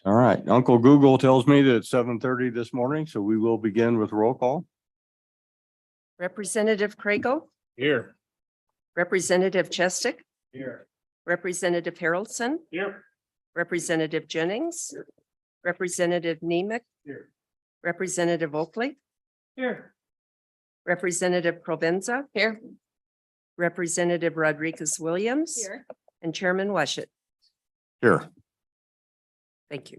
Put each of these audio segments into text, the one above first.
All right. Uncle Google tells me that it's 7:30 this morning, so we will begin with roll call. Representative Crago, Here. Representative Chestick, Here. Representative Harrelson, Here. Representative Jennings, Representative Nemec, Here. Representative Oakley, Here. Representative Provenza. Here. Representative Rodriguez Williams. Here. And Chairman Washut. Here. Thank you.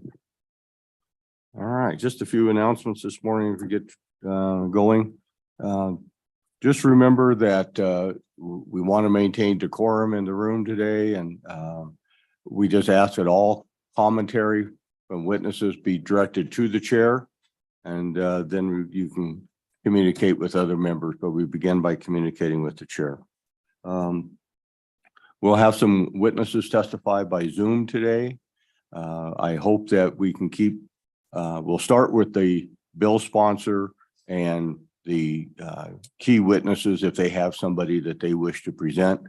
All right, just a few announcements this morning as we get going. Just remember that we want to maintain decorum in the room today, and we just ask that all commentary from witnesses be directed to the chair, and then you can communicate with other members, but we begin by communicating with the chair. We'll have some witnesses testify by Zoom today. I hope that we can keep, we'll start with the bill sponsor and the key witnesses if they have somebody that they wish to present.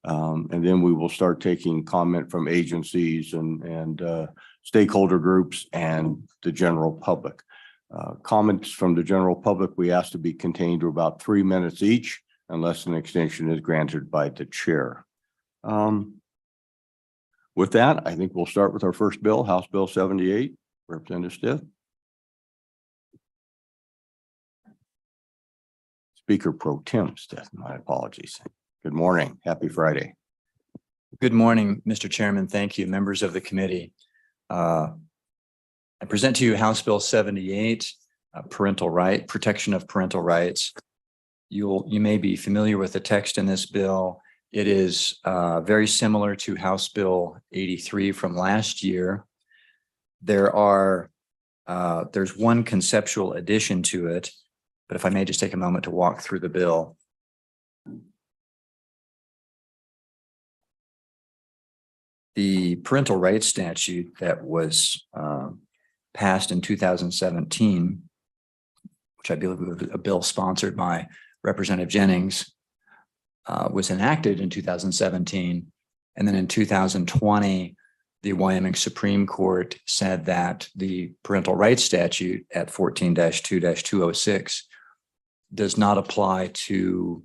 And then we will start taking comment from agencies and stakeholder groups and the general public. Comments from the general public, we ask to be contained to about 3 minutes each, unless an extension is granted by the chair. With that, I think we'll start with our first bill, House Bill 78. Representative Stiff. Speaker Pro Tem Stiff, my apologies. Good morning. Happy Friday. Good morning, Mr. Chairman. Thank you, members of the committee. I present to you House Bill 78, protection of parental rights. You may be familiar with the text in this bill. It is very similar to House Bill 83 from last year. There's one conceptual addition to it, but if I may just take a moment to walk through the bill. The parental rights statute that was passed in 2017, which I believe was a bill sponsored by Representative Jennings, was enacted in 2017. And then in 2020, the Wyoming Supreme Court said that the parental rights statute at 14-2-206 does not apply to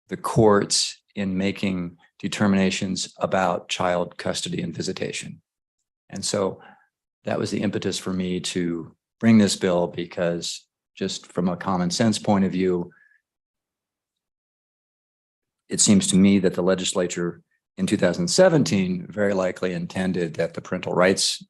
the courts in making determinations about child custody and visitation. And so that was the impetus for me to bring this bill, because just from a common sense point of view, it seems to me that the legislature in 2017 very likely intended that the parental rights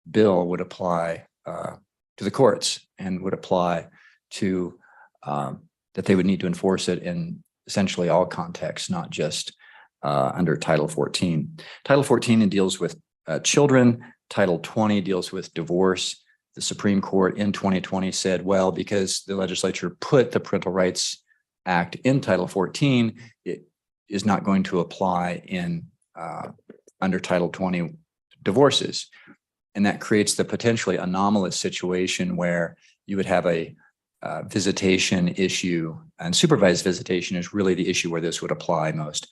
bill would apply to the courts and would apply to that they would need to enforce it in essentially all contexts, not just under Title 14. Title 14 deals with children. Title 20 deals with divorce. The Supreme Court in 2020 said, well, because the legislature put the Parental Rights Act in Title 14, it is not going to apply in under Title 20 divorces. And that creates the potentially anomalous situation where you would have a visitation issue, and supervised visitation is really the issue where this would apply most.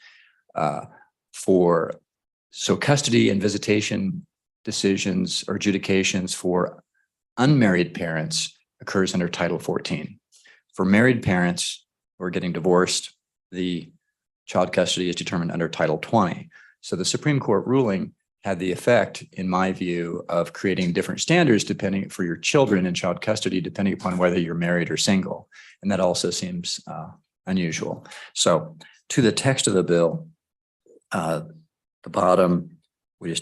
So custody and visitation decisions or adjudications for unmarried parents occurs under Title 14. For married parents who are getting divorced, the child custody is determined under Title 20. So the Supreme Court ruling had the effect, in my view, of creating different standards depending for your children in child custody, depending upon whether you're married or single. And that also seems unusual. So to the text of the bill, the bottom, we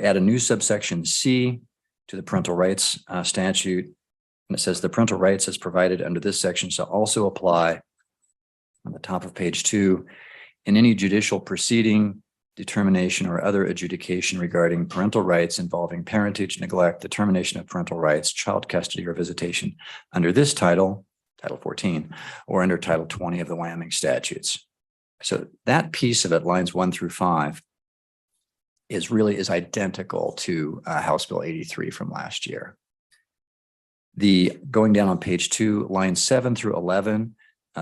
add a new subsection C to the parental rights statute. And it says the parental rights as provided under this section shall also apply on the top of page 2 in any judicial proceeding, determination, or other adjudication regarding parental rights involving parentage, neglect, determination of parental rights, child custody, or visitation under this title, Title 14, or under Title 20 of the Wyoming statutes. So that piece of it, lines 1 through 5, is identical to House Bill 83 from last year. Going down on page 2, lines 7 through 11,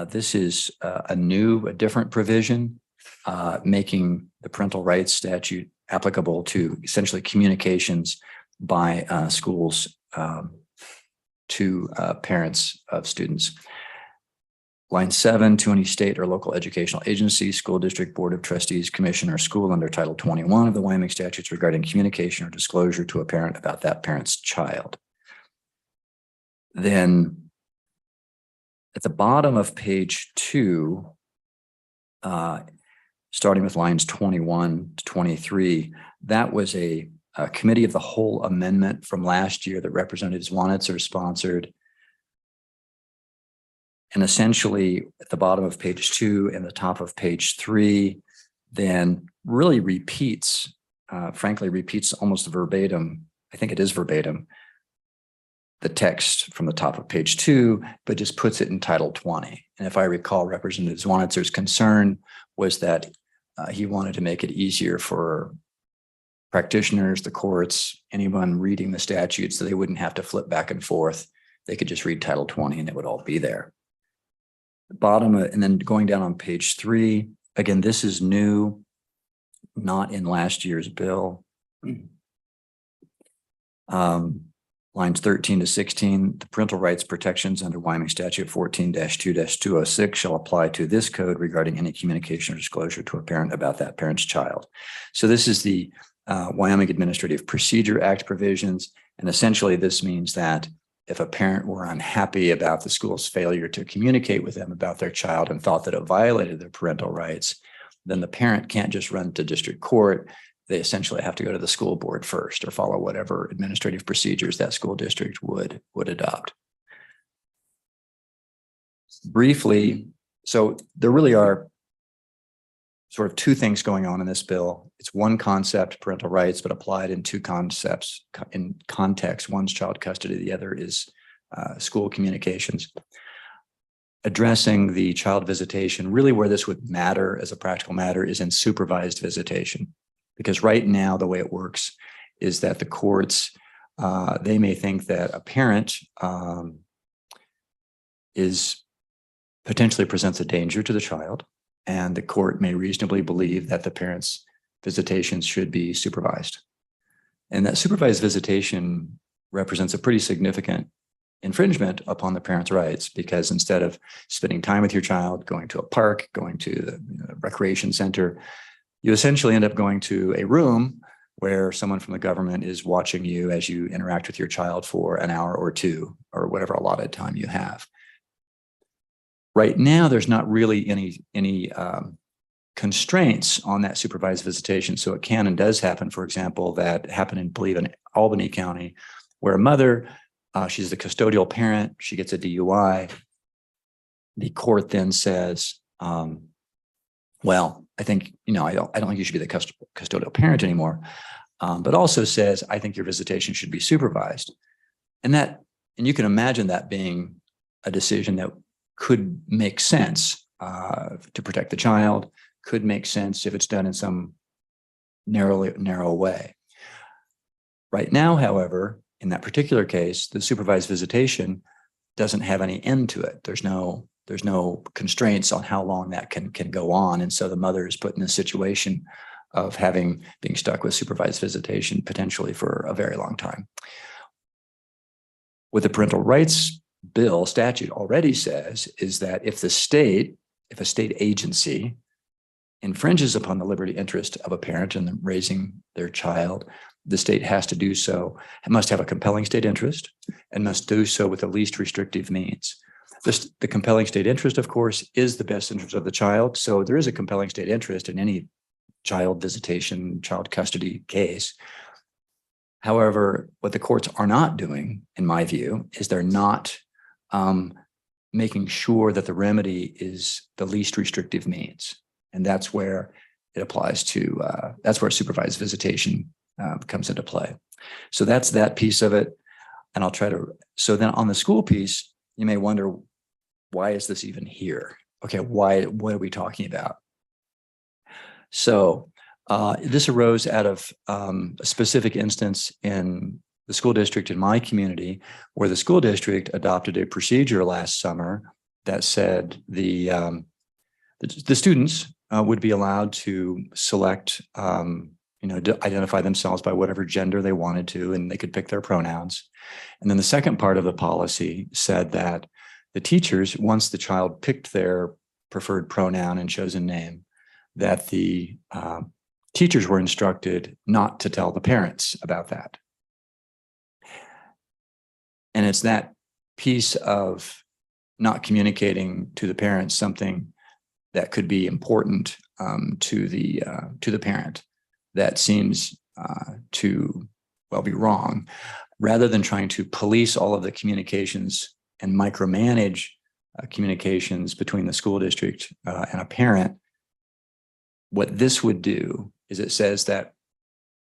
this is a different provision, making the parental rights statute applicable to essentially communications by schools to parents of students. Line 7, to any state or local educational agency, school district, board of trustees, commission, or school under Title 21 of the Wyoming statutes regarding communication or disclosure to a parent about that parent's child. Then at the bottom of page 2, starting with lines 21 to 23, that was a committee of the whole amendment from last year that Representatives Wanitzer sponsored. And essentially at the bottom of page 2 and the top of page 3, then really repeats, frankly, repeats almost verbatim. I think it is verbatim, the text from the top of page 2, but just puts it in Title 20. And if I recall, Representative Zwanitzer's concern was that he wanted to make it easier for practitioners, the courts, anyone reading the statute, so they wouldn't have to flip back and forth. They could just read Title 20 and it would all be there. The bottom, and then going down on page 3, again, this is new, not in last year's bill. Lines 13 to 16, the parental rights protections under Wyoming Statute 14-2-206 shall apply to this code regarding any communication or disclosure to a parent about that parent's child. So this is the Wyoming Administrative Procedure Act provisions. And essentially this means that if a parent were unhappy about the school's failure to communicate with them about their child and thought that it violated their parental rights, then the parent can't just run to district court. They essentially have to go to the school board first or follow whatever administrative procedures that school district would adopt. Briefly, so there really are sort of two things going on in this bill. It's one concept, parental rights, but applied in two concepts in context. One's child custody, the other is school communications. Addressing the child visitation, really where this would matter as a practical matter is in supervised visitation. Because right now, the way it works is that the courts, they may think that a parent potentially presents a danger to the child, and the court may reasonably believe that the parent's visitations should be supervised. And that supervised visitation represents a pretty significant infringement upon the parent's rights, because instead of spending time with your child, going to a park, going to the recreation center, you essentially end up going to a room where someone from the government is watching you as you interact with your child for an hour or two, or whatever allotted time you have. Right now, there's not really any constraints on that supervised visitation. So it can and does happen, for example, that happened in Albany County, where a mother, she's the custodial parent, she gets a DUI. The court then says, well, I think, I don't think you should be the custodial parent anymore, but also says, I think your visitation should be supervised. And you can imagine that being a decision that could make sense to protect the child, could make sense if it's done in some narrow way. Right now, however, in that particular case, the supervised visitation doesn't have any end to it. There's no constraints on how long that can go on. And so the mother is put in a situation of being stuck with supervised visitation potentially for a very long time. What the parental rights bill statute already says is that if a state agency infringes upon the liberty interest of a parent in raising their child, the state has to do so. It must have a compelling state interest and must do so with the least restrictive means. The compelling state interest, of course, is the best interest of the child. So there is a compelling state interest in any child visitation, child custody case. However, what the courts are not doing, in my view, is they're not making sure that the remedy is the least restrictive means. And that's where it applies to, that's where supervised visitation comes into play. So that's that piece of it. And so then on the school piece, you may wonder, why is this even here? Okay, what are we talking about? So this arose out of a specific instance in the school district in my community, where the school district adopted a procedure last summer that said the students would be allowed to select identify themselves by whatever gender they wanted to, and they could pick their pronouns. And then the second part of the policy said that the teachers, once the child picked their preferred pronoun and chosen name, that the teachers were instructed not to tell the parents about that. And it's that piece of not communicating to the parents something that could be important to the parent that seems to, well, be wrong, rather than trying to police all of the communications and micromanage communications between the school district and a parent. What this would do is it says that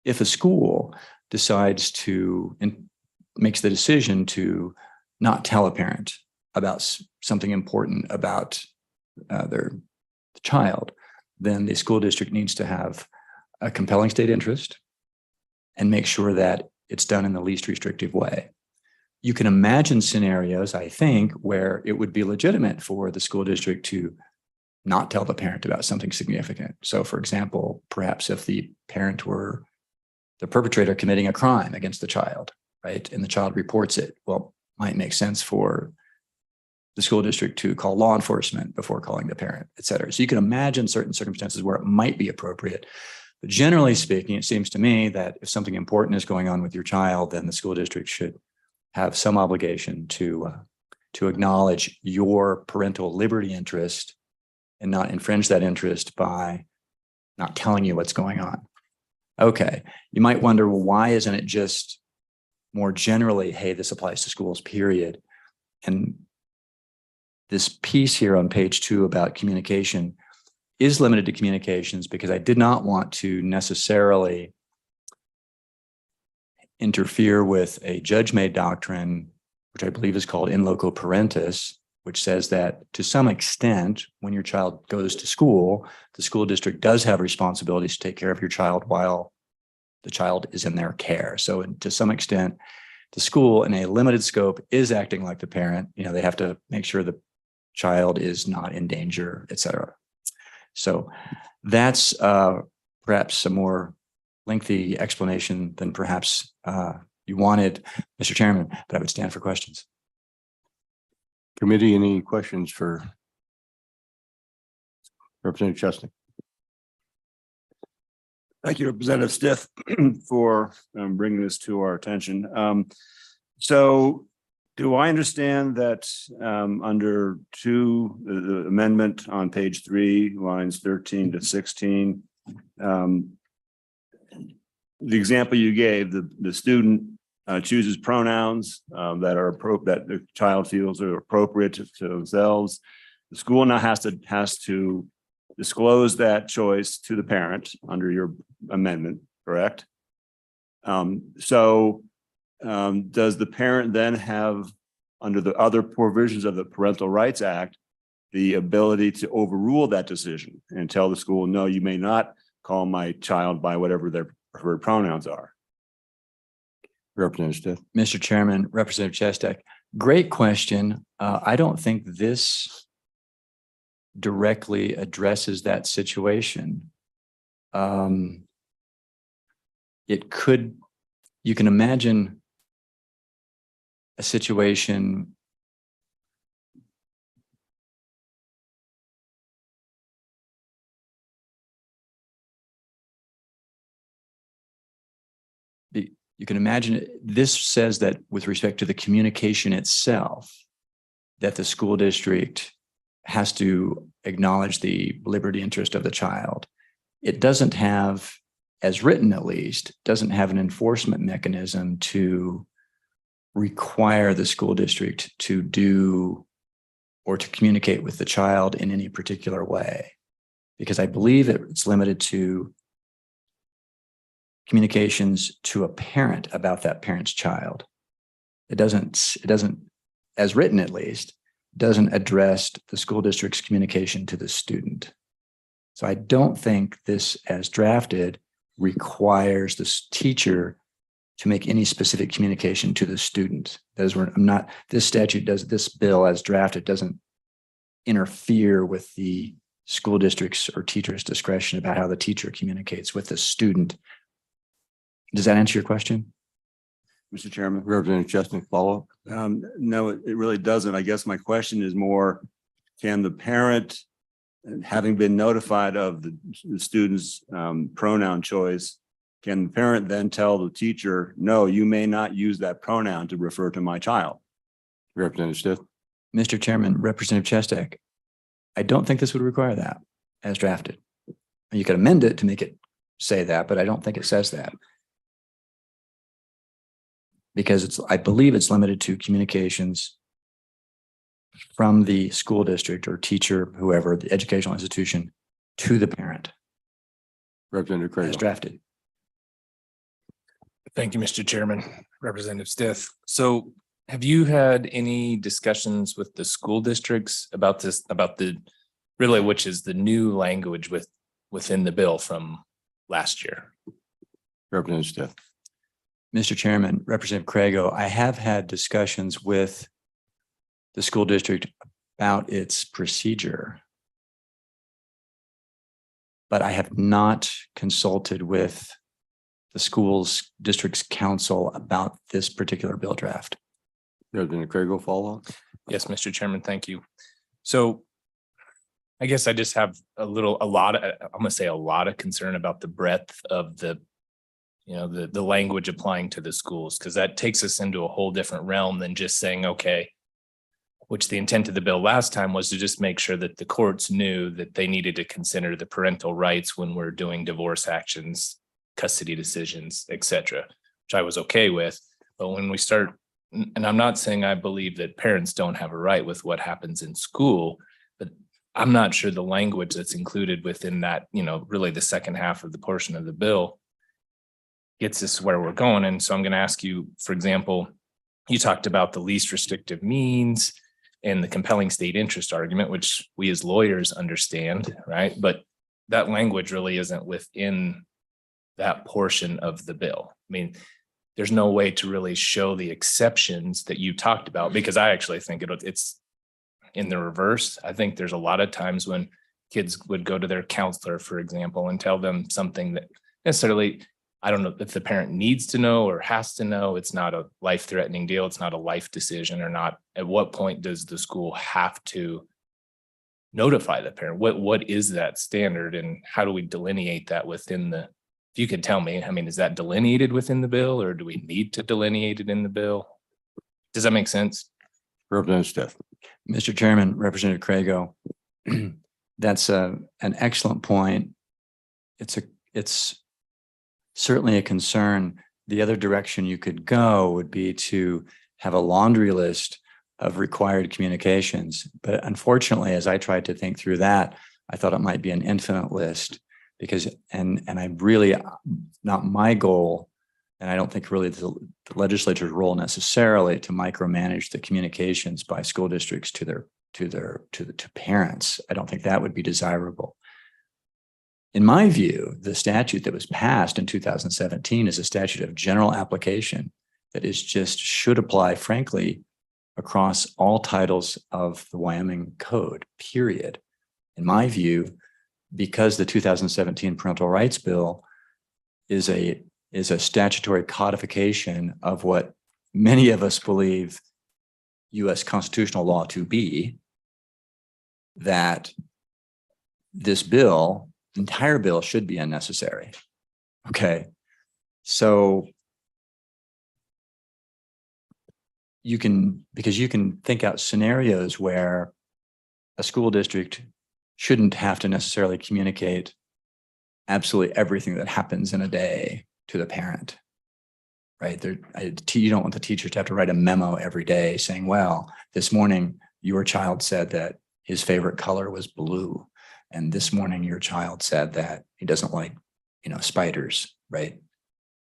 if a school decides to and makes the decision to not tell a parent about something important about their child, then the school district needs to have a compelling state interest and make sure that it's done in the least restrictive way. You can imagine scenarios, I think, where it would be legitimate for the school district to not tell the parent about something significant. So, for example, perhaps if the parent were the perpetrator committing a crime against the child, right, and the child reports it, well, might make sense for the school district to call law enforcement before calling the parent, et cetera. So you can imagine certain circumstances where it might be appropriate. But generally speaking, it seems to me that if something important is going on with your child, then the school district should have some obligation to acknowledge your parental liberty interest and not infringe that interest by not telling you what's going on. Okay, you might wonder, well, why isn't it just more generally, hey, this applies to schools, period? And this piece here on page 2 about communication is limited to communications because I did not want to necessarily interfere with a judge-made doctrine, which I believe is called in loco parentis, which says that to some extent, when your child goes to school, the school district does have responsibilities to take care of your child while the child is in their care. So to some extent, the school in a limited scope is acting like the parent. They have to make sure the child is not in danger, et cetera. So that's perhaps a more lengthy explanation than perhaps you wanted, Mr. Chairman, but I would stand for questions. Committee, any questions for Representative Chesney? Thank you, Representative Stith, for bringing this to our attention. So do I understand that under the amendment on page 3, lines 13 to 16, the example you gave, the student chooses pronouns that the child feels are appropriate to themselves. The school now has to disclose that choice to the parent under your amendment, correct? Does the parent then have, under the other provisions of the Parental Rights Act, the ability to overrule that decision and tell the school, no, you may not call my child by whatever their preferred pronouns are? Representative Stith. Mr. Chairman, Representative Chestek, great question. I don't think this directly addresses that situation. You can imagine a situation you can imagine this says that with respect to the communication itself, that the school district has to acknowledge the liberty interest of the child. It doesn't have, as written at least, doesn't have an enforcement mechanism to require the school district to do or to communicate with the child in any particular way, because I believe it's limited to communications to a parent about that parent's child. It doesn't, as written at least, doesn't address the school district's communication to the student. So I don't think this, as drafted, requires this teacher to make any specific communication to the student. This bill as drafted doesn't interfere with the school district's or teacher's discretion about how the teacher communicates with the student Does that answer your question? Mr. Chairman? Representative Chestnut, follow up. No, it really doesn't. I guess my question is more, can the parent, having been notified of the student's pronoun choice, can the parent then tell the teacher, no, you may not use that pronoun to refer to my child? Representative Stiff. Mr. Chairman, Representative Chestek, I don't think this would require that as drafted. You could amend it to make it say that, but I don't think it says that. Because I believe it's limited to communications from the school district or teacher, whoever, the educational institution, to the parent Representative as Craig. drafted. Thank you, Mr. Chairman. Representative Stith. So have you had any discussions with the school districts about this, about the, really, which is the new language within the bill from last year? Representative Stiff. Mr. Chairman, Representative Crago, I have had discussions with the school district about its procedure, but I have not consulted with the school's district's council about this particular bill draft. Representative Craig, follow up. Yes, Mr. Chairman, thank you. So I guess I just have I'm gonna say a lot of concern about the breadth of the language applying to the schools, because that takes us into a whole different realm than just saying, okay, which the intent of the bill last time was to just make sure that the courts knew that they needed to consider the parental rights when we're doing divorce actions, custody decisions, et cetera, which I was okay with. But when we start, and I'm not saying I believe that parents don't have a right with what happens in school, but I'm not sure the language that's included within that, really the second half of the portion of the bill gets us where we're going. And so I'm going to ask you, for example, you talked about the least restrictive means and the compelling state interest argument, which we as lawyers understand, right? But that language really isn't within that portion of the bill. I mean, there's no way to really show the exceptions that you talked about, because I actually think it's in the reverse. I think there's a lot of times when kids would go to their counselor, for example, and tell them something that necessarily, I don't know if the parent needs to know or has to know. It's not a life-threatening deal. It's not a life decision or not. At what point does the school have to notify the parent? What is that standard, and how do we delineate that within the, if you could tell me, I mean, is that delineated within the bill, or do we need to delineate it in the bill? Does that make sense? Representative Stiff. Mr. Chairman, Representative Crago, that's an excellent point. It's certainly a concern. The other direction you could go would be to have a laundry list of required communications. But unfortunately, as I tried to think through that, I thought it might be an infinite list, because, and I really, not my goal, and I don't think really the legislature's role necessarily to micromanage the communications by school districts to parents. I don't think that would be desirable. In my view, the statute that was passed in 2017 is a statute of general application that is just should apply, frankly, across all titles of the Wyoming Code, period. In my view, because the 2017 Parental Rights Bill is a statutory codification of what many of us believe U.S. constitutional law to be, that this bill, the entire bill, should be unnecessary. Okay. So you can think out scenarios where a school district shouldn't have to necessarily communicate absolutely everything that happens in a day to the parent, right? You don't want the teacher to have to write a memo every day saying, well, this morning your child said that his favorite color was blue, and this morning your child said that he doesn't like, spiders, right?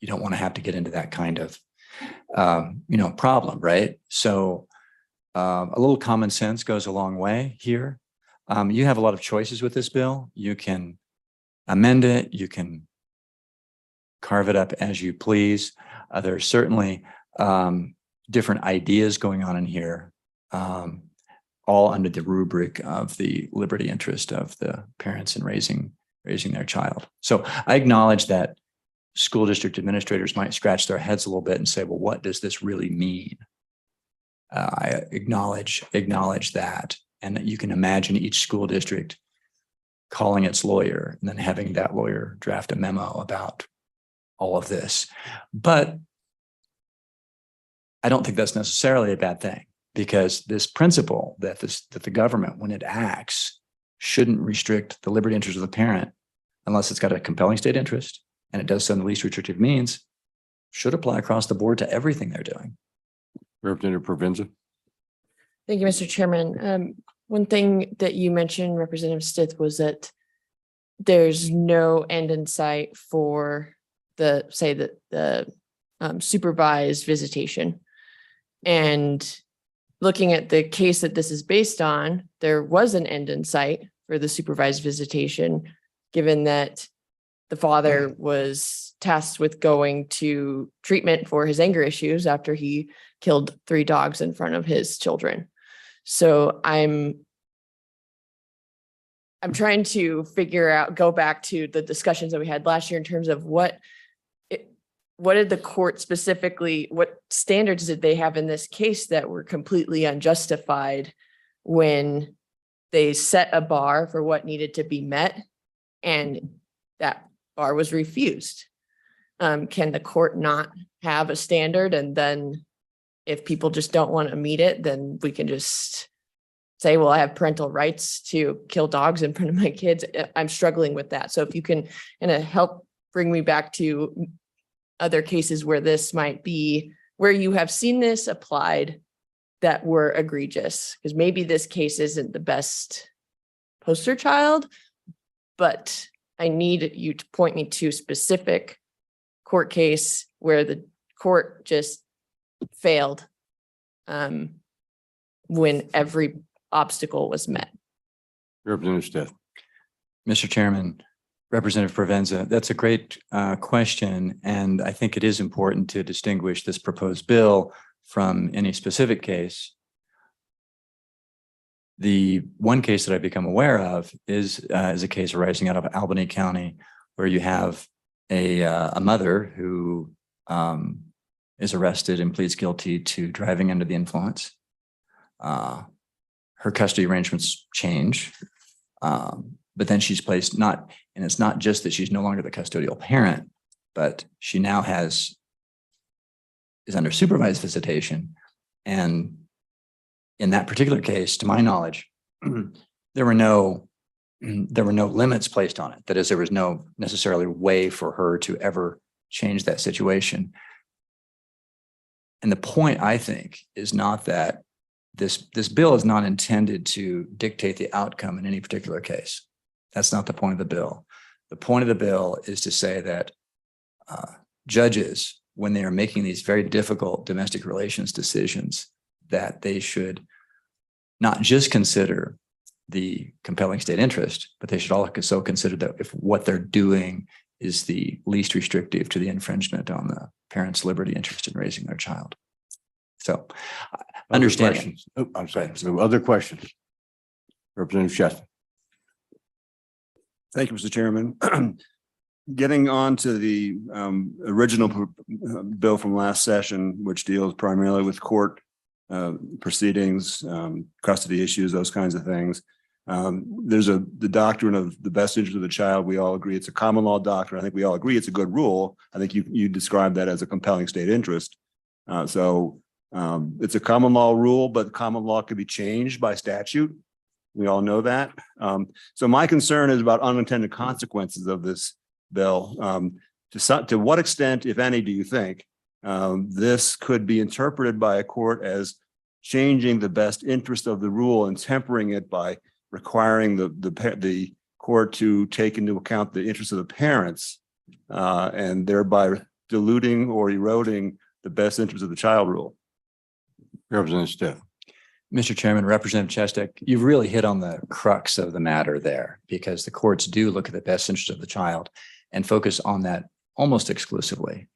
You don't want to have to get into that kind of, problem, right? So a little common sense goes a long way here. You have a lot of choices with this bill. You can amend it. You can carve it up as you please. There are certainly different ideas going on in here, all under the rubric of the liberty interest of the parents in raising their child. So I acknowledge that school district administrators might scratch their heads a little bit and say, well, what does this really mean? I acknowledge that. And that you can imagine each school district calling its lawyer and then having that lawyer draft a memo about all of this. But I don't think that's necessarily a bad thing, because this principle that the government, when it acts, shouldn't restrict the liberty interest of the parent unless it's got a compelling state interest, and it does so in the least restrictive means, should apply across the board to everything they're doing. Representative Provenza. Thank you, Mr. Chairman. One thing that you mentioned, Representative Stith, was that there's no end in sight for the supervised visitation. And looking at the case that this is based on, there was an end in sight for the supervised visitation, given that the father was tasked with going to treatment for his anger issues after he killed 3 dogs in front of his children. So I'm trying to go back to the discussions that we had last year in terms of what did the court specifically, what standards did they have in this case that were completely unjustified when they set a bar for what needed to be met and that bar was refused? Can the court not have a standard, and then if people just don't want to meet it, then we can just say, well, I have parental rights to kill dogs in front of my kids? I'm struggling with that. So if you can help bring me back to other cases where this might be, where you have seen this applied that were egregious, because maybe this case isn't the best poster child, but I need you to point me to specific court case where the court just failed when every obstacle was met. Representative Stith. Mr. Chairman, Representative Provenza, that's a great question. And I think it is important to distinguish this proposed bill from any specific case. The one case that I've become aware of is a case arising out of Albany County, where you have a mother who is arrested and pleads guilty to driving under the influence. Her custody arrangements change, but then she's placed and it's not just that she's no longer the custodial parent, but she now is under supervised visitation. And in that particular case, to my knowledge, there were no limits placed on it. That is, there was no necessarily way for her to ever change that situation. And the point, I think, is not that this bill is not intended to dictate the outcome in any particular case. That's not the point of the bill. The point of the bill is to say that judges, when they are making these very difficult domestic relations decisions, that they should not just consider the compelling state interest, but they should also consider that if what they're doing is the least restrictive to the infringement on the parent's liberty interest in raising their child. So understand. Questions? Oh, I'm sorry. So other questions? Representative Chester. Thank you, Mr. Chairman. Getting on to the original bill from last session, which deals primarily with court proceedings, custody issues, those kinds of things. There's the doctrine of the best interest of the child. We all agree it's a common law doctrine. I think we all agree it's a good rule. I think you described that as a compelling state interest. So it's a common law rule, but common law could be changed by statute. We all know that. So my concern is about unintended consequences of this bill. To what extent, if any, do you think this could be interpreted by a court as changing the best interest of the rule and tempering it by requiring the court to take into account the interests of the parents and thereby diluting or eroding the best interest of the child rule? Representative Stith. Mr. Chairman, Representative Chestek, you've really hit on the crux of the matter there, because the courts do look at the best interest of the child and focus on that almost exclusively.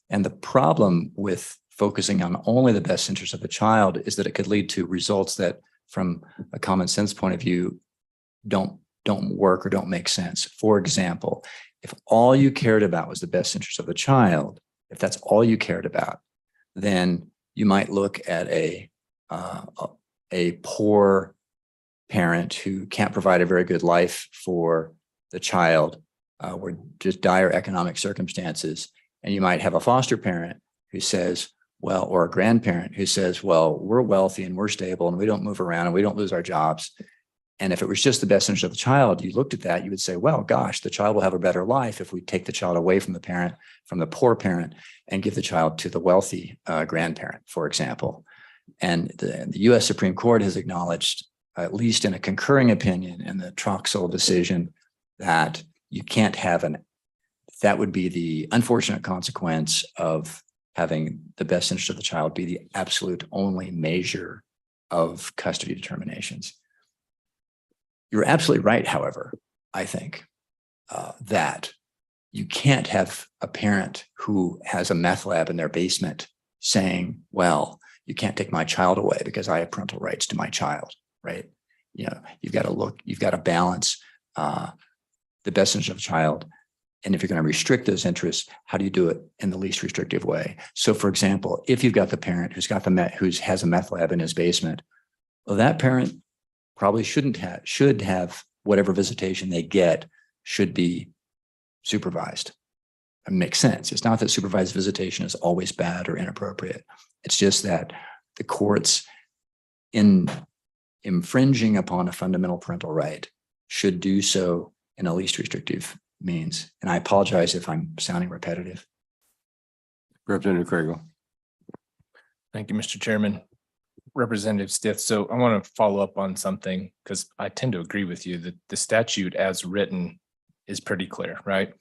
And the problem with focusing on only the best interest of the child is that it could lead to results that, from a common sense point of view, don't work or don't make sense. For example, If all you cared about was the best interest of the child, if that's all you cared about, then you might look at a poor parent who can't provide a very good life for the child, or just dire economic circumstances. And you might have a foster parent who says, well, or a grandparent who says, well, we're wealthy and we're stable and we don't move around and we don't lose our jobs. And if it was just the best interest of the child, you looked at that, you would say, well, gosh, the child will have a better life if we take the child away from the parent, from the poor parent, and give the child to the wealthy grandparent, for example. And the US Supreme Court has acknowledged, at least in a concurring opinion in the Troxel decision, that you can't have that would be the unfortunate consequence of having the best interest of the child be the absolute only measure of custody determinations. You're absolutely right, however, I think, that you can't have a parent who has a meth lab in their basement saying, well, you can't take my child away because I have parental rights to my child, right? You know, you've got to balance the best interest of the child. And if you're going to restrict those interests, how do you do it in the least restrictive way? So, for example, if you've got the parent who has a meth lab in his basement, well, that parent probably should have whatever visitation they get should be supervised. It makes sense. It's not that supervised visitation is always bad or inappropriate. It's just that the courts, in infringing upon a fundamental parental right, should do so in a least restrictive means. And I apologize if I'm sounding repetitive. Representative Craigle. Thank you, Mr. Chairman. Representative Stith. So I want to follow up on something because I tend to agree with you that the statute as written is pretty clear, right?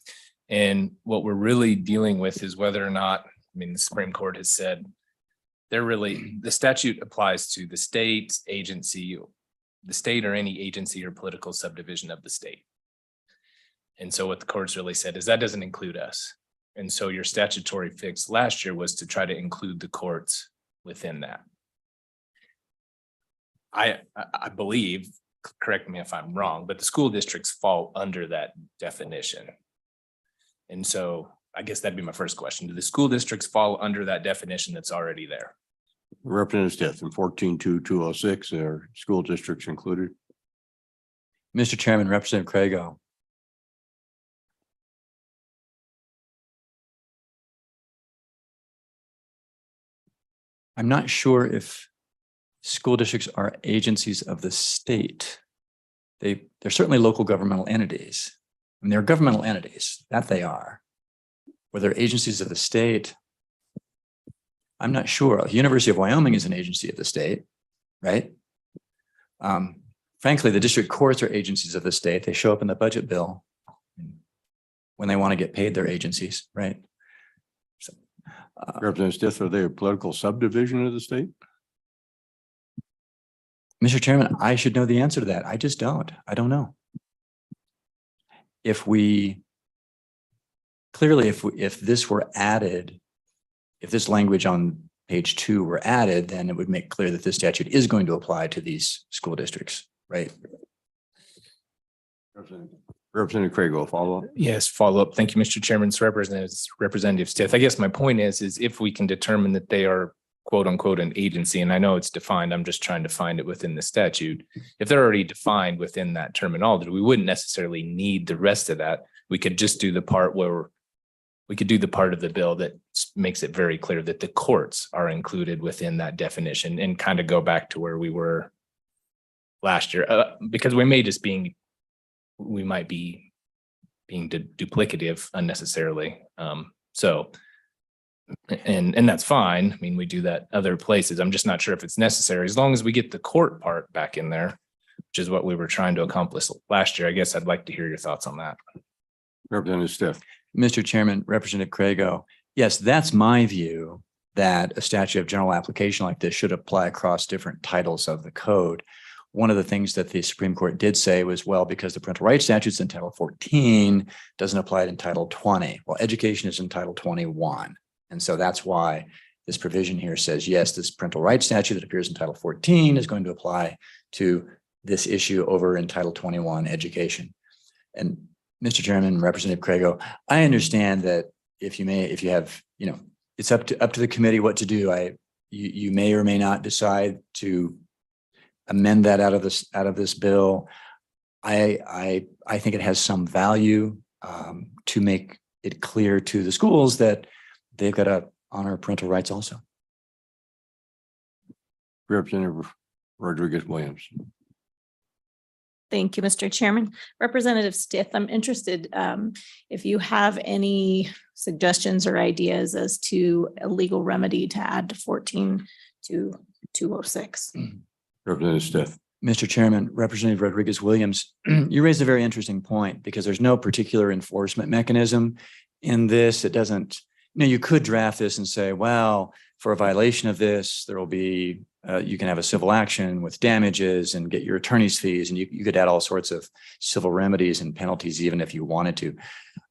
And what we're really dealing with is whether or not, I mean, the Supreme Court has said the statute applies to the state agency, the state or any agency or political subdivision of the state. And so what the courts really said is that doesn't include us. And so your statutory fix last year was to try to include the courts within that. I believe, correct me if I'm wrong, but the school districts fall under that definition. And so I guess that'd be my first question. Do the school districts fall under that definition that's already there? Representative Stith, in 14.2.206, are school districts included? Mr. Chairman, Representative Craigo. I'm not sure if school districts are agencies of the state. They're certainly local governmental entities. And they're governmental entities, that they are. Whether agencies of the state, I'm not sure. The University of Wyoming is an agency of the state, right? Frankly, the district courts are agencies of the state. They show up in the budget bill when they want to get paid, their agencies, right? So, Representative Stith, are they a political subdivision of the state? Mr. Chairman, I should know the answer to that. I just don't. I don't know. If this were added, if this language on page 2 were added, then it would make clear that this statute is going to apply to these school districts, right? Representative Craigle, follow up. Yes, follow up. Thank you, Mr. Chairman. So Representative Stith. I guess my point is if we can determine that they are quote unquote an agency, and I know it's defined, I'm just trying to find it within the statute. If they're already defined within that terminology, we wouldn't necessarily need the rest of that. We could just do the part where we could do the part of the bill that makes it very clear that the courts are included within that definition and kind of go back to where we were last year, because we might be being duplicative unnecessarily. And that's fine. I mean, we do that other places. I'm just not sure if it's necessary. As long as we get the court part back in there, which is what we were trying to accomplish last year. I guess I'd like to hear your thoughts on that. Representative Stith. Mr. Chairman, Representative Craigo, yes, that's my view, that a statute of general application like this should apply across different titles of the code. One of the things that the Supreme Court did say was, well, because the parental rights statute is in Title 14, doesn't apply in Title 20. Well, education is in Title 21. And so that's why this provision here says, yes, this parental rights statute that appears in Title 14 is going to apply to this issue over in Title 21 education. And Mr. Chairman, Representative Craigo, I understand that if you have, it's up to the committee what to do. You may or may not decide to amend that out of this bill. I think it has some value to make it clear to the schools that they've got to honor parental rights also. Representative Rodriguez Williams. Thank you, Mr. Chairman. Representative Stith, I'm interested if you have any suggestions or ideas as to a legal remedy to add to 14 to 206. Representative Stith. Mr. Chairman, Representative Rodriguez Williams, you raised a very interesting point because there's no particular enforcement mechanism in this. It doesn't, you could draft this and say, well, for a violation of this, there will be, you can have a civil action with damages and get your attorney's fees, and you could add all sorts of civil remedies and penalties even if you wanted to.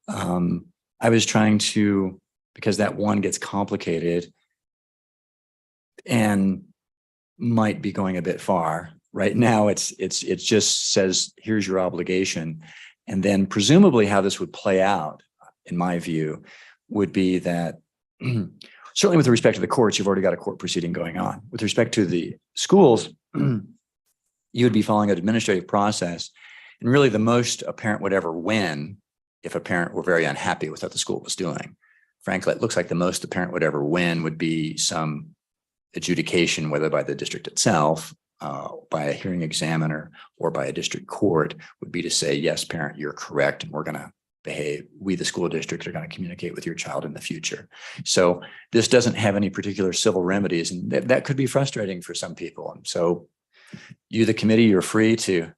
I was trying to, because that one gets complicated and might be going a bit far. Right now, it just says, here's your obligation. And then presumably how this would play out, in my view, would be that certainly with respect to the courts, you've already got a court proceeding going on. With respect to the schools, you would be following an administrative process. And really the most a parent would ever win if a parent were very unhappy with what the school was doing. Frankly, it looks like the most the parent would ever win would be some adjudication, whether by the district itself, by a hearing examiner, or by a district court, would be to say, yes, parent, you're correct, and we're going to behave. We, the school district, are going to communicate with your child in the future. So this doesn't have any particular civil remedies, and that could be frustrating for some people. And so you, the committee, you're free to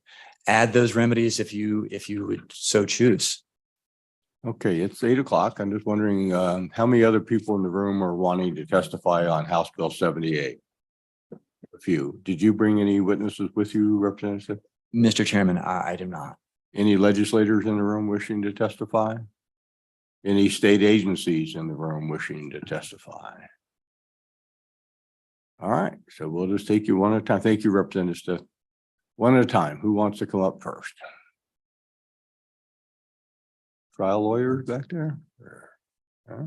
add those remedies if you would so choose. Okay, it's 8 o'clock. I'm just wondering how many other people in the room are wanting to testify on House Bill 78? A few. Did you bring any witnesses with you, Representative? Mr. Chairman, I do not. Any legislators in the room wishing to testify? Any state agencies in the room wishing to testify? All right, so we'll just take you one at a time. Thank you, Representative Stith. One at a time. Who wants to come up first? Trial lawyers back there? Huh?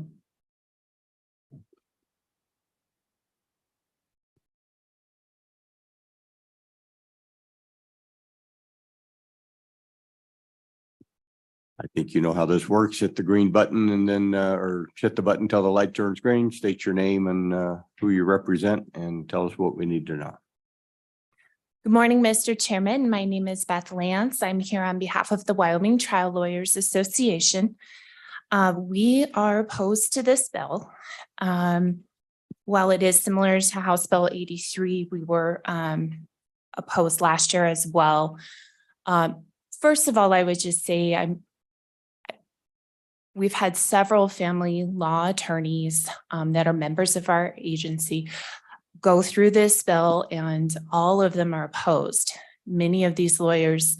I think you know how this works. Hit the green button and then, or hit the button till the light turns green, state your name and who you represent, and tell us what we need to know. Good morning, Mr. Chairman. My name is Beth Lance. I'm here on behalf of the Wyoming Trial Lawyers Association. We are opposed to this bill. While it is similar to House Bill 83, we were opposed last year as well. First of all, I would just say we've had several family law attorneys that are members of our agency go through this bill, and all of them are opposed. Many of these lawyers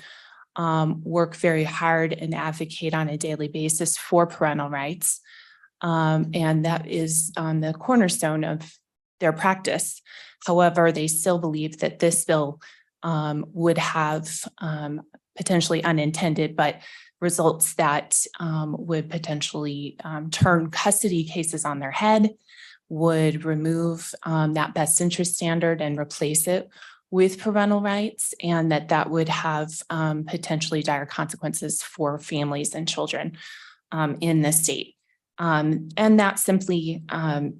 work very hard and advocate on a daily basis for parental rights. And that is on the cornerstone of their practice. However, they still believe that this bill would have potentially unintended, but results that would potentially turn custody cases on their head, would remove that best interest standard and replace it with parental rights, and that would have potentially dire consequences for families and children in the state. And that simply,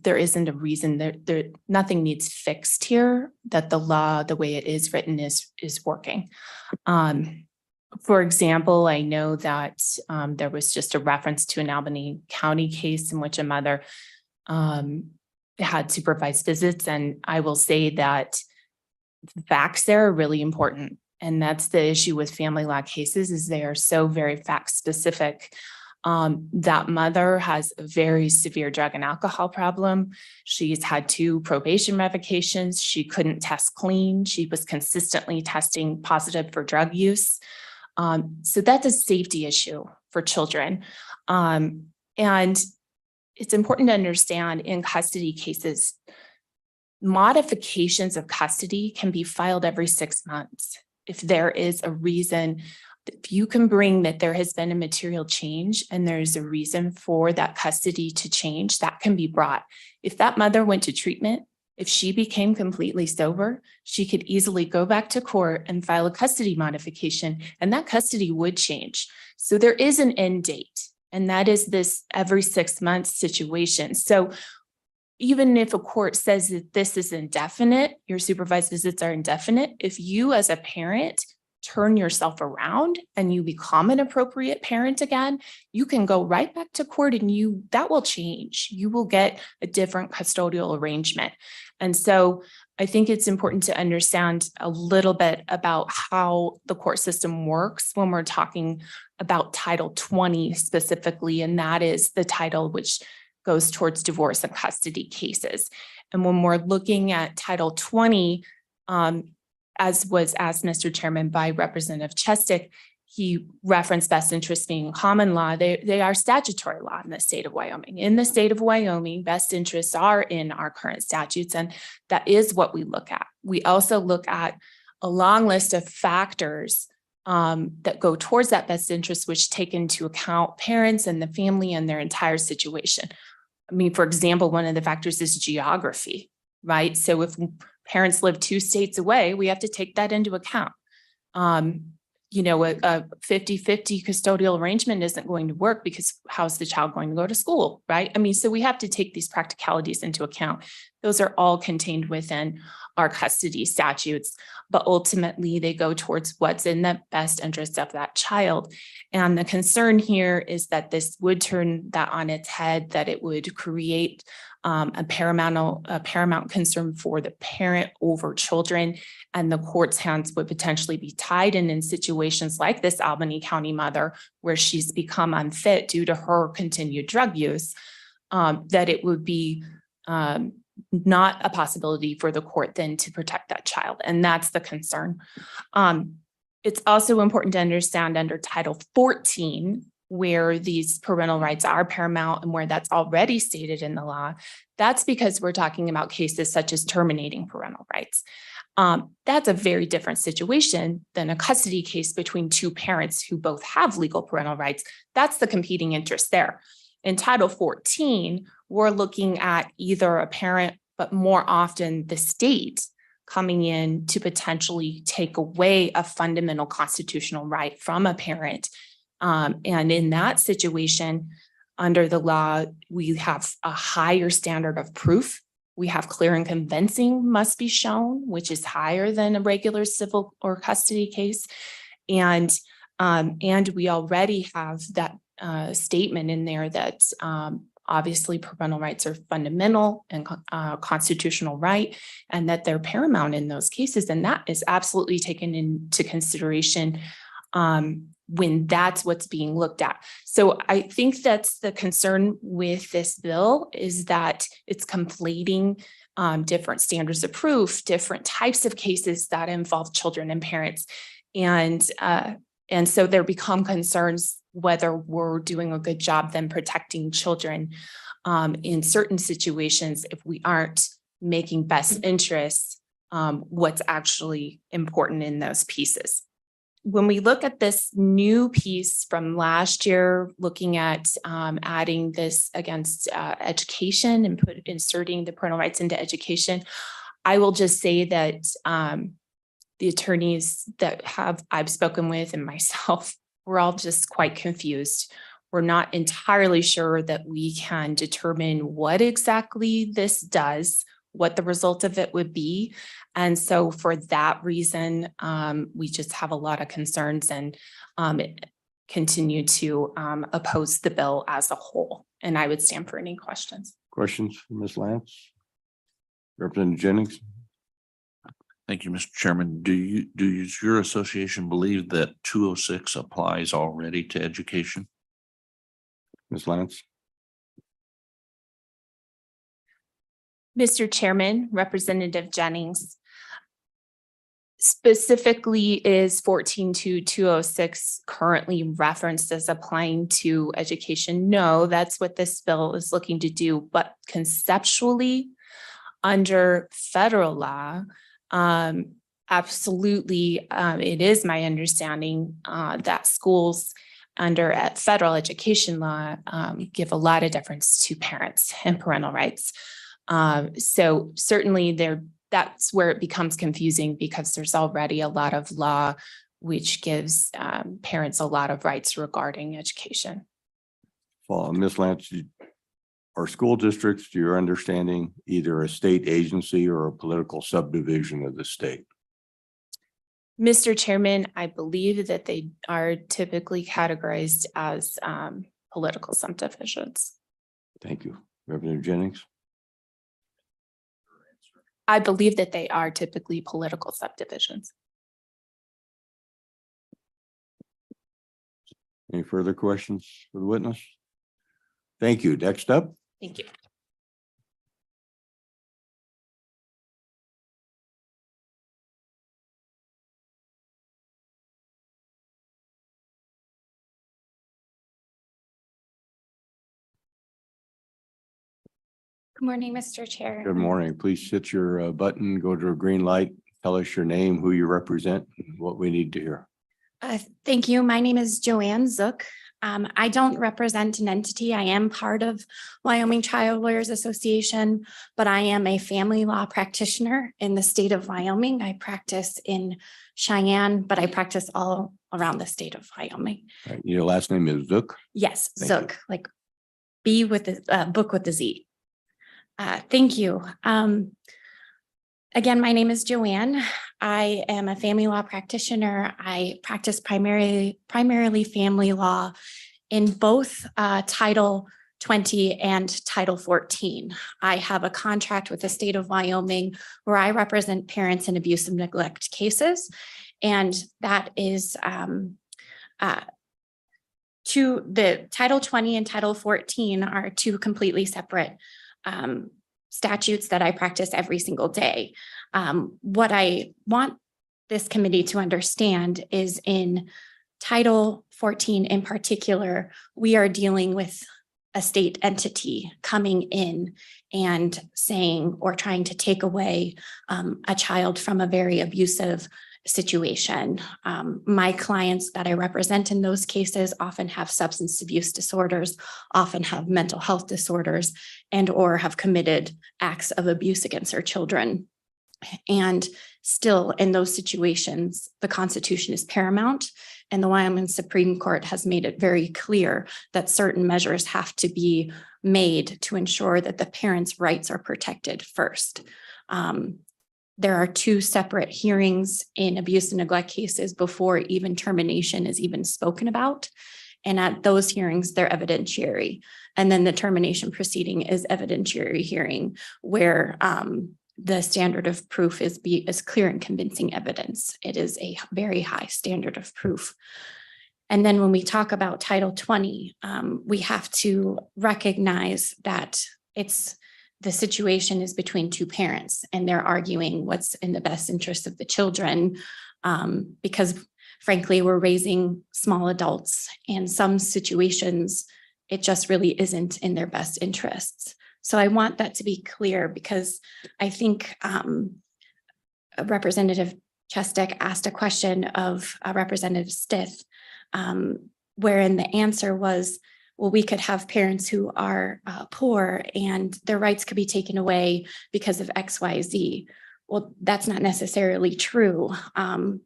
there isn't a reason there, nothing needs fixed here, that the law, the way it is written is working. For example, I know that there was just a reference to an Albany County case in which a mother had supervised visits. And I will say that the facts there are really important. And that's the issue with family law cases, is they are so very fact specific. That mother has a very severe drug and alcohol problem. She's had 2 probation revocations. She couldn't test clean. She was consistently testing positive for drug use. So that's a safety issue for children. And it's important to understand in custody cases, modifications of custody can be filed every 6 months. If there is a reason If you can bring that there has been a material change and there's a reason for that custody to change, that can be brought. If that mother went to treatment, if she became completely sober, she could easily go back to court and file a custody modification, and that custody would change. So there is an end date, and that is this every 6 months situation. So even if a court says that this is indefinite, your supervised visits are indefinite, if you as a parent turn yourself around and you become an appropriate parent again, you can go right back to court and that will change. You will get a different custodial arrangement. And so I think it's important to understand a little bit about how the court system works when we're talking about Title 20 specifically, and that is the title which goes towards divorce and custody cases. And when we're looking at Title 20, as was asked, Mr. Chairman, by Representative Chestick, he referenced best interest being common law. They are statutory law in the state of Wyoming. In the state of Wyoming, best interests are in our current statutes, and that is what we look at. We also look at a long list of factors that go towards that best interest, which take into account parents and the family and their entire situation. I mean, for example, one of the factors is geography, right? So if parents live 2 states away, we have to take that into account. You know, a 50-50 custodial arrangement isn't going to work because how's the child going to go to school, right? I mean, so we have to take these practicalities into account. Those are all contained within our custody statutes, but ultimately they go towards what's in the best interest of that child. And the concern here is that this would turn that on its head, that it would create a paramount concern for the parent over children, and the court's hands would potentially be tied. And in situations like this Albany County mother, where she's become unfit due to her continued drug use, that it would be not a possibility for the court then to protect that child. And that's the concern. It's also important to understand under Title 14, where these parental rights are paramount and where that's already stated in the law, that's because we're talking about cases such as terminating parental rights. That's a very different situation than a custody case between 2 parents who both have legal parental rights. That's the competing interest there. In Title 14, we're looking at either a parent, but more often the state coming in to potentially take away a fundamental constitutional right from a parent. And in that situation, under the law, we have a higher standard of proof. We have clear and convincing must be shown, which is higher than a regular civil or custody case. And we already have that statement in there that obviously parental rights are fundamental and constitutional right, and that they're paramount in those cases. And that is absolutely taken into consideration when that's what's being looked at. So I think that's the concern with this bill, is that it's conflating different standards of proof, different types of cases that involve children and parents. And so there become concerns whether we're doing a good job then protecting children in certain situations if we aren't making best interests what's actually important in those pieces. When we look at this new piece from last year, looking at adding this against education and inserting the parental rights into education, I will just say that the attorneys that I've spoken with and myself, we're all just quite confused. We're not entirely sure that we can determine what exactly this does, what the result of it would be. And so for that reason, we just have a lot of concerns and continue to oppose the bill as a whole. And I would stand for any questions. Questions for Ms. Lance? Representative Jennings? Thank you, Mr. Chairman. Does your association believe that 206 applies already to education? Ms. Lance? Mr. Chairman, Representative Jennings, specifically is 14-206 currently referenced as applying to education? No, that's what this bill is looking to do. But conceptually, under federal law, Absolutely. It is my understanding that schools under federal education law give a lot of deference to parents and parental rights. So certainly that's where it becomes confusing because there's already a lot of law which gives parents a lot of rights regarding education. Well, Ms. Lance, are school districts, to your understanding, either a state agency or a political subdivision of the state? Mr. Chairman, I believe that they are typically categorized as political subdivisions. Thank you. Representative Jennings? I believe that they are typically political subdivisions. Any further questions for the witness? Thank you. Next up. Thank you. Good morning, Mr. Chair. Good morning. Please hit your button, go to a green light, tell us your name, who you represent, and what we need to hear. Thank you. My name is Joanne Zook. I don't represent an entity. I am part of Wyoming Child Lawyers Association, but I am a family law practitioner in the state of Wyoming. I practice in Cheyenne, but I practice all around the state of Wyoming. Right, your last name is Zook? Yes, Thank you. Zook, like B with the book with the Z. Thank you. Again, my name is Joanne. I am a family law practitioner. I practice primarily family law in both Title 20 and Title 14. I have a contract with the state of Wyoming where I represent parents in abuse and neglect cases. And that is the Title 20 and Title 14 are two completely separate statutes that I practice every single day. What I want this committee to understand is in Title 14 in particular, we are dealing with a state entity coming in and saying or trying to take away a child from a very abusive situation. My clients that I represent in those cases often have substance abuse disorders, often have mental health disorders, and or have committed acts of abuse against their children. And still in those situations, the Constitution is paramount, and the Wyoming Supreme Court has made it very clear that certain measures have to be made to ensure that the parents' rights are protected first. There are two separate hearings in abuse and neglect cases before even termination is even spoken about. And at those hearings, they're evidentiary. And then the termination proceeding is evidentiary hearing where the standard of proof is clear and convincing evidence. It is a very high standard of proof. And then when we talk about Title 20, we have to recognize that the situation is between two parents and they're arguing what's in the best interest of the children because frankly, we're raising small adults and some situations, it just really isn't in their best interests. So I want that to be clear because I think Representative Chestek asked a question of Representative Stith, wherein the answer was, well, we could have parents who are poor and their rights could be taken away because of X, Y, Z. Well, that's not necessarily true.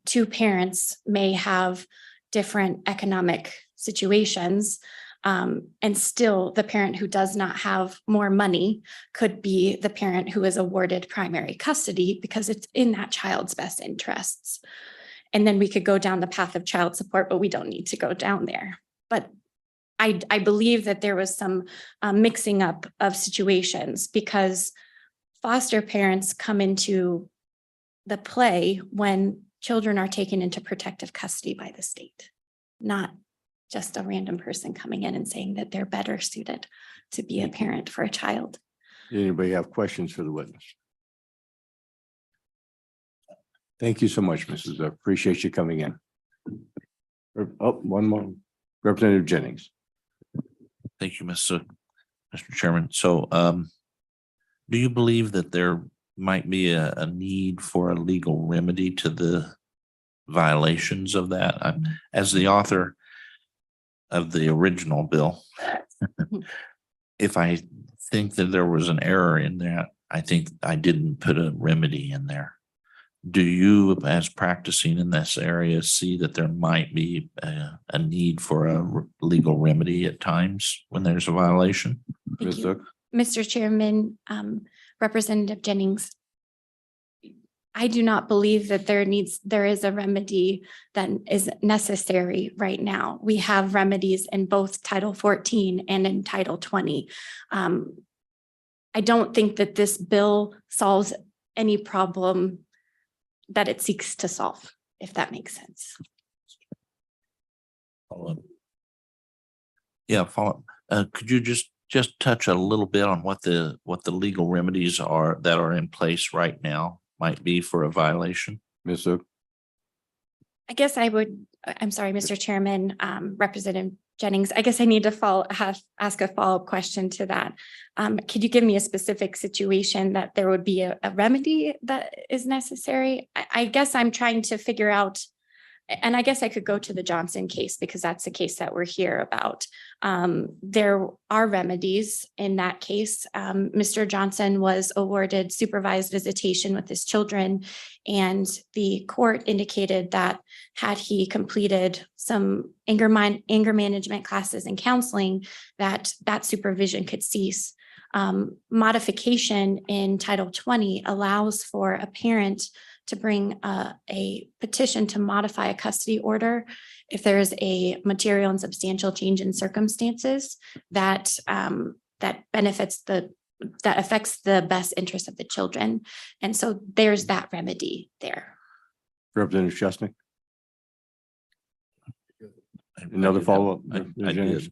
Two parents may have different economic situations, and still the parent who does not have more money could be the parent who is awarded primary custody because it's in that child's best interests. And then we could go down the path of child support, but we don't need to go down there. But I believe that there was some mixing up of situations because foster parents come into the play when children are taken into protective custody by the state, not just a random person coming in and saying that they're better suited to be a parent for a child. Anybody have questions for the witness? Thank you so much, Mrs. Zook. Appreciate you coming in. Oh, one more. Representative Jennings. Thank you, Mr. Chairman. So, do you believe that there might be a need for a legal remedy to the violations of that. As the author of the original bill, if I think that there was an error in that, I think I didn't put a remedy in there. Do you, as practicing in this area, see that there might be a need for a legal remedy at times when there's a violation? Thank Ms. you. Zook? Mr. Chairman, Representative Jennings, I do not believe that there is a remedy that is necessary right now. We have remedies in both Title 14 and in Title 20. I don't think that this bill solves any problem that it seeks to solve, if that makes sense. Follow-up. Yeah, follow. Could you just touch a little bit on what the legal remedies are that are in place right now might be for a violation? Ms. Zook? I guess I'm sorry, Mr. Chairman, Representative Jennings, I guess I need to ask a follow-up question to that. Could you give me a specific situation that there would be a remedy that is necessary? I guess I'm trying to figure out, and I guess I could go to the Johnson case because that's the case that we're here about. There are remedies in that case. Mr. Johnson was awarded supervised visitation with his children, and the court indicated that had he completed some anger management classes and counseling, that supervision could cease. Modification in Title 20 allows for a parent to bring a petition to modify a custody order if there is a material and substantial change in circumstances that benefits that affects the best interest of the children. And so there's that remedy there. Representative Chesnick? Another follow-up? I did.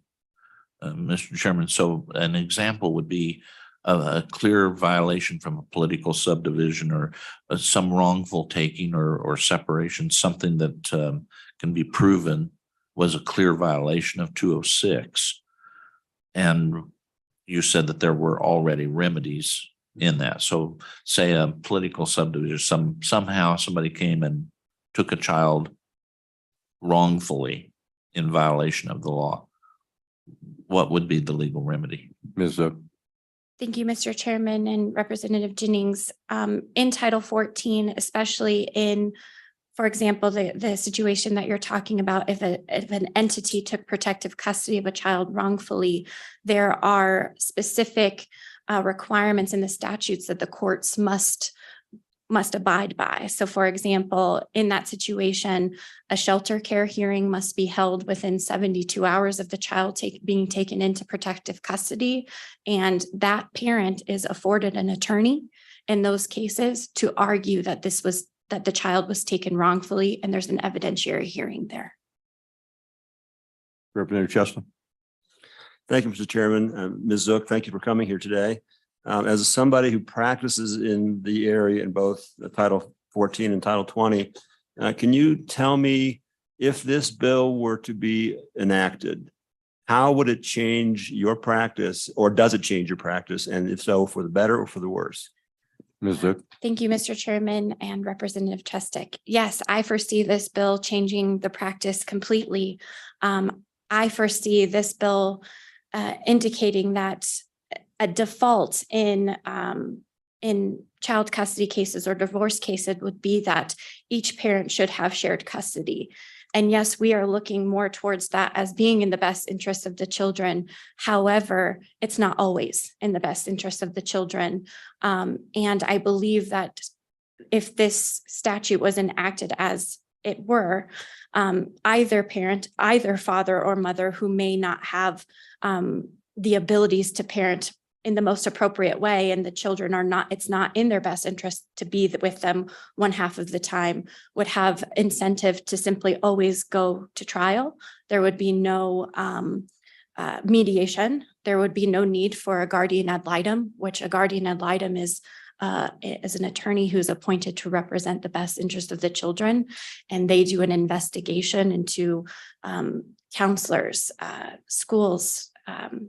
Mr. Chairman, so an example would be a clear violation from a political subdivision or some wrongful taking or separation, something that can be proven was a clear violation of 206. And you said that there were already remedies in that. So say a political subdivision, somehow somebody came and took a child wrongfully in violation of the law. What would be the legal remedy? Ms. Zook? Thank you, Mr. Chairman and Representative Jennings. In Title 14, especially in, for example, the situation that you're talking about, if an entity took protective custody of a child wrongfully, there are specific requirements in the statutes that the courts must abide by. So for example, in that situation, a shelter care hearing must be held within 72 hours of the child being taken into protective custody. And that parent is afforded an attorney in those cases to argue that the child was taken wrongfully, and there's an evidentiary hearing there. Representative Chesnick? Thank you, Mr. Chairman. Ms. Zook, thank you for coming here today. As somebody who practices in the area in both the Title 14 and Title 20, can you tell me if this bill were to be enacted, how would it change your practice, or does it change your practice? And if so, for the better or for the worse? Ms. Zook? Thank you, Mr. Chairman and Representative Chestick. Yes, I foresee this bill changing the practice completely. I foresee this bill indicating that a default in child custody cases or divorce cases would be that each parent should have shared custody. And yes, we are looking more towards that as being in the best interest of the children. However, it's not always in the best interest of the children. And I believe that if this statute was enacted as it were, either parent, either father or mother who may not have the abilities to parent in the most appropriate way, and the children it's not in their best interest to be with them one half of the time, would have incentive to simply always go to trial. There would be no mediation. There would be no need for a guardian ad litem, which a guardian ad litem is an attorney who's appointed to represent the best interest of the children. And they do an investigation into counselors, schools.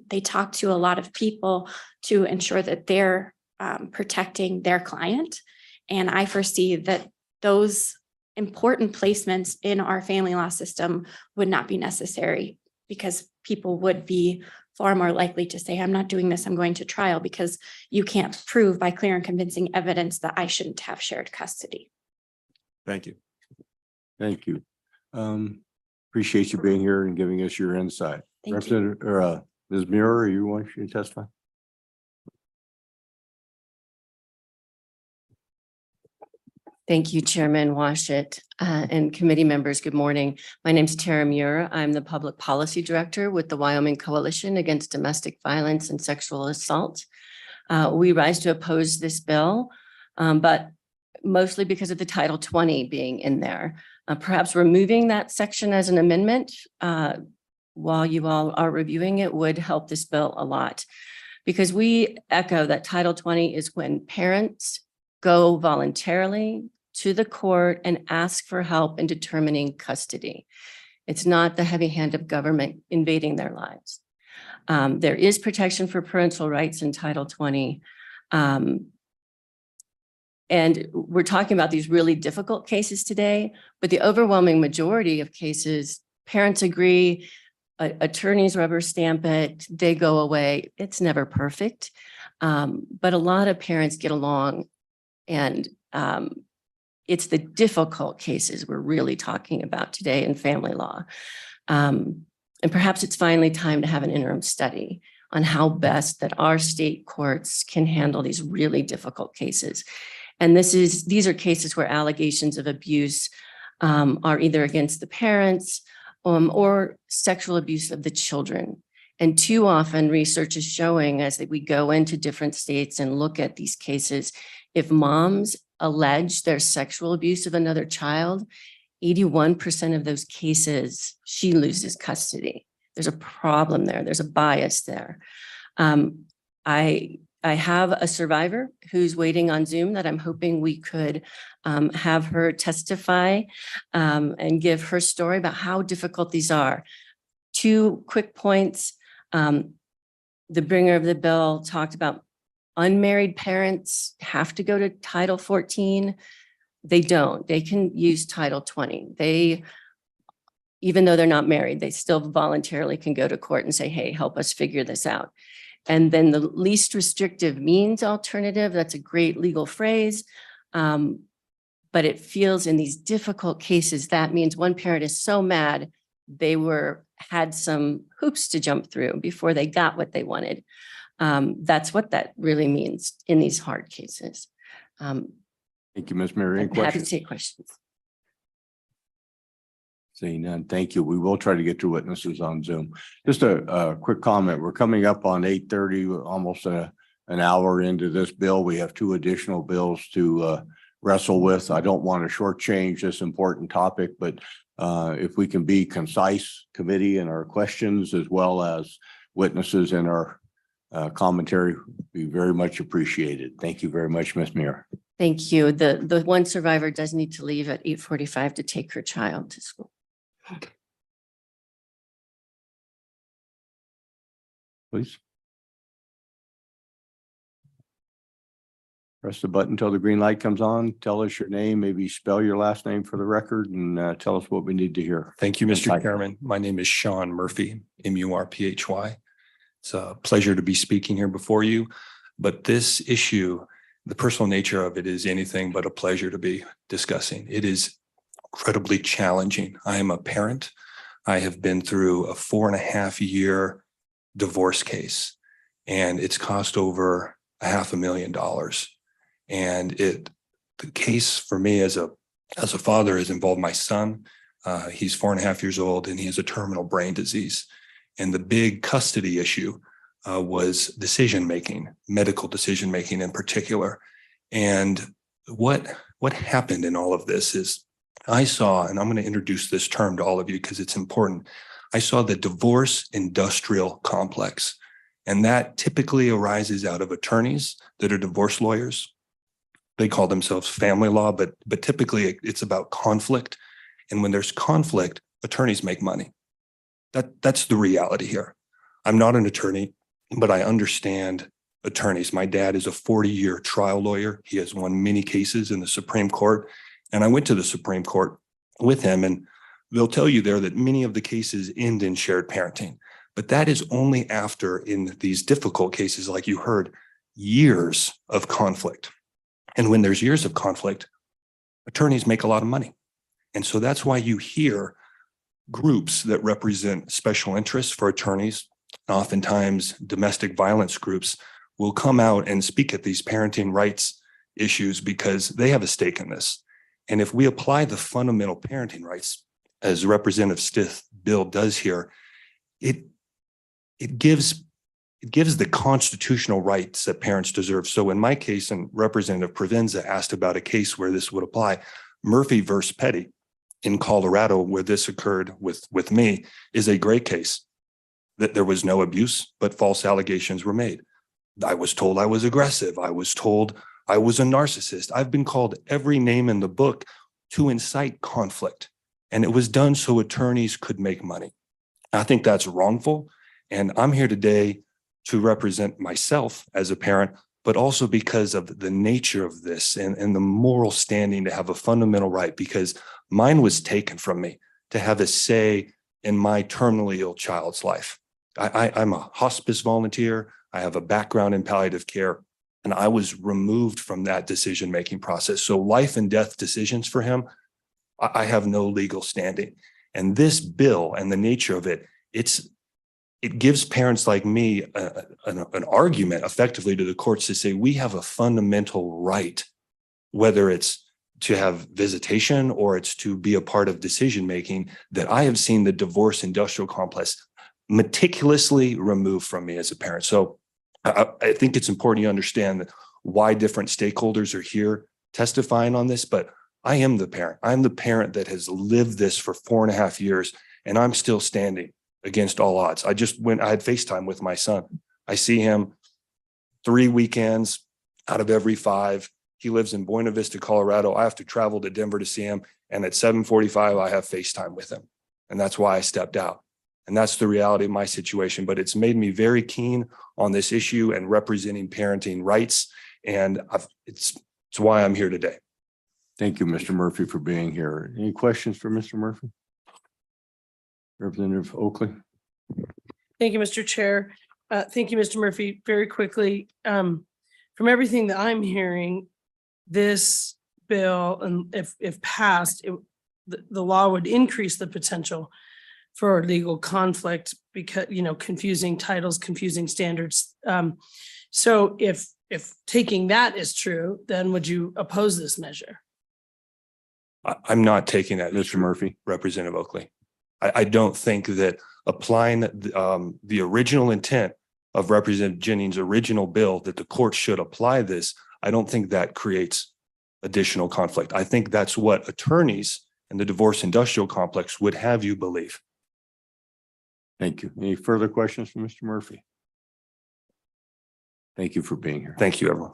They talk to a lot of people to ensure that their protecting their client. And I foresee that those important placements in our family law system would not be necessary because people would be far more likely to say, I'm not doing this, I'm going to trial, because you can't prove by clear and convincing evidence that I shouldn't have shared custody. Thank you. Thank you. Appreciate you being here and giving us your insight. Thank you. Representative, or Ms. Muir, you want to testify? Thank you, Chairman Washit, and committee members. Good morning. My name is Tara Muir. I'm the Public Policy Director with the Wyoming Coalition Against Domestic Violence and Sexual Assault. We rise to oppose this bill, but mostly because of the Title 20 being in there. Perhaps removing that section as an amendment while you all are reviewing it would help this bill a lot. Because we echo that Title 20 is when parents go voluntarily to the court and ask for help in determining custody. It's not the heavy hand of government invading their lives. There is protection for parental rights in Title 20. And we're talking about these really difficult cases today, but the overwhelming majority of cases, parents agree, attorneys rubber stamp it, they go away. It's never perfect. But a lot of parents get along, and it's the difficult cases we're really talking about today in family law. And perhaps it's finally time to have an interim study on how best that our state courts can handle these really difficult cases. And these are cases where allegations of abuse are either against the parents or sexual abuse of the children. And too often research is showing, as we go into different states and look at these cases, if moms allege their sexual abuse of another child, 81% of those cases, she loses custody. There's a problem there. There's a bias there. I have a survivor who's waiting on Zoom that I'm hoping we could have her testify and give her story about how difficult these are. 2 quick points. The bringer of the bill talked about unmarried parents have to go to Title 14. They don't. They can use Title 20. Even though they're not married, they still voluntarily can go to court and say, hey, help us figure this out. And then the least restrictive means alternative, that's a great legal phrase. But it feels in these difficult cases, that means one parent is so mad they had some hoops to jump through before they got what they wanted. That's what that really means in these hard cases. Thank you, Ms. Mary. Any I'm happy to questions? take questions. Seeing none, thank you. We will try to get to witnesses on Zoom. Just a quick comment. We're coming up on 8:30, almost an hour into this bill. We have 2 additional bills to wrestle with. I don't want to shortchange this important topic, but if we can be concise, committee, in our questions as well as witnesses in our commentary, be very much appreciated. Thank you very much, Ms. Muir. Thank you. The one survivor does need to leave at 8:45 to take her child to school. Please. Press the button until the green light comes on. Tell us your name, maybe spell your last name for the record, and tell us what we need to hear. Thank you, Mr. Hi. Chairman. My name is Sean Murphy, Murphy. It's a pleasure to be speaking here before you, but this issue, the personal nature of it, is anything but a pleasure to be discussing. It is incredibly challenging. I am a parent. I have been through a 4.5-year divorce case, and it's cost over $500,000. And the case for me as a father has involved my son. He's 4.5 years old, and he has a terminal brain disease. And the big custody issue was decision-making, medical decision-making in particular. And what happened in all of this is I saw, and I'm going to introduce this term to all of you because it's important. I saw the divorce industrial complex, and that typically arises out of attorneys that are divorce lawyers. They call themselves family law, but typically it's about conflict. And when there's conflict, attorneys make money. That's the reality here. I'm not an attorney, but I understand attorneys. My dad is a 40-year trial lawyer. He has won many cases in the Supreme Court. And I went to the Supreme Court with him, and they'll tell you there that many of the cases end in shared parenting. But that is only after, in these difficult cases, like you heard, years of conflict. And when there's years of conflict, attorneys make a lot of money. And so that's why you hear groups that represent special interests for attorneys, oftentimes domestic violence groups, will come out and speak at these parenting rights issues because they have a stake in this. And if we apply the fundamental parenting rights, as Representative Stith bill does here, it gives the constitutional rights that parents deserve. So in my case, and Representative Provenza asked about a case where this would apply, Murphy versus Petty in Colorado, where this occurred with me, is a great case. That there was no abuse, but false allegations were made. I was told I was aggressive. I was told I was a narcissist. I've been called every name in the book to incite conflict. And it was done so attorneys could make money. I think that's wrongful. And I'm here today to represent myself as a parent, but also because of the nature of this and the moral standing to have a fundamental right, because mine was taken from me to have a say in my terminally ill child's life. I'm a hospice volunteer. I have a background in palliative care, and I was removed from that decision-making process. So life and death decisions for him, I have no legal standing. And this bill and the nature of it, it gives parents like me an argument effectively to the courts to say, we have a fundamental right, whether it's to have visitation or it's to be a part of decision-making, that I have seen the divorce industrial complex meticulously removed from me as a parent. So I think it's important you understand why different stakeholders are here testifying on this, but I am the parent. I'm the parent that has lived this for 4.5 years, and I'm still standing against all odds. I had FaceTime with my son. I see him 3 weekends out of every 5. He lives in Buena Vista, Colorado. I have to travel to Denver to see him. And at 7:45, I have FaceTime with him. And that's why I stepped out. And that's the reality of my situation. But it's made me very keen on this issue and representing parenting rights. And it's why I'm here today. Thank you, Mr. Murphy, for being here. Any questions for Mr. Murphy? Representative Oakley. Thank you, Mr. Chair. Thank you, Mr. Murphy. Very quickly, from everything that I'm hearing, this bill, and if passed, the law would increase the potential for legal conflict because, confusing titles, confusing standards. So if taking that is true, then would you oppose this measure? I'm not taking that, Mr. Murphy. Representative Oakley. I don't think that applying the original intent of Representative Jennings' original bill, that the court should apply this, I don't think that creates additional conflict. I think that's what attorneys in the divorce industrial complex would have you believe. Thank you. Any further questions for Mr. Murphy? Thank you for being here. Thank you, everyone.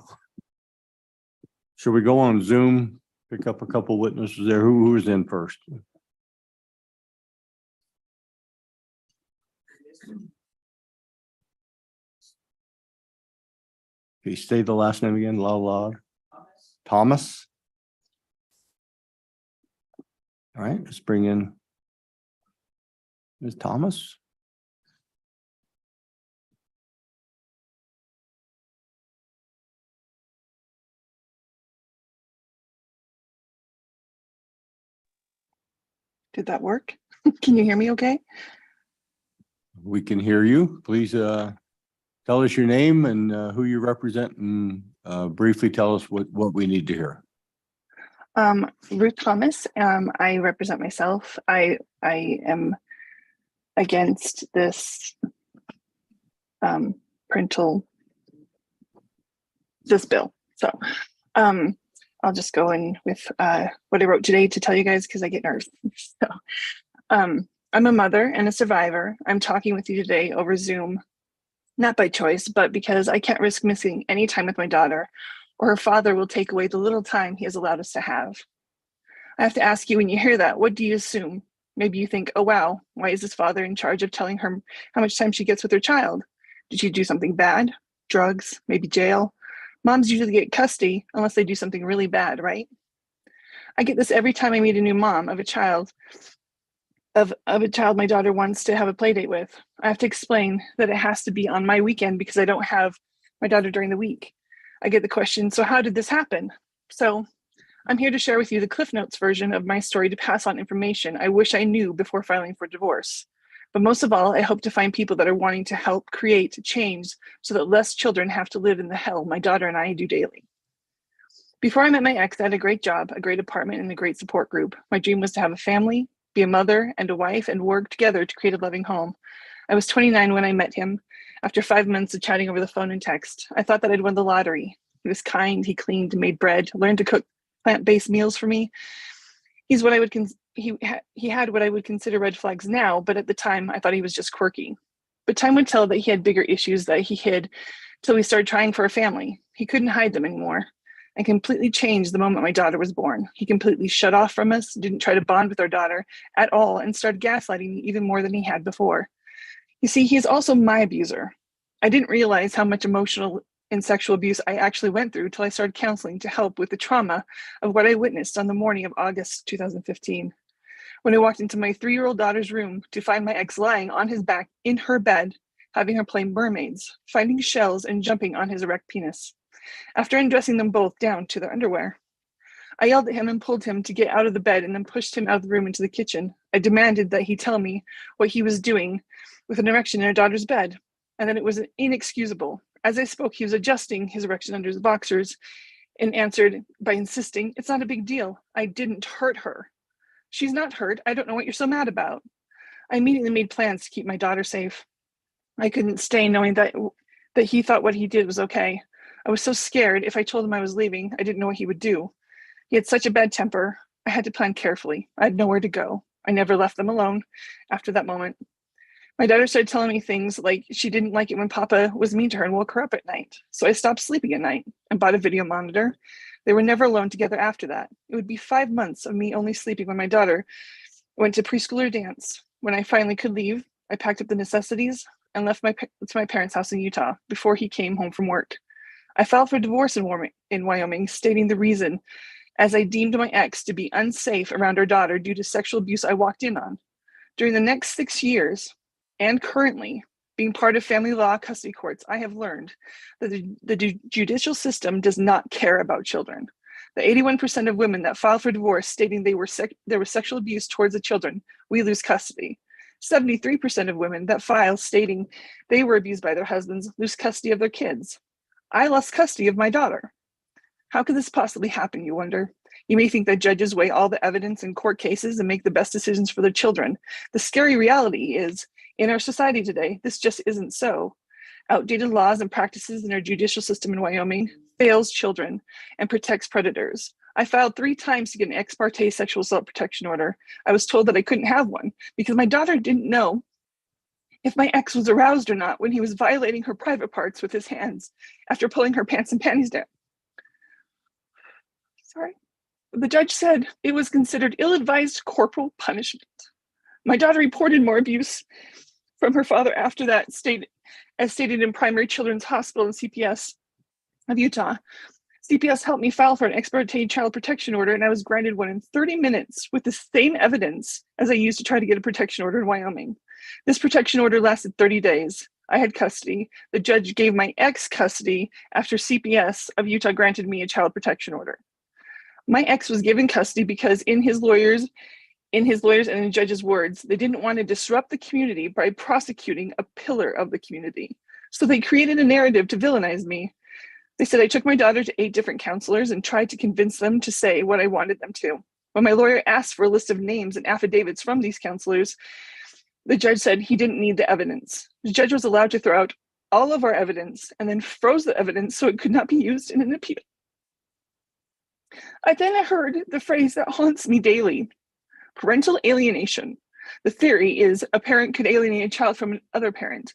Should we go on Zoom, pick up a couple witnesses there? Who is in first? Okay, say the last name again, loud. Thomas. All right, let's bring in Ms. Thomas. Did that work? Can you hear me okay? We can hear you. Please tell us your name and who you represent, and briefly tell us what we need to hear. Ruth Thomas. I represent myself. I am against this this bill. So I'll just go in with what I wrote today to tell you guys because I get nervous. So I'm a mother and a survivor. I'm talking with you today over Zoom, not by choice, but because I can't risk missing any time with my daughter, or her father will take away the little time he has allowed us to have. I have to ask you, when you hear that, what do you assume? Maybe you think, oh, wow, why is this father in charge of telling her how much time she gets with her child? Did she do something bad? drugs, maybe jail. Moms usually get custody unless they do something really bad, right? I get this every time I meet a new mom of a child my daughter wants to have a play date with. I have to explain that it has to be on my weekend because I don't have my daughter during the week. I get the question, so how did this happen? So I'm here to share with you the Cliff Notes version of my story to pass on information I wish I knew before filing for divorce. But most of all, I hope to find people that are wanting to help create change so that less children have to live in the hell my daughter and I do daily. Before I met my ex, I had a great job, a great apartment, and a great support group. My dream was to have a family, be a mother and a wife, and work together to create a loving home. I was 29 when I met him. After 5 months of chatting over the phone and text, I thought that I'd won the lottery. He was kind, he cleaned, made bread, learned to cook plant-based meals for me. He had what I would consider red flags now, but at the time I thought he was just quirky. But time would tell that he had bigger issues that he hid till we started trying for a family. He couldn't hide them anymore. And completely changed the moment my daughter was born. He completely shut off from us, didn't try to bond with our daughter at all, and started gaslighting me even more than he had before. You see, he is also my abuser. I didn't realize how much emotional and sexual abuse I actually went through till I started counseling to help with the trauma of what I witnessed on the morning of August 2015. When I walked into my 3-year-old daughter's room to find my ex lying on his back in her bed, having her play mermaids, finding shells and jumping on his erect penis. After undressing them both down to their underwear, I yelled at him and pulled him to get out of the bed and then pushed him out of the room into the kitchen. I demanded that he tell me what he was doing with an erection in our daughter's bed, and that it was inexcusable. As I spoke, he was adjusting his erection under his boxers and answered by insisting, "It's not a big deal. I didn't hurt her." "She's not hurt. I don't know what you're so mad about." I immediately made plans to keep my daughter safe. I couldn't stay knowing that he thought what he did was okay. I was so scared if I told him I was leaving, I didn't know what he would do. He had such a bad temper. I had to plan carefully. I had nowhere to go. I never left them alone after that moment. My daughter started telling me things like she didn't like it when Papa was mean to her and woke her up at night. So I stopped sleeping at night and bought a video monitor. They were never alone together after that. It would be 5 months of me only sleeping when my daughter went to preschool or dance. When I finally could leave, I packed up the necessities and left to my parents' house in Utah before he came home from work. I filed for divorce in Wyoming, stating the reason, as I deemed my ex to be unsafe around our daughter due to sexual abuse I walked in on. During the next 6 years, and currently being part of family law custody courts, I have learned that the judicial system does not care about children. The 81% of women that file for divorce stating there was sexual abuse towards the children, we lose custody. 73% of women that file stating they were abused by their husbands lose custody of their kids. I lost custody of my daughter. How could this possibly happen, you wonder? You may think that judges weigh all the evidence in court cases and make the best decisions for their children. The scary reality is, in our society today, this just isn't so. Outdated laws and practices in our judicial system in Wyoming fails children and protects predators. I filed 3 times to get an ex parte sexual assault protection order. I was told that I couldn't have one because my daughter didn't know if my ex was aroused or not when he was violating her private parts with his hands after pulling her pants and panties down. Sorry. The judge said it was considered ill-advised corporal punishment. My daughter reported more abuse from her father after that, as stated in Primary Children's Hospital and CPS of Utah. CPS helped me file for an ex parte child protection order, and I was granted one in 30 minutes with the same evidence as I used to try to get a protection order in Wyoming. This protection order lasted 30 days. I had custody. The judge gave my ex custody after CPS of Utah granted me a child protection order. My ex was given custody because in his lawyers and in the judge's words, they didn't want to disrupt the community by prosecuting a pillar of the community. So they created a narrative to villainize me. They said I took my daughter to 8 different counselors and tried to convince them to say what I wanted them to. When my lawyer asked for a list of names and affidavits from these counselors, the judge said he didn't need the evidence. The judge was allowed to throw out all of our evidence and then froze the evidence so it could not be used in an appeal. I then heard the phrase that haunts me daily: parental alienation. The theory is a parent could alienate a child from another parent.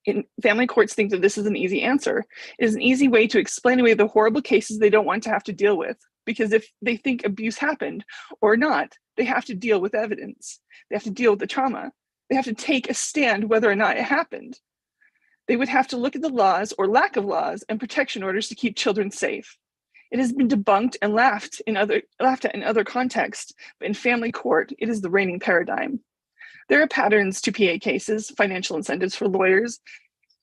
In family courts think that this is an easy answer. It is an easy way to explain away the horrible cases they don't want to have to deal with, because if they think abuse happened or not, they have to deal with evidence. They have to deal with the trauma. They have to take a stand whether or not it happened. They would have to look at the laws or lack of laws and protection orders to keep children safe. It has been debunked and laughed at in other contexts, but in family court, it is the reigning paradigm. There are patterns to PA cases, financial incentives for lawyers,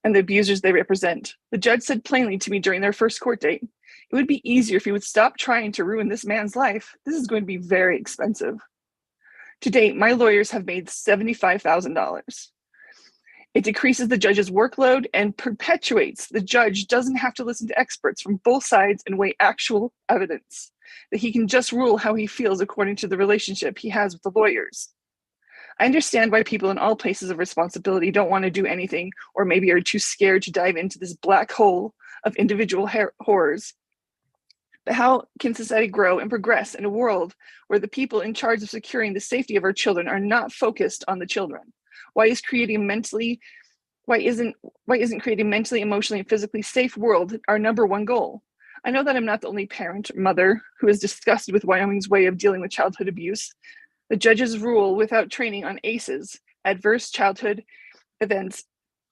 and the abusers they represent. The judge said plainly to me during their first court date, it would be easier if you would stop trying to ruin this man's life. This is going to be very expensive. To date, my lawyers have made $75,000. It decreases the judge's workload and perpetuates the judge doesn't have to listen to experts from both sides and weigh actual evidence, that he can just rule how he feels according to the relationship he has with the lawyers. I understand why people in all places of responsibility don't want to do anything, or maybe are too scared to dive into this black hole of individual horrors. But how can society grow and progress in a world where the people in charge of securing the safety of our children are not focused on the children? Why isn't creating a mentally, emotionally, and physically safe world our number one goal? I know that I'm not the only parent or mother who is disgusted with Wyoming's way of dealing with childhood abuse. The judges rule without training on ACEs, adverse childhood events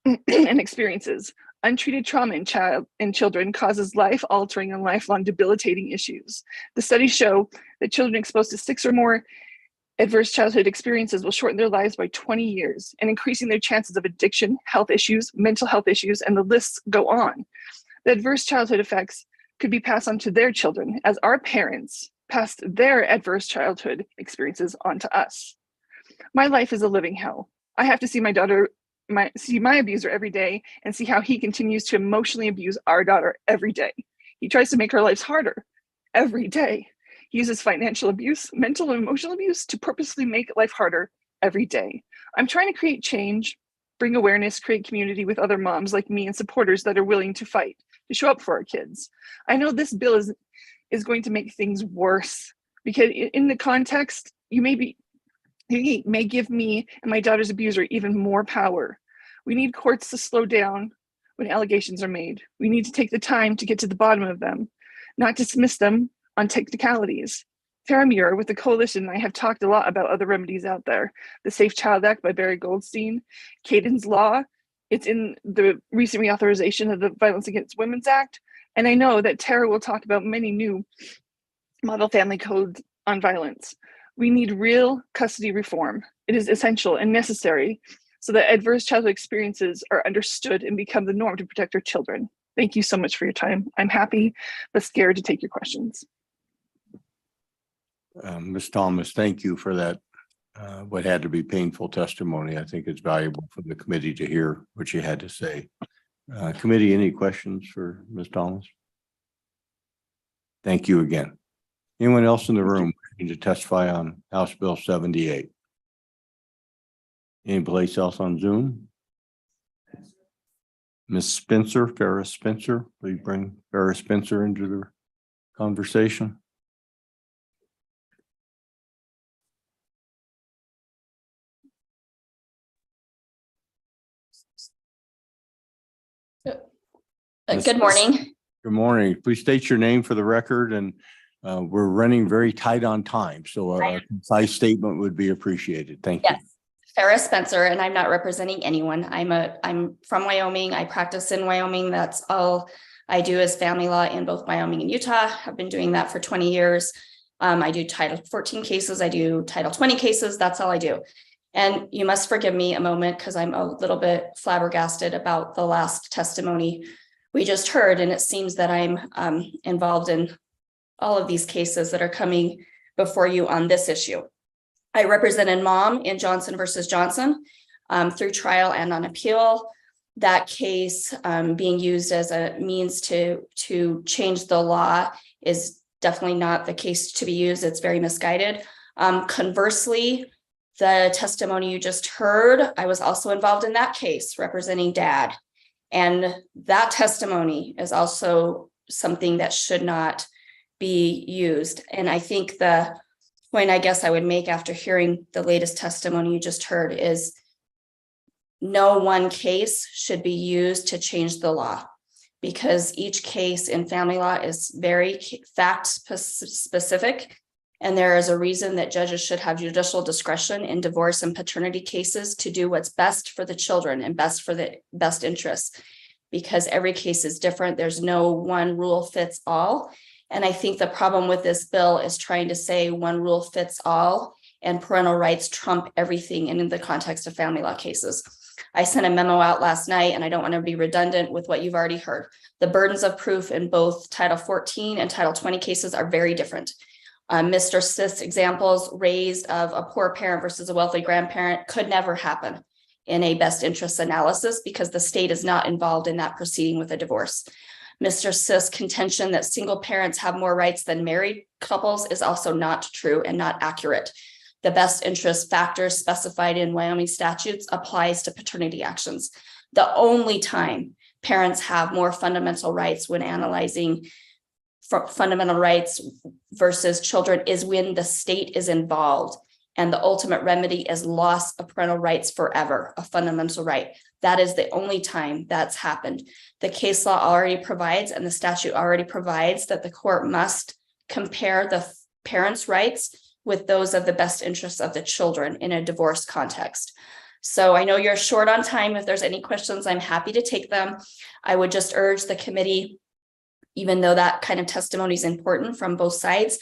and experiences. Untreated trauma in children causes life-altering and lifelong debilitating issues. The studies show that children exposed to 6 or more adverse childhood experiences will shorten their lives by 20 years and increasing their chances of addiction, health issues, mental health issues, and the lists go on. The adverse childhood effects could be passed on to their children as our parents passed their adverse childhood experiences on to us. My life is a living hell. I have to see my abuser every day and see how he continues to emotionally abuse our daughter every day. He tries to make her lives harder every day. He uses financial abuse, mental and emotional abuse to purposely make life harder every day. I'm trying to create change, bring awareness, create community with other moms like me and supporters that are willing to fight, to show up for our kids. I know this bill is going to make things worse because in the context, you may give me and my daughter's abuser even more power. We need courts to slow down when allegations are made. We need to take the time to get to the bottom of them, not dismiss them on technicalities. Tara Muir with the coalition and I have talked a lot about other remedies out there. The Safe Child Act by Barry Goldstein, Caden's Law. It's in the recent reauthorization of the Violence Against Women's Act. And I know that Tara will talk about many new model family codes on violence. We need real custody reform. It is essential and necessary so that adverse childhood experiences are understood and become the norm to protect our children. Thank you so much for your time. I'm happy, but scared to take your questions. Ms. Thomas, thank you for that, what had to be painful testimony. I think it's valuable for the committee to hear what you had to say. Committee, any questions for Ms. Thomas? Thank you again. Anyone else in the room wishing to testify on House Bill 78? Any place else on Zoom? Ms. Spencer, Farrah Spencer, please bring Farrah Spencer into the conversation. Good morning. Good morning. Please state your name for the record, and we're running very tight on time, so a concise statement would be appreciated. Thank you. Yes, Farrah Spencer, and I'm not representing anyone. I'm from Wyoming. I practice in Wyoming. That's all I do is family law in both Wyoming and Utah. I've been doing that for 20 years. I do Title 14 cases. I do Title 20 cases. That's all I do. And you must forgive me a moment because I'm a little bit flabbergasted about the last testimony we just heard. And it seems that I'm involved in all of these cases that are coming before you on this issue. I represented Mom in Johnson versus Johnson through trial and on appeal. That case being used as a means to change the law is definitely not the case to be used. It's very misguided. Conversely, the testimony you just heard, I was also involved in that case representing Dad. And that testimony is also something that should not be used. And I think the point I guess I would make after hearing the latest testimony you just heard is no one case should be used to change the law, because each case in family law is very fact specific And there is a reason that judges should have judicial discretion in divorce and paternity cases to do what's best for the children and best for the best interests. Because every case is different. There's no one rule fits all. And I think the problem with this bill is trying to say one rule fits all and parental rights trump everything in the context of family law cases. I sent a memo out last night, and I don't want to be redundant with what you've already heard. The burdens of proof in both Title 14 and Title 20 cases are very different. Mr. Sis examples raised of a poor parent versus a wealthy grandparent could never happen in a best interest analysis because the state is not involved in that proceeding with a divorce. Mr. Sis' contention that single parents have more rights than married couples is also not true and not accurate. The best interest factors specified in Wyoming statutes applies to paternity actions. The only time parents have more fundamental rights when analyzing fundamental rights versus children is when the state is involved and the ultimate remedy is loss of parental rights forever, a fundamental right. That is the only time that's happened. The case law already provides and the statute already provides that the court must compare the parents' rights with those of the best interests of the children in a divorce context. So I know you're short on time. If there's any questions, I'm happy to take them. I would just urge the committee, even though that kind of testimony is important from both sides,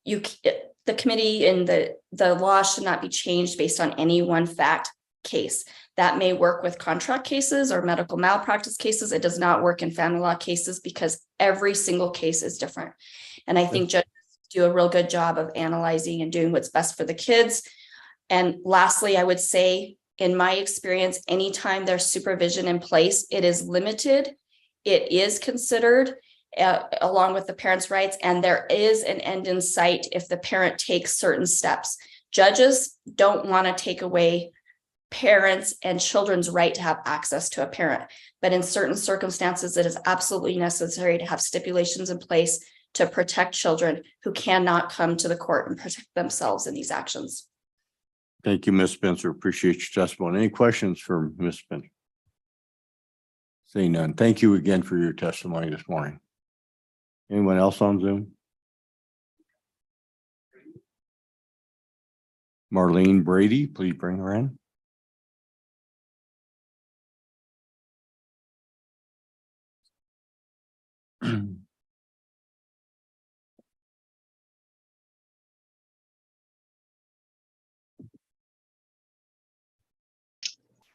the committee and the law should not be changed based on any one fact case. That may work with contract cases or medical malpractice cases. It does not work in family law cases because every single case is different. And I think judges do a real good job of analyzing and doing what's best for the kids. And lastly, I would say, in my experience, anytime there's supervision in place, it is limited. It is considered along with the parents' rights, and there is an end in sight if the parent takes certain steps. Judges don't want to take away parents and children's right to have access to a parent, but in certain circumstances, it is absolutely necessary to have stipulations in place to protect children who cannot come to the court and protect themselves in these actions. Thank you, Ms. Spencer. Appreciate your testimony. Any questions for Ms. Spencer? Seeing none. Thank you again for your testimony this morning. Anyone else on Zoom? Marlene Brady, please bring her in.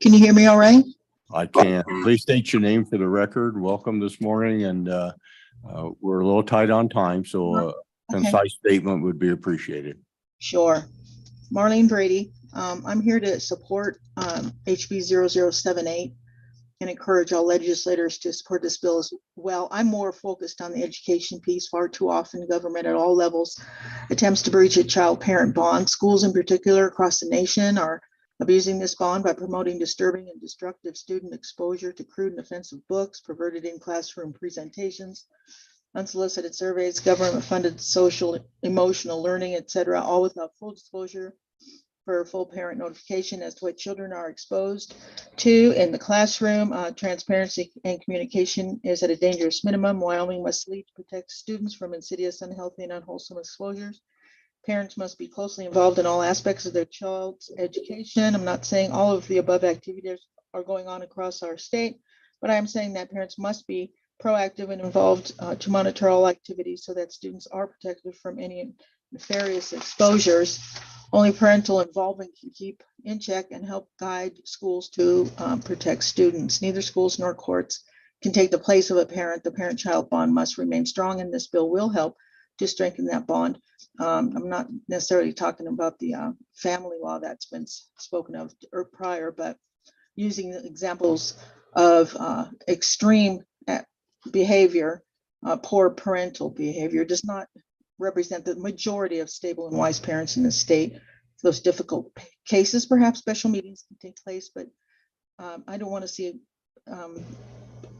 Can you hear me all right? I can. Please state your name for the record. Welcome this morning, and we're a little tight on time, so a concise statement would be appreciated. Sure. Marlene Brady. I'm here to support HB 0078 and encourage all legislators to support this bill as well. I'm more focused on the education piece. Far too often, government at all levels attempts to breach a child-parent bond. Schools in particular across the nation are abusing this bond by promoting disturbing and destructive student exposure to crude and offensive books, perverted in-classroom presentations, unsolicited surveys, government-funded social, emotional learning, etc., all without full disclosure for full parent notification as to what children are exposed to in the classroom. Transparency and communication is at a dangerous minimum. Wyoming must lead to protect students from insidious, unhealthy, and unwholesome exposures. Parents must be closely involved in all aspects of their child's education. I'm not saying all of the above activities are going on across our state, but I am saying that parents must be proactive and involved to monitor all activities so that students are protected from any nefarious exposures. Only parental involvement can keep in check and help guide schools to protect students. Neither schools nor courts can take the place of a parent. The parent-child bond must remain strong, and this bill will help to strengthen that bond. I'm not necessarily talking about the family law that's been spoken of prior, but using the examples of extreme behavior, poor parental behavior does not represent the majority of stable and wise parents in the state. Those difficult cases, perhaps special meetings can take place, but I don't want to see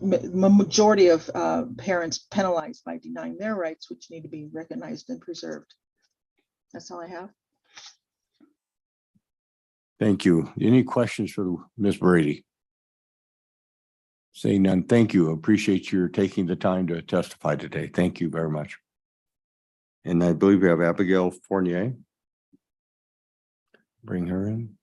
majority of parents penalized by denying their rights, which need to be recognized and preserved. That's all I have. Thank you. Any questions for Ms. Brady? Saying none, thank you. Appreciate your taking the time to testify today. Thank you very much. And I believe we have Abigail Fournier. Bring her in.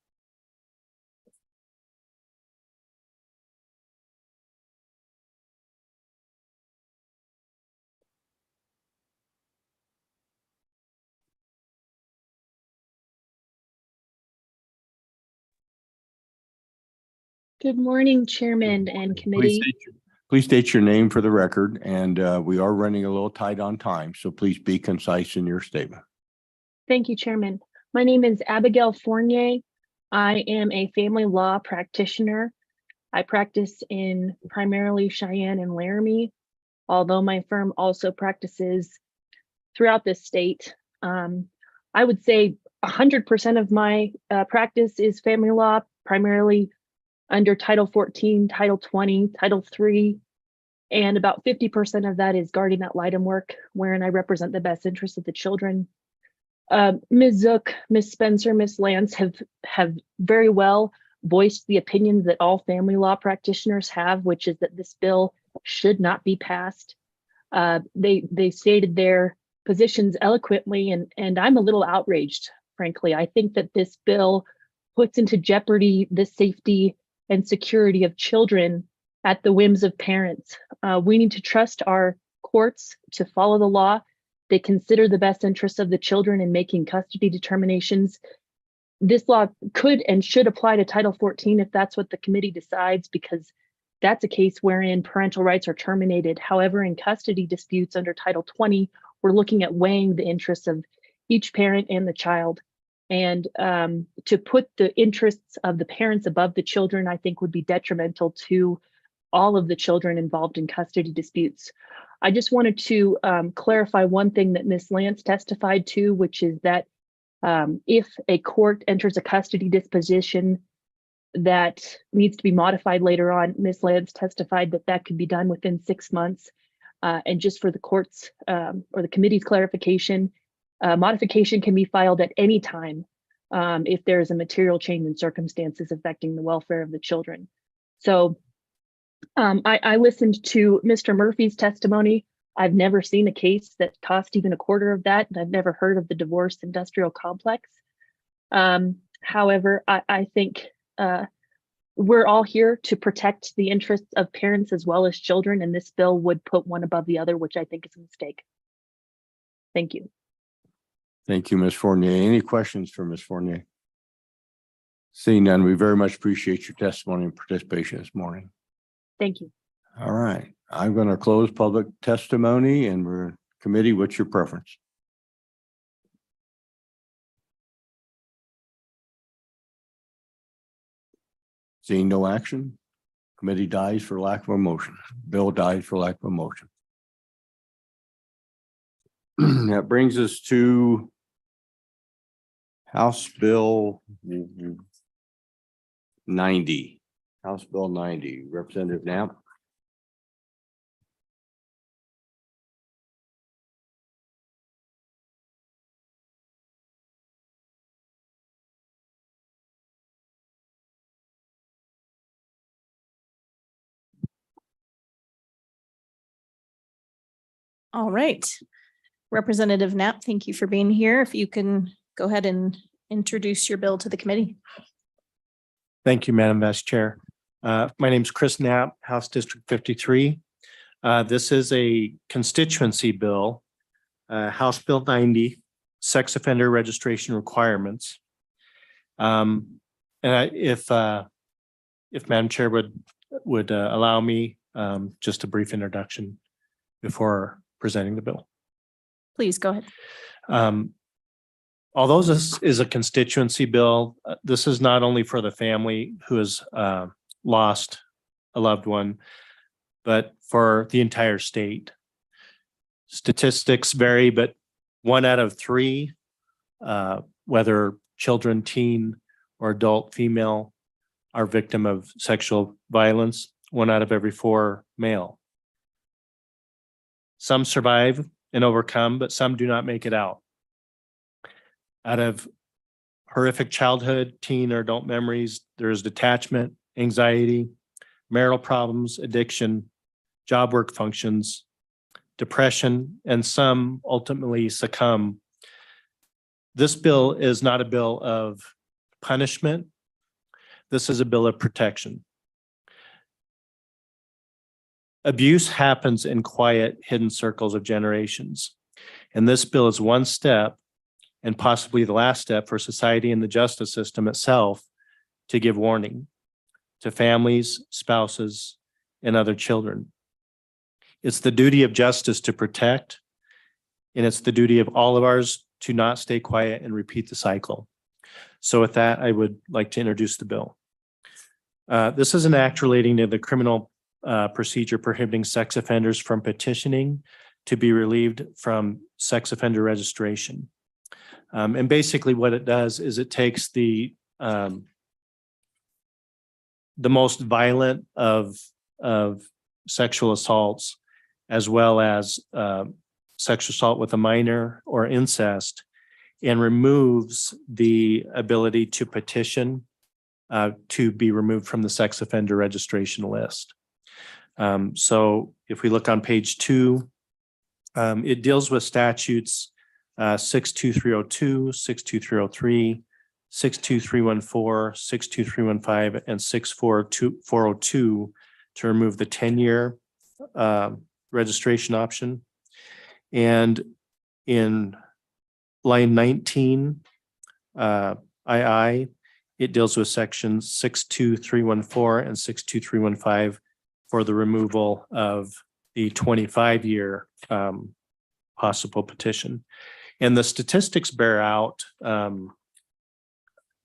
Good morning, Chairman and Committee. Please state your name for the record, and we are running a little tight on time, so please be concise in your statement. Thank you, Chairman. My name is Abigail Fournier. I am a family law practitioner. I practice in primarily Cheyenne and Laramie, although my firm also practices throughout the state. I would say 100% of my practice is family law, primarily under Title 14, Title 20, Title 3, and about 50% of that is guardian ad litem work, wherein I represent the best interests of the children. Ms. Zook, Ms. Spencer, Ms. Lance have very well voiced the opinions that all family law practitioners have, which is that this bill should not be passed. They stated their positions eloquently, and I'm a little outraged, frankly. I think that this bill puts into jeopardy the safety and security of children at the whims of parents. We need to trust our courts to follow the law. They consider the best interests of the children in making custody determinations. This law could and should apply to Title 14 if that's what the committee decides, because that's a case wherein parental rights are terminated. However, in custody disputes under Title 20, we're looking at weighing the interests of each parent and the child. And to put the interests of the parents above the children, I think would be detrimental to all of the children involved in custody disputes. I just wanted to clarify one thing that Ms. Lance testified to, which is that if a court enters a custody disposition that needs to be modified later on, Ms. Lance testified that that could be done within 6 months. And just for the court's or the committee's clarification, modification can be filed at any time if there is a material change in circumstances affecting the welfare of the children. So I listened to Mr. Murphy's testimony. I've never seen a case that cost even a quarter of that, and I've never heard of the divorce industrial complex. However, I think we're all here to protect the interests of parents as well as children, and this bill would put one above the other, which I think is a mistake. Thank you. Thank you, Ms. Fournier. Any questions for Ms. Fournier? Seeing none, we very much appreciate your testimony and participation this morning. Thank you. All right, I'm going to close public testimony, and we're committee, what's your preference? Seeing no action, committee dies for lack of a motion. Bill dies for lack of a motion. That brings us to House Bill 90. House Bill 90, Representative Knapp. All right. Representative Knapp, thank you for being here. If you can go ahead and introduce your bill to the committee. Thank you, Madam Vice Chair. My name is Chris Knapp, House District 53. This is a constituency bill, House Bill 90, sex offender registration requirements. If Madam Chair would allow me just a brief introduction before presenting the bill. Please go ahead. Although this is a constituency bill, this is not only for the family who has lost a loved one, but for the entire state. Statistics vary, but 1 out of 3, whether children, teen, or adult female, are victim of sexual violence. 1 out of every 4 male. Some survive and overcome, but some do not make it out. Out of horrific childhood, teen, or adult memories, there's detachment, anxiety, marital problems, addiction, job work functions, depression, and some ultimately succumb. This bill is not a bill of punishment. This is a bill of protection. Abuse happens in quiet, hidden circles of generations. And this bill is one step, and possibly the last step, for society and the justice system itself to give warning to families, spouses, and other children. It's the duty of justice to protect, and it's the duty of all of ours to not stay quiet and repeat the cycle. So with that, I would like to introduce the bill. This is an act relating to the criminal procedure prohibiting sex offenders from petitioning to be relieved from sex offender registration. And basically what it does is it takes the most violent of sexual assaults, as well as sexual assault with a minor or incest, and removes the ability to petition to be removed from the sex offender registration list. So if we look on page 2, it deals with statutes 62302, 62303, 62314, 62315, and 64402 to remove the 10-year registration option. And in line 19, II, it deals with sections 62314 and 62315 for the removal of the 25-year possible petition. And the statistics bear out,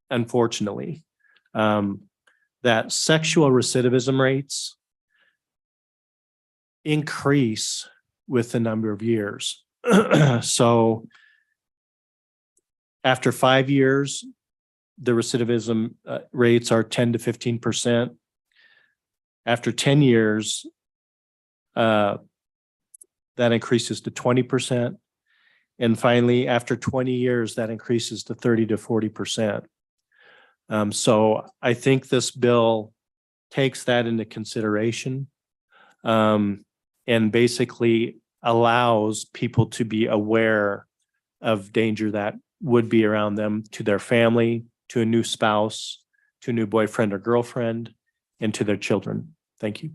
unfortunately, that sexual recidivism rates increase with the number of years. So after 5 years, the recidivism rates are 10 to 15%. After 10 years, that increases to 20%. And finally, after 20 years, that increases to 30 to 40%. So I think this bill takes that into consideration, and basically allows people to be aware of danger that would be around them, to their family, to a new spouse, to a new boyfriend or girlfriend, and to their children. Thank you.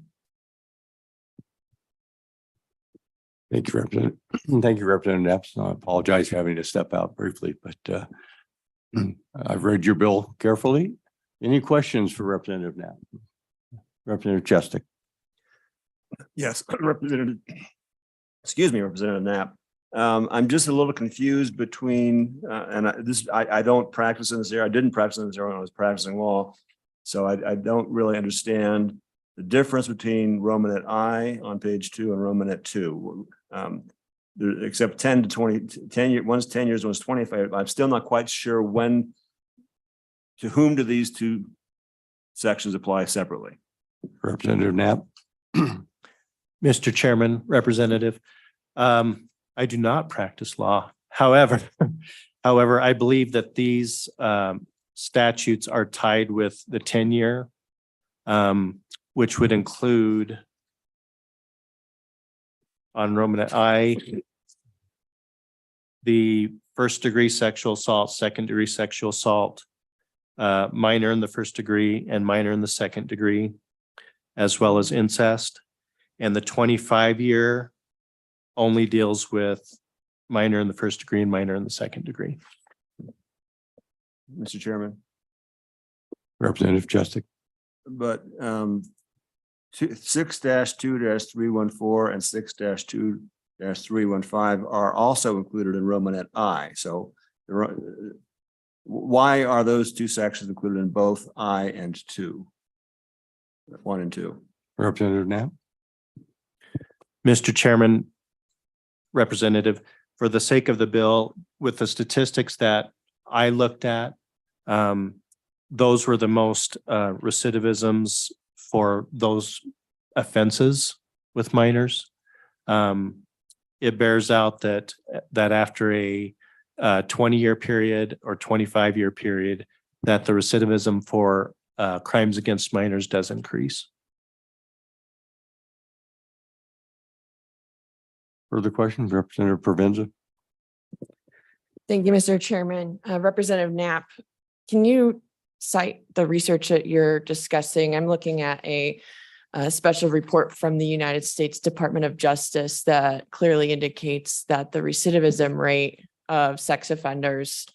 Thank you, Representative. Thank you, Representative Epps. I apologize for having to step out briefly, but I've read your bill carefully. Any questions for Representative Knapp? Representative Chestick. Yes, Representative Knapp. I'm just a little confused between, I don't practice in this area. I didn't practice in this area when I was practicing law. So I don't really understand the difference between Romanet I on page 2 and Romanet 2. Except 10 to 20, 10 years, one's 10 years, one's 25. I'm still not quite sure to whom do these two sections apply separately? Representative Knapp. Mr. Chairman, Representative, I do not practice law. However, I believe that these statutes are tied with the 10-year, which would include on Romanet I, the first degree sexual assault, second degree sexual assault, minor in the first degree and minor in the second degree, as well as incest. And the 25-year only deals with minor in the first degree and minor in the second degree. Mr. Chairman. Representative Chestick. But 6-2-314 and 6-2-315 are also included in Romanet I. So why are those two sections included in both I and 2? 1 and 2. Representative Knapp. Mr. Chairman, Representative, for the sake of the bill, with the statistics that I looked at, those were the most recidivisms for those offenses with minors. It bears out that after a 20-year period or 25-year period, that the recidivism for crimes against minors does increase. Further questions, Representative Provenza? Thank you, Mr. Chairman. Representative Knapp, can you cite the research that you're discussing? I'm looking at a special report from the United States Department of Justice that clearly indicates that the recidivism rate of sex offenders,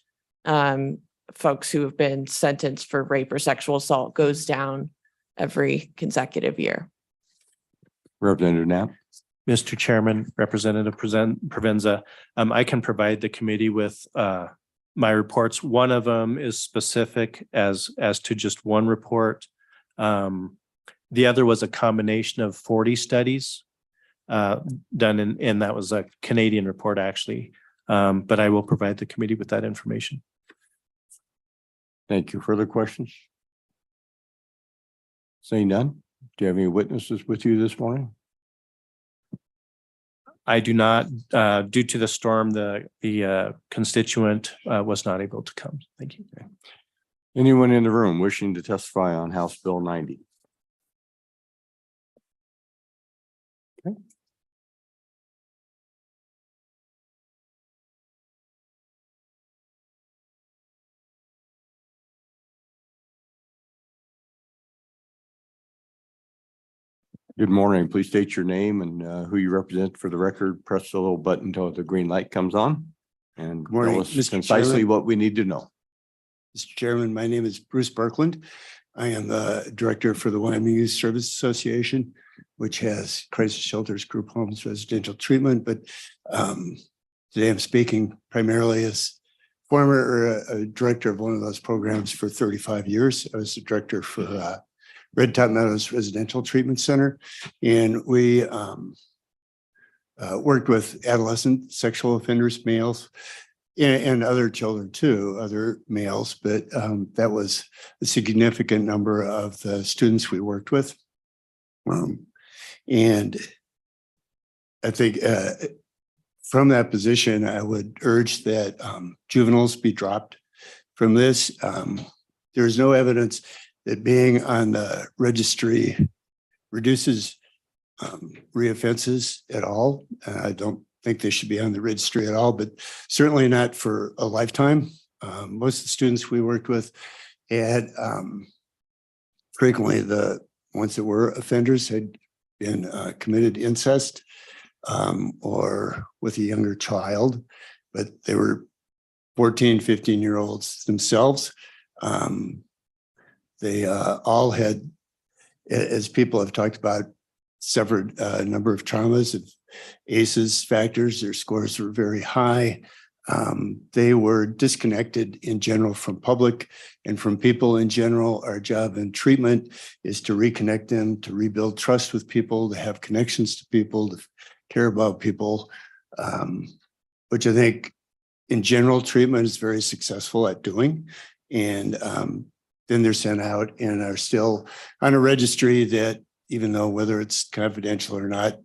folks who have been sentenced for rape or sexual assault, goes down every consecutive year. Representative Knapp? Mr. Chairman, Representative Provenza, I can provide the committee with my reports. One of them is specific as to just one report. The other was a combination of 40 studies done and that was a Canadian report actually. But I will provide the committee with that information. Thank you. Further questions? Seeing none, do you have any witnesses with you this morning? I do not, due to the storm, the constituent was not able to come. Thank you. Anyone in the room wishing to testify on House Bill 90? Okay. Good morning. Please state your name and who you represent for the record. Press the little button until the green light comes on. And morning, tell us Mr. concisely Chairman. what we need to know. Mr. Chairman, my name is Bruce Berkland. I am the director for the Wyoming Youth Service Association, which has crisis shelters, group homes, residential treatment. But today I'm speaking primarily as former director of one of those programs for 35 years. I was the director for Red Top Meadows Residential Treatment Center. And we worked with adolescent sexual offenders, males, and other children too, other males. But that was a significant number of the students we worked with. And I think from that position, I would urge that juveniles be dropped from this. There's no evidence that being on the registry reduces reoffenses at all. I don't think they should be on the registry at all, but certainly not for a lifetime. Most of the students we worked with had frequently the ones that were offenders had been committed incest or with a younger child, but they were 14, 15-year-olds themselves. They all had, as people have talked about, suffered a number of traumas of ACEs factors. Their scores were very high. They were disconnected in general from public and from people in general. Our job in treatment is to reconnect them, to rebuild trust with people, to have connections to people, to care about people, which I think in general treatment is very successful at doing. And then they're sent out and are still on a registry that, even though whether it's confidential or not,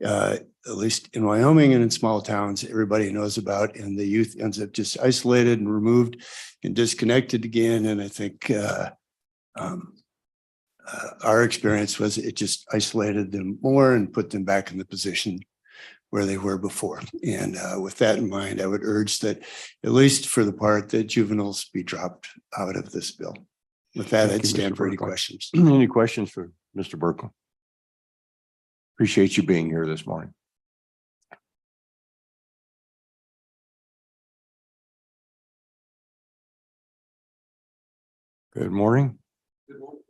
at least in Wyoming and in small towns, everybody knows about, and the youth ends up just isolated and removed and disconnected again. And I think our experience was it just isolated them more and put them back in the position where they were before. And with that in mind, I would urge that, at least for the part that juveniles be dropped out of this bill. With that, I'd stand for any questions. Any questions for Mr. Berkland? Appreciate you being here this morning. Good morning. Good morning.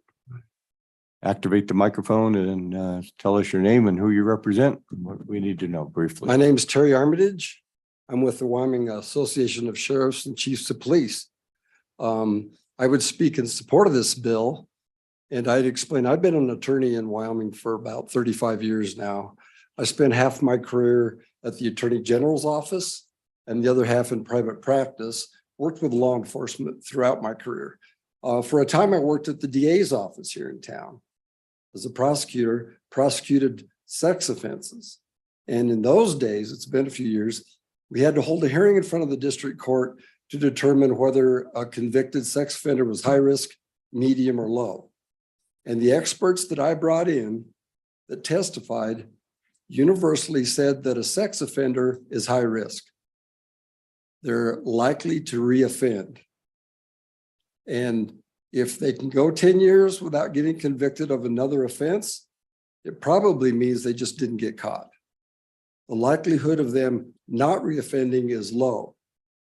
Activate the microphone and tell us your name and who you represent, and what we need to know briefly. My name is Terry Armitage. I'm with the Wyoming Association of Sheriffs and Chiefs of Police. I would speak in support of this bill, and I'd explain, I've been an attorney in Wyoming for about 35 years now. I spent half my career at the Attorney General's office and the other half in private practice, worked with law enforcement throughout my career. For a time, I worked at the DA's office here in town. As a prosecutor, prosecuted sex offenses. And in those days, it's been a few years, we had to hold a hearing in front of the district court to determine whether a convicted sex offender was high risk, medium, or low. And the experts that I brought in that testified universally said that a sex offender is high risk. They're likely to reoffend. And if they can go 10 years without getting convicted of another offense, it probably means they just didn't get caught. The likelihood of them not reoffending is low.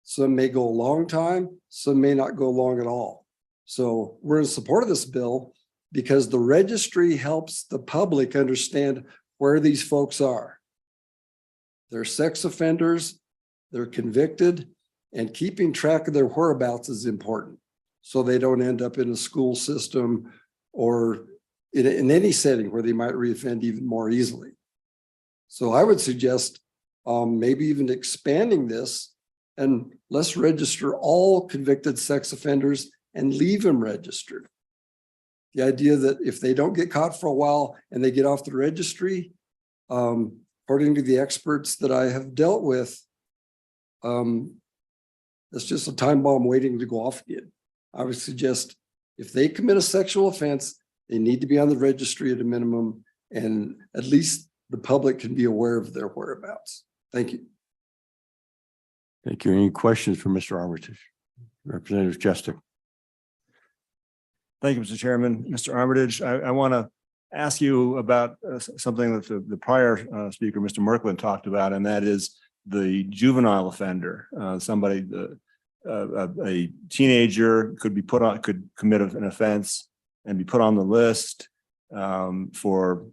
Some may go a long time, some may not go long at all. So we're in support of this bill because the registry helps the public understand where these folks are. They're sex offenders, they're convicted, and keeping track of their whereabouts is important so they don't end up in a school system or in any setting where they might reoffend even more easily. So I would suggest maybe even expanding this, and let's register all convicted sex offenders and leave them registered. The idea that if they don't get caught for a while and they get off the registry, according to the experts that I have dealt with, it's just a time bomb waiting to go off again. I would suggest if they commit a sexual offense, they need to be on the registry at a minimum, and at least the public can be aware of their whereabouts. Thank you. Thank you. Any questions for Mr. Armitage? Representative Jester. Thank you, Mr. Chairman. Mr. Armitage, I want to ask you about something that the prior speaker, Mr. Merklin, talked about, and that is the juvenile offender. Somebody, a teenager could commit an offense and be put on the list for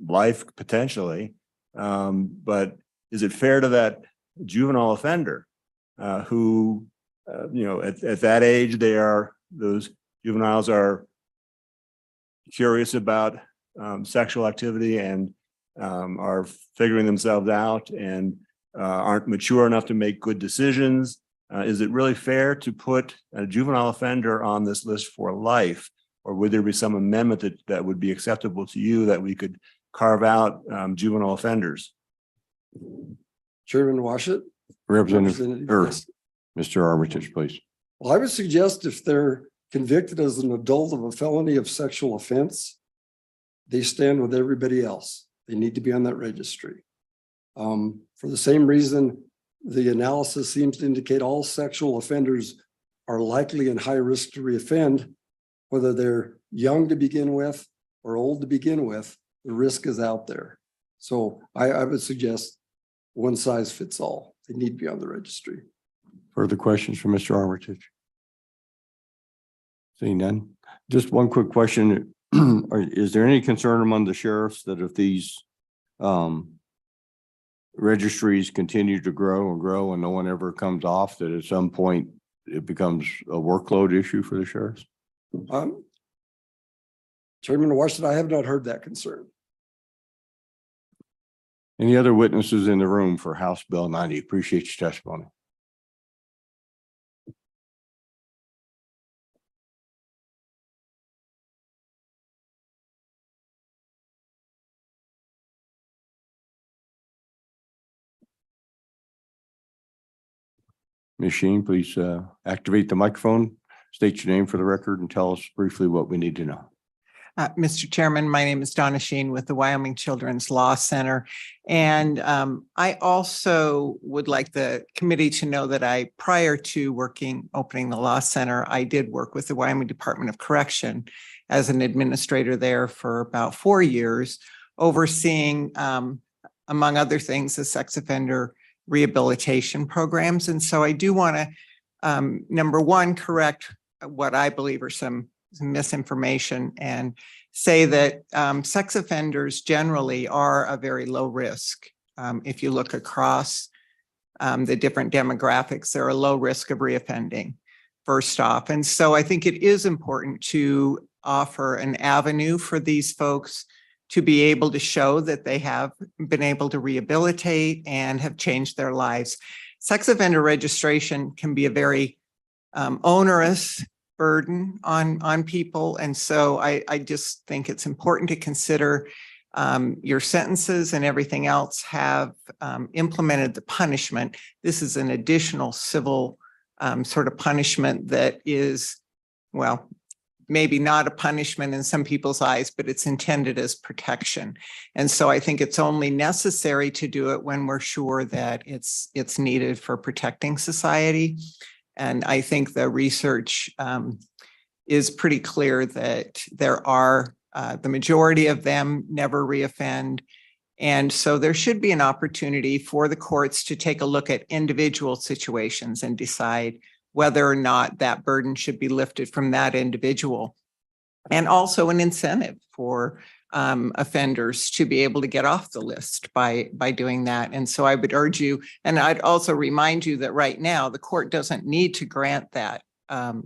life potentially. But is it fair to that juvenile offender who, at that age, those juveniles are curious about sexual activity and are figuring themselves out and aren't mature enough to make good decisions? Is it really fair to put a juvenile offender on this list for life? Or would there be some amendment that would be acceptable to you that we could carve out juvenile offenders? Chairman Washit. Representative Mr. Armitage, please. Well, I would suggest if they're convicted as an adult of a felony of sexual offense, they stand with everybody else. They need to be on that registry. For the same reason, the analysis seems to indicate all sexual offenders are likely and high risk to reoffend, whether they're young to begin with or old to begin with, the risk is out there. So I would suggest one size fits all. They need to be on the registry. Further questions for Mr. Armitage? Seeing none. Just one quick question. Is there any concern among the sheriffs that if these registries continue to grow and grow and no one ever comes off, that at some point it becomes a workload issue for the sheriffs? Chairman Washington, I have not heard that concern. Any other witnesses in the room for House Bill 90? Appreciate your testimony. Ms. Sheen, please activate the microphone, state your name for the record, and tell us briefly what we need to know. Mr. Chairman, my name is Donna Sheen with the Wyoming Children's Law Center. And I also would like the committee to know that prior to opening the Law Center, I did work with the Wyoming Department of Correction as an administrator there for about 4 years, overseeing, among other things, the sex offender rehabilitation programs. And so I do want to, number one, correct what I believe are some misinformation and say that sex offenders generally are a very low risk. If you look across the different demographics, they're a low risk of reoffending, first off. And so I think it is important to offer an avenue for these folks to be able to show that they have been able to rehabilitate and have changed their lives. Sex offender registration can be a very onerous burden on people. And so I just think it's important to consider your sentences and everything else have implemented the punishment. This is an additional civil sort of punishment that is, well, maybe not a punishment in some people's eyes, but it's intended as protection. And so I think it's only necessary to do it when we're sure that it's needed for protecting society. And I think the research is pretty clear that there are, the majority of them never reoffend. And so there should be an opportunity for the courts to take a look at individual situations and decide whether or not that burden should be lifted from that individual. And also an incentive for offenders to be able to get off the list by doing that. And so I would urge you, and I'd also remind you that right now the court doesn't need to grant that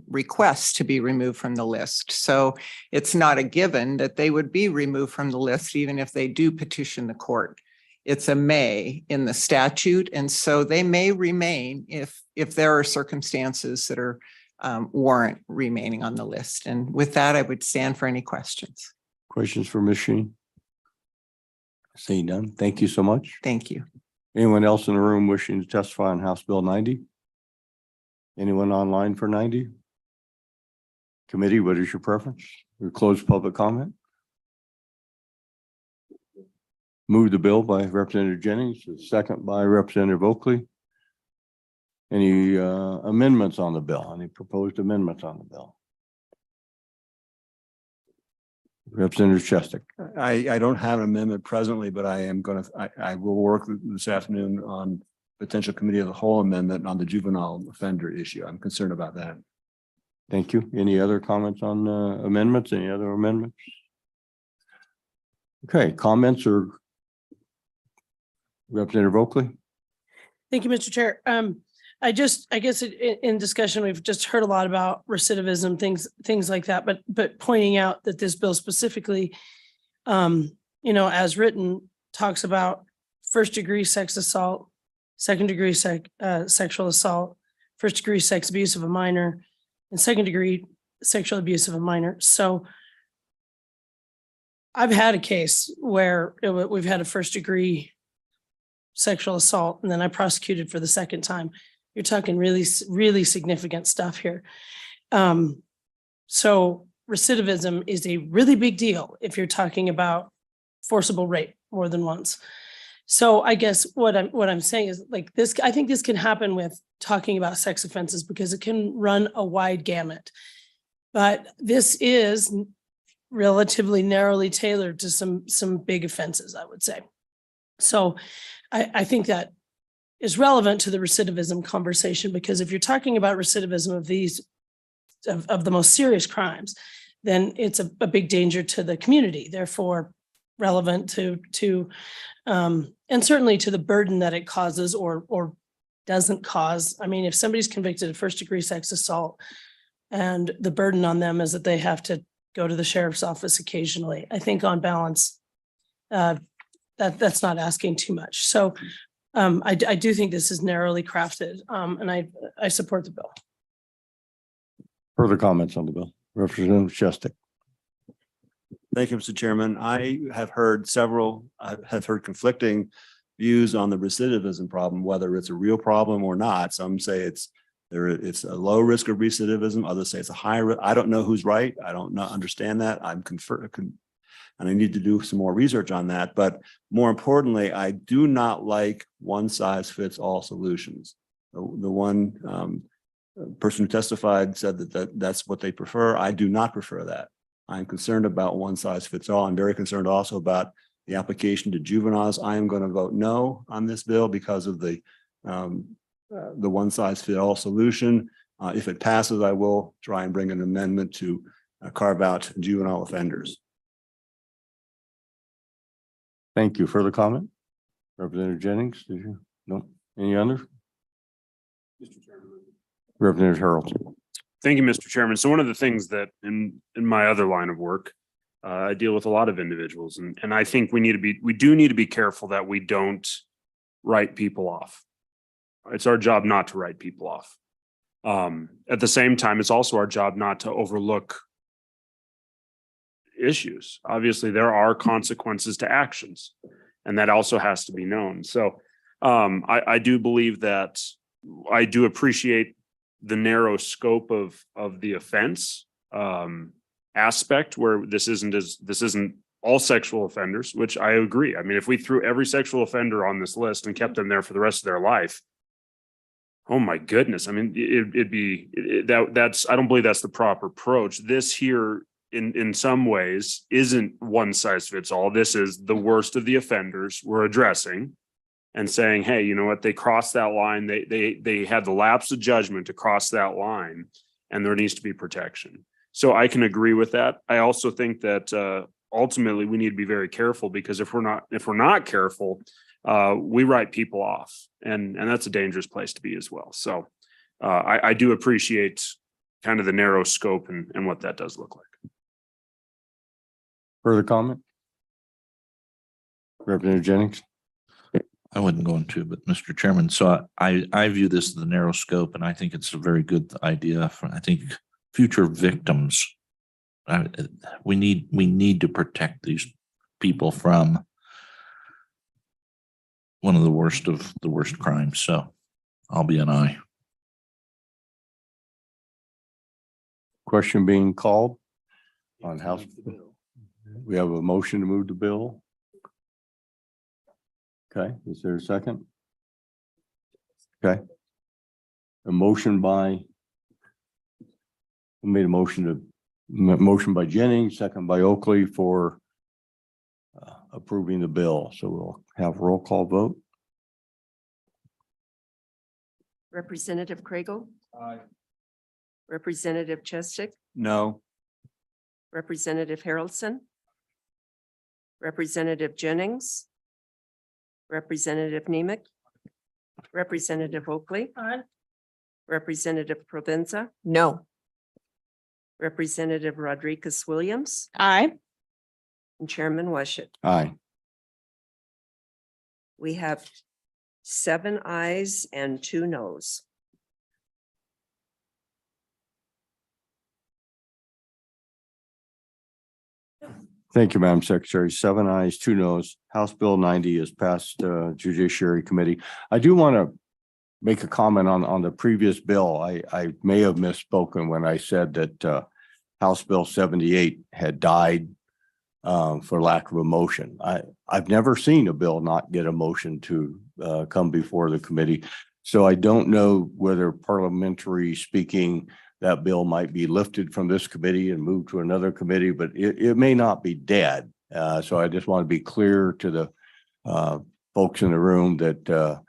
request to be removed from the list. So it's not a given that they would be removed from the list even if they do petition the court. It's a may in the statute, and so they may remain if there are circumstances that are warrant remaining on the list. And with that, I would stand for any questions. Questions for Ms. Sheen? Seeing none. Thank you so much. Thank you. Anyone else in the room wishing to testify on House Bill 90? Anyone online for 90? Committee, what is your preference? We close public comment. Move the bill by Representative Jennings, second by Representative Oakley. Any amendments on the bill? Any proposed amendments on the bill? Representative Shestak. I don't have an amendment presently, but I am going to, I will work this afternoon on potential committee of the whole amendment on the juvenile offender issue. I'm concerned about that. Thank you. Any other comments on amendments? Any other amendments? Okay, comments or Representative Oakley? Thank you, Mr. Chair. I guess in discussion, we've just heard a lot about recidivism, things like that, but pointing out that this bill specifically, as written, talks about first-degree sex assault, second-degree sexual assault, first-degree sex abuse of a minor, and second-degree sexual abuse of a minor. So I've had a case where we've had a first-degree sexual assault, and then I prosecuted for the second time. You're talking really, really significant stuff here. So recidivism is a really big deal if you're talking about forcible rape more than once. So I guess what I'm saying is like this, I think this can happen with talking about sex offenses because it can run a wide gamut. But this is relatively narrowly tailored to some big offenses, I would say. So I think that is relevant to the recidivism conversation, because if you're talking about recidivism of these, of the most serious crimes, then it's a big danger to the community, therefore relevant to and certainly to the burden that it causes or doesn't cause. I mean, if somebody's convicted of first-degree sex assault and the burden on them is that they have to go to the sheriff's office occasionally, I think on balance, that's not asking too much. So I do think this is narrowly crafted, and I support the bill. Further comments on the bill? Representative Shestak. Thank you, Mr. Chairman. I have heard conflicting views on the recidivism problem, whether it's a real problem or not. Some say it's a low risk of recidivism. Others say it's a high risk. I don't know who's right. I don't understand that. And I need to do some more research on that. But more importantly, I do not like one size fits all solutions. The one person who testified said that's what they prefer. I do not prefer that. I'm concerned about one size fits all. I'm very concerned also about the application to juveniles. I am going to vote no on this bill because of the one size fits all solution. If it passes, I will try and bring an amendment to carve out juvenile offenders. Thank you. Further comment? Representative Jennings, did you? No? Any others? Representative Harold. Thank you, Mr. Chairman. So one of the things that in my other line of work, I deal with a lot of individuals, and I think we do need to be careful that we don't write people off. It's our job not to write people off. At the same time, it's also our job not to overlook issues. Obviously, there are consequences to actions, and that also has to be known. So I do believe that I do appreciate the narrow scope of the offense. aspect where this isn't all sexual offenders, which I agree. I mean, if we threw every sexual offender on this list and kept them there for the rest of their life, oh my goodness. I mean, I don't believe that's the proper approach. This here in some ways isn't one size fits all. This is the worst of the offenders we're addressing and saying, hey, you know what? They crossed that line. They had the lapse of judgment to cross that line, and there needs to be protection. So I can agree with that. I also think that ultimately we need to be very careful, because if we're not careful, we write people off, and that's a dangerous place to be as well. So I do appreciate kind of the narrow scope and what that does look like. Further comment? Representative Jennings? I wouldn't go into, but Mr. Chairman, so I view this as the narrow scope, and I think it's a very good idea for, I think, future victims. We need to protect these people from one of the worst crimes. So I'll be an aye. Question being called on House. We have a motion to move the bill. Okay, is there a second? Okay. A motion by, who made a motion by Jennings, second by Oakley for approving the bill. So we'll have roll call vote. Representative Cragel, Aye. Representative Chestick, No. Representative Harrelson, Representative Jennings, Representative Nemec, Representative Oakley, Representative Provenza, No. Representative Rodriguez Williams, Aye. and Chairman Washut. Aye. We have 7 ayes and 2 noes. Thank you, Madam Secretary. 7 ayes, 2 noes. House Bill 90 is passed Judiciary Committee. I do want to make a comment on the previous bill. I may have misspoken when I said that House Bill 78 had died for lack of a motion. I've never seen a bill not get a motion to come before the committee. So I don't know whether parliamentary speaking, that bill might be lifted from this committee and moved to another committee, but it may not be dead. So I just want to be clear to the folks in the room that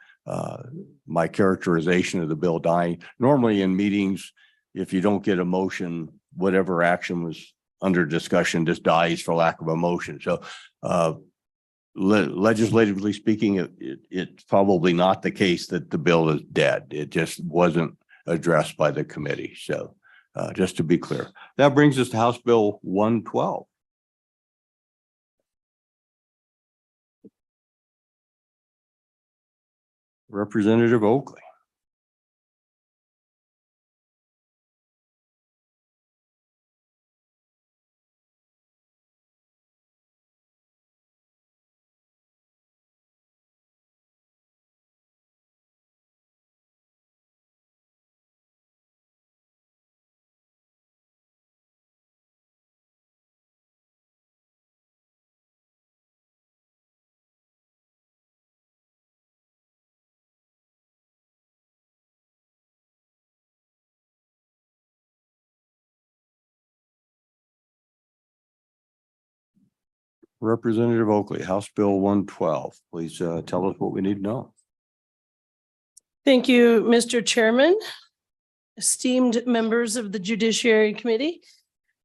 my characterization of the bill dying, normally in meetings, if you don't get a motion, whatever action was under discussion just dies for lack of a motion. So legislatively speaking, it's probably not the case that the bill is dead. It just wasn't addressed by the committee. So just to be clear, that brings us to House Bill 112. Representative Oakley. Representative Oakley, House Bill 112. Please tell us what we need to know. Thank you, Mr. Chairman. Esteemed members of the Judiciary Committee.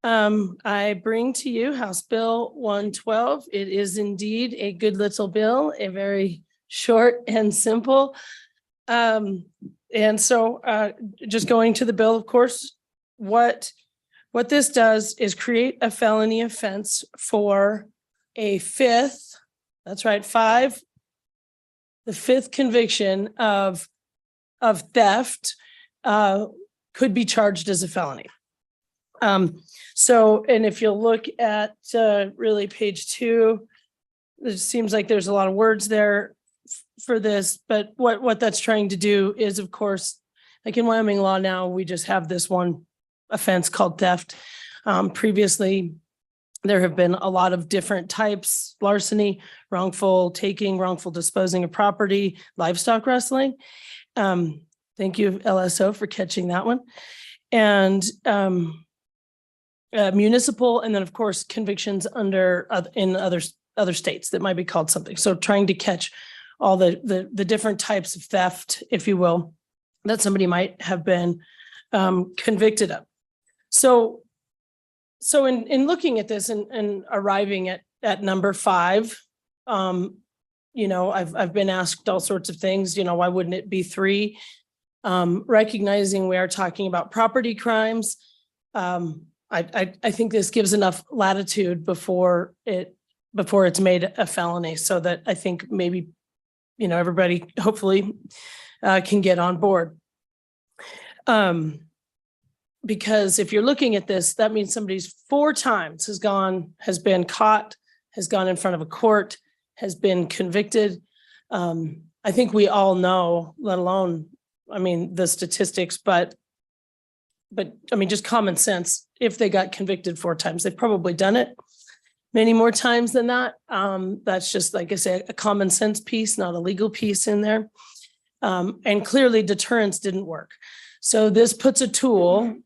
I bring to you House Bill 112. It is indeed a good little bill, a very short and simple. And so just going to the bill, of course, what this does is create a felony offense for a 5th, that's right, 5, the 5th conviction of theft could be charged as a felony. So, and if you'll look at really page 2, it seems like there's a lot of words there for this, but what that's trying to do is, of course, like in Wyoming law now, we just have this one offense called theft. Previously, there have been a lot of different types: larceny, wrongful taking, wrongful disposing of property, livestock rustling. Thank you, LSO, for catching that one. And municipal, and then of course convictions under in other states that might be called something. So trying to catch all the different types of theft, if you will, that somebody might have been convicted of. So in looking at this and arriving at number 5, you know, I've been asked all sorts of things. You know, why wouldn't it be 3? Recognizing we are talking about property crimes. I think this gives enough latitude before it's made a felony, so that I think maybe, you know, everybody hopefully can get on board. Because if you're looking at this, that means somebody's 4 times has been caught, has gone in front of a court, has been convicted. I think we all know, let alone, I mean, the statistics, but I mean, just common sense. If they got convicted 4 times, they've probably done it many more times than that. That's just, like I say, a common sense piece, not a legal piece in there. And clearly deterrence didn't work. So this puts a tool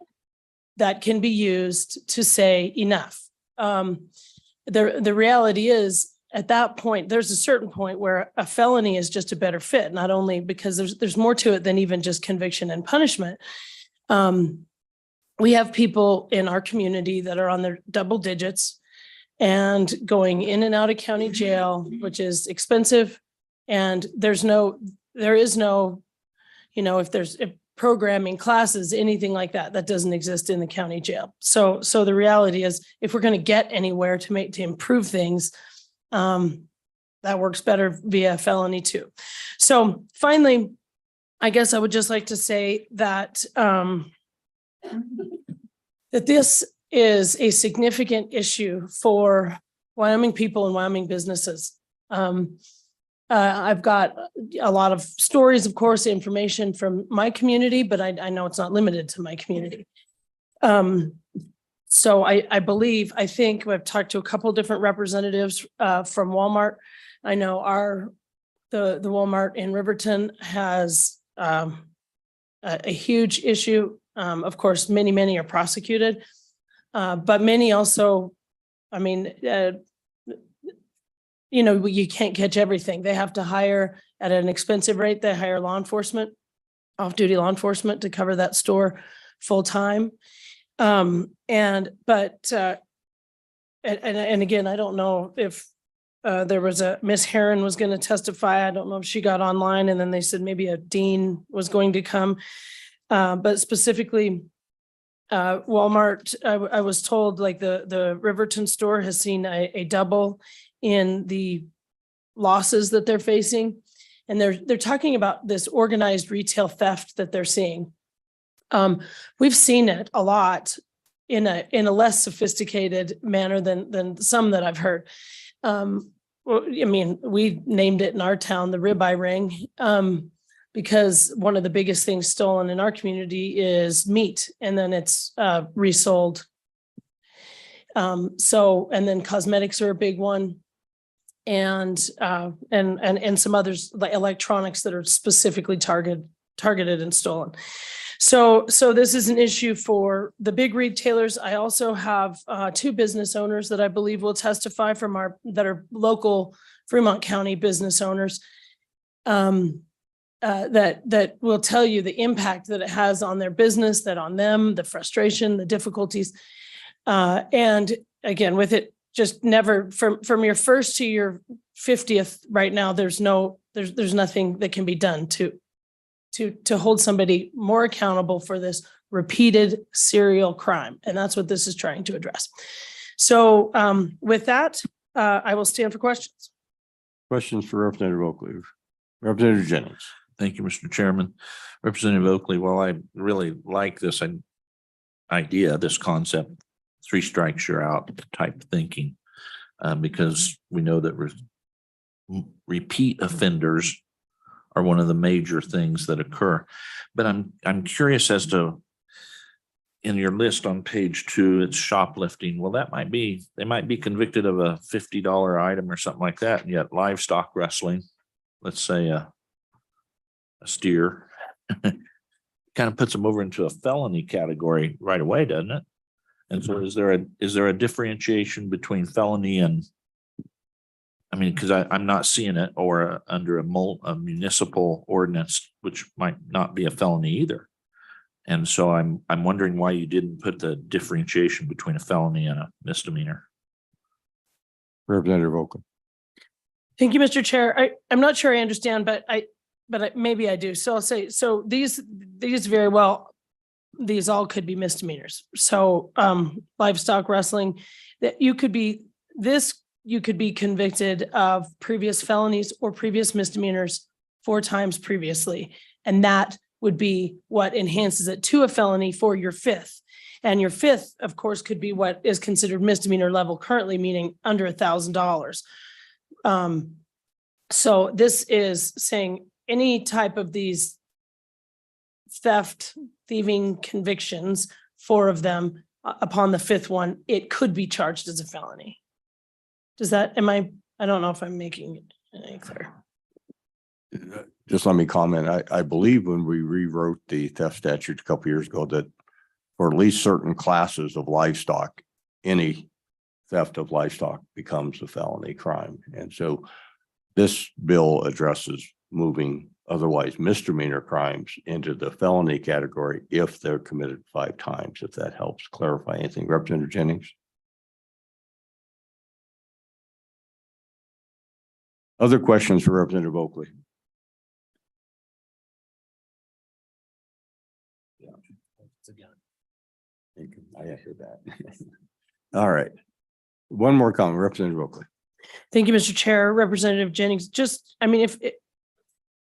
that can be used to say enough. The reality is, at that point, there's a certain point where a felony is just a better fit, not only because there's more to it than even just conviction and punishment. We have people in our community that are on their double digits and going in and out of county jail, which is expensive. And there is no, you know, if programming classes, anything like that, that doesn't exist in the county jail. So the reality is, if we're going to get anywhere to improve things, that works better via felony too. So finally, I guess I would just like to say that that this is a significant issue for Wyoming people and Wyoming businesses. I've got a lot of stories, of course, information from my community, but I know it's not limited to my community. So I think I've talked to a couple of different representatives from Walmart. I know the Walmart in Riverton has a huge issue. Of course, many are prosecuted, but many also, I mean, you know, you can't catch everything. They have to hire at an expensive rate. They hire law enforcement, off-duty law enforcement, to cover that store full time. And again, I don't know if there was Miss Heron was going to testify. I don't know if she got online, and then they said maybe a dean was going to come. But specifically, Walmart, I was told, like the Riverton store has seen a double in the losses that they're facing. And they're talking about this organized retail theft that they're seeing. We've seen it a lot in a less sophisticated manner than some that I've heard. Well, I mean, we named it in our town the ribeye ring, because one of the biggest things stolen in our community is meat, and then it's resold. And then cosmetics are a big one, and some others, like electronics, that are specifically targeted and stolen. So this is an issue for the big retailers. I also have 2 business owners that I believe will testify that are local Fremont County business owners, that will tell you the impact that it has on their business, that on them, the frustration, the difficulties. And again, with it just never from your first to your 50th right now, there's nothing that can be done to hold somebody more accountable for this repeated serial crime. And that's what this is trying to address. So with that, I will stand for questions. Questions for Representative Oakley. Representative Jennings. Thank you, Mr. Chairman. Representative Oakley, while I really like this idea, this concept, 3 strikes you're out type thinking, because we know that repeat offenders are one of the major things that occur. But I'm curious as to, in your list on page 2, it's shoplifting. Well, they might be convicted of a $50 item or something like that, and yet livestock wrestling, let's say a steer, kind of puts them over into a felony category right away, doesn't it? And so is there a differentiation between felony and, I mean, because I'm not seeing it, or under a municipal ordinance, which might not be a felony either. And so I'm wondering why you didn't put the differentiation between a felony and a misdemeanor. Representative Oakland. Thank you, Mr. Chair. I'm not sure I understand, but maybe I do. So I'll say, so these very well, these all could be misdemeanors. So livestock wrestling, that you could be convicted of previous felonies or previous misdemeanors 4 times previously. And that would be what enhances it to a felony for your 5th. And your 5th, of course, could be what is considered misdemeanor level currently, meaning under $1,000. So this is saying any type of these theft, thieving convictions, 4 of them, upon the 5th one, it could be charged as a felony. Does that, I don't know if I'm making it any clear. Just let me comment. I believe when we rewrote the theft statute a couple years ago, that for at least certain classes of livestock, any theft of livestock becomes a felony crime. And so this bill addresses moving otherwise misdemeanor crimes into the felony category if they're committed 5 times, if that helps clarify anything. Representative Jennings. Other questions for Representative Oakley? I hear that. All right. One more comment, Representative Oakley. Thank you, Mr. Chair. Representative Jennings,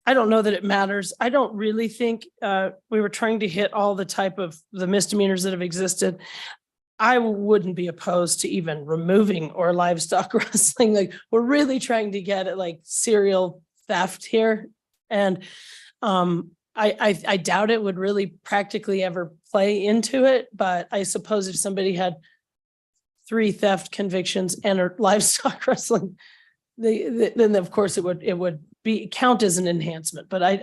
I don't know that it matters. I don't really think we were trying to hit all the type of the misdemeanors that have existed. I wouldn't be opposed to even removing or livestock wrestling. Like, we're really trying to get at like serial theft here. And I doubt it would really practically ever play into it, but I suppose if somebody had 3 theft convictions and a livestock wrestling, then of course it would count as an enhancement. But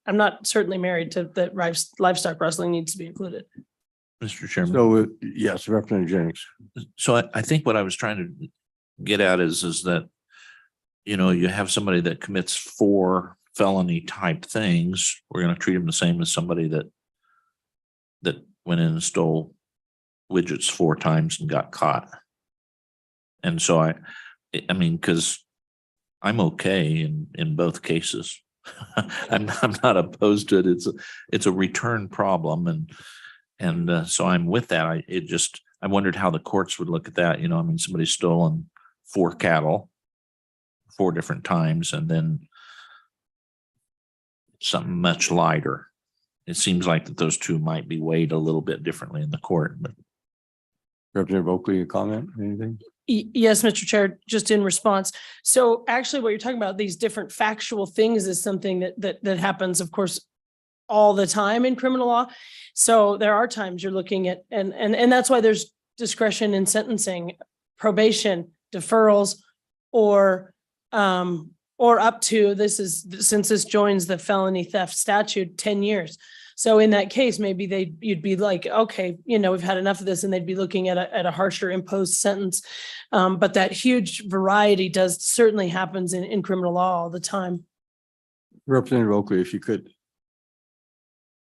I'm not certainly married to that livestock wrestling needs to be included. Mr. Chairman. So yes, Representative Jennings. So I think what I was trying to get at is that, you know, you have somebody that commits 4 felony type things. We're going to treat them the same as somebody that went in and stole widgets 4 times and got caught. And so I mean, because I'm okay in both cases. I'm not opposed to it. It's a return problem, and so I'm with that. I wondered how the courts would look at that. You know, I mean, somebody's stolen 4 cattle 4 different times, and then something much lighter. It seems like that those 2 might be weighed a little bit differently in the court. But Representative Oakley, a comment, anything? Yes, Mr. Chair, just in response. So actually what you're talking about, these different factual things, is something that happens, of course, all the time in criminal law. So there are times you're looking at, and that's why there's discretion in sentencing, probation, deferrals, or up to, since this joins the felony theft statute, 10 years. So in that case, maybe you'd be like, okay, you know, we've had enough of this, and they'd be looking at a harsher imposed sentence. But that huge variety does certainly happens in criminal law all the time. Representative Oakley, if you could.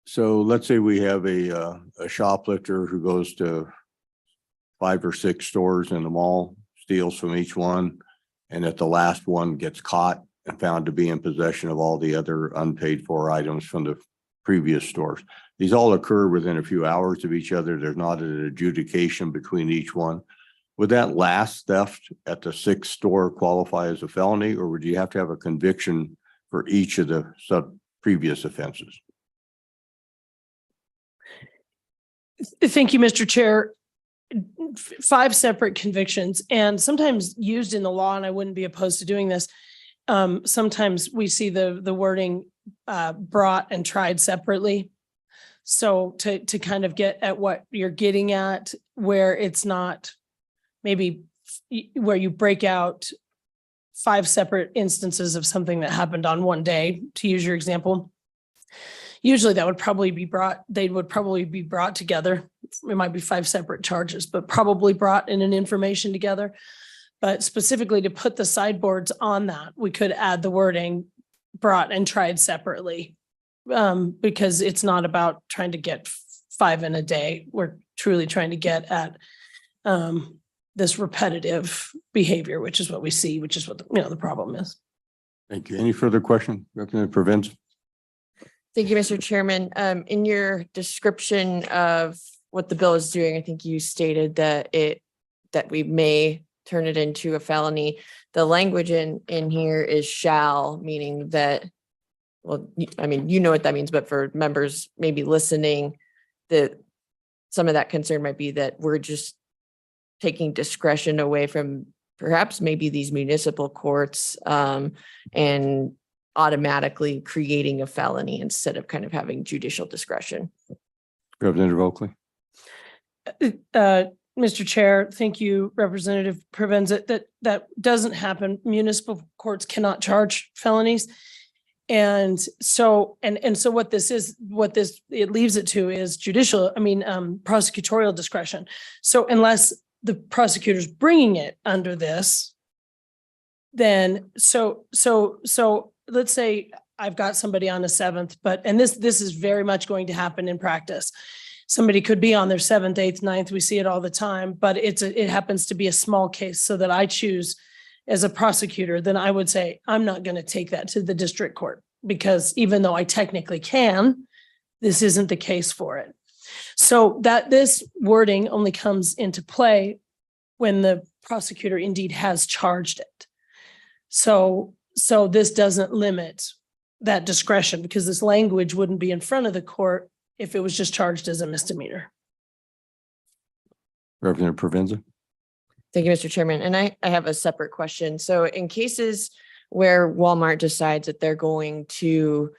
So let's say we have a shoplifter who goes to 5 or 6 stores in the mall, steals from each one, and at the last one gets caught and found to be in possession of all the other unpaid for items from the previous stores. These all occur within a few hours of each other. There's not an adjudication between each one. Would that last theft at the 6th store qualify as a felony, or would you have to have a conviction for each of the previous offenses? Thank you, Mr. Chair. 5 separate convictions, and sometimes used in the law, and I wouldn't be opposed to doing this. Sometimes we see the wording brought and tried separately. So to kind of get at what you're getting at, where it's not maybe where you break out 5 separate instances of something that happened on one day, to use your example. Usually that would probably be they would probably be brought together. It might be 5 separate charges, but probably brought in an information together. But specifically to put the sideboards on that, we could add the wording brought and tried separately. Because it's not about trying to get 5 in a day. We're truly trying to get at this repetitive behavior, which is what we see, which is what the problem is. Thank you. Any further questions? Representative Provenza? Thank you, Mr. Chairman. In your description of what the bill is doing, I think you stated that we may turn it into a felony. The language in here is shall, meaning that, well, I mean, you know what that means, but for members maybe listening, that some of that concern might be that we're just taking discretion away from perhaps maybe these municipal courts and automatically creating a felony instead of kind of having judicial discretion. Representative Oakley. Mr. Chair, thank you, Representative Provenza. That doesn't happen. Municipal courts cannot charge felonies. And so what it leaves it to is prosecutorial discretion. So unless the prosecutor's bringing it under this, then so let's say I've got somebody on the 7th, and this is very much going to happen in practice. Somebody could be on their 7th, 8th, 9th. We see it all the time, but it happens to be a small case so that I choose as a prosecutor, then I would say, I'm not going to take that to the district court because even though I technically can, this isn't the case for it. So that this wording only comes into play when the prosecutor indeed has charged it. So this doesn't limit that discretion because this language wouldn't be in front of the court if it was just charged as a misdemeanor. Representative Provenza. Thank you, Mr. Chairman. And I have a separate question. So in cases where Walmart decides that they're going to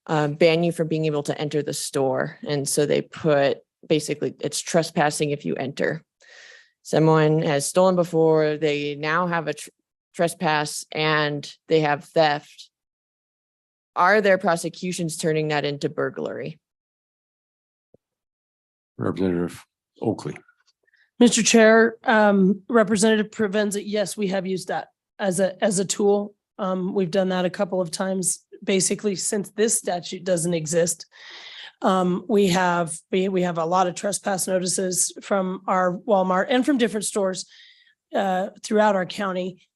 ban you from being able to enter the store, and so they put basically it's trespassing if you enter. Someone has stolen before, they now have a trespass and they have theft. Are there prosecutions turning that into burglary? Representative Oakley. Mr. Chair, Representative Provenza, yes, we have used that as a tool. We've done that a couple of times, basically since this statute doesn't exist. We have a lot of trespass notices from our Walmart and from different stores throughout our county,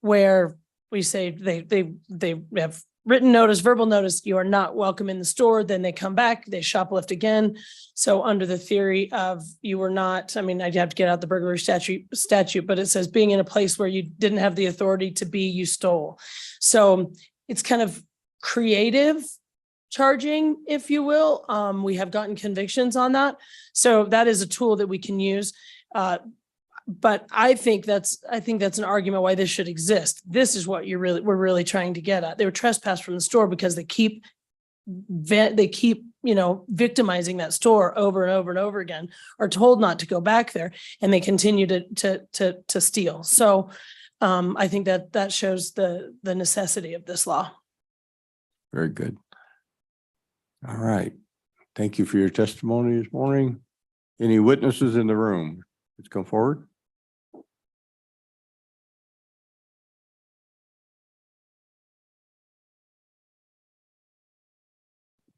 where we say they have written notice, verbal notice, you are not welcome in the store. Then they come back, they shoplift again. So under the theory of you were not, I mean, I'd have to get out the burglary statute, but it says being in a place where you didn't have the authority to be, you stole. So it's kind of creative charging, if you will. We have gotten convictions on that. So that is a tool that we can use. But I think that's an argument why this should exist. This is what we're really trying to get at. They were trespassed from the store because they keep victimizing that store over and over and over again, are told not to go back there, and they continue to steal. So I think that shows the necessity of this law. Very good. All right. Thank you for your testimony this morning. Any witnesses in the room? Let's come forward.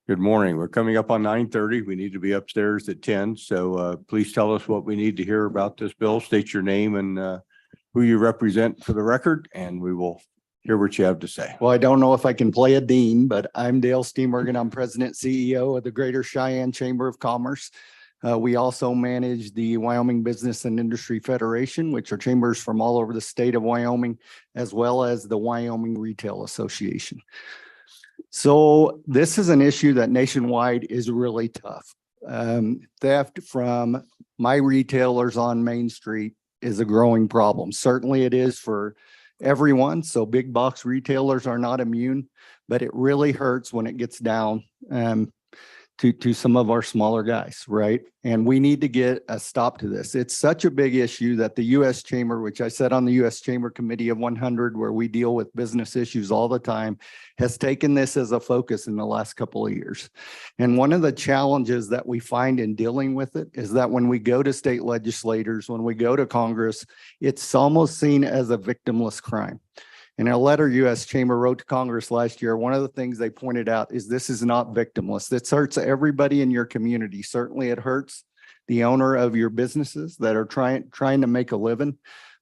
Good morning. We're coming up on 9:30. We need to be upstairs at 10. So please tell us what we need to hear about this bill. State your name and who you represent for the record, and we will hear what you have to say. Well, I don't know if I can play a dean, but I'm Dale Steenbergen. I'm President CEO of the Greater Cheyenne Chamber of Commerce. We also manage the Wyoming Business and Industry Federation, which are chambers from all over the state of Wyoming, as well as the Wyoming Retail Association. So this is an issue that nationwide is really tough. Theft from my retailers on Main Street is a growing problem. Certainly it is for everyone. So big box retailers are not immune, but it really hurts when it gets down to some of our smaller guys, right? And we need to get a stop to this. It's such a big issue that the U.S. Chamber, which I said on the U.S. Chamber Committee of 100, where we deal with business issues all the time, has taken this as a focus in the last couple of years. And one of the challenges that we find in dealing with it is that when we go to state legislators, when we go to Congress, it's almost seen as a victimless crime. In a letter U.S. Chamber wrote to Congress last year, one of the things they pointed out is this is not victimless. This hurts everybody in your community. Certainly it hurts the owner of your businesses that are trying to make a living.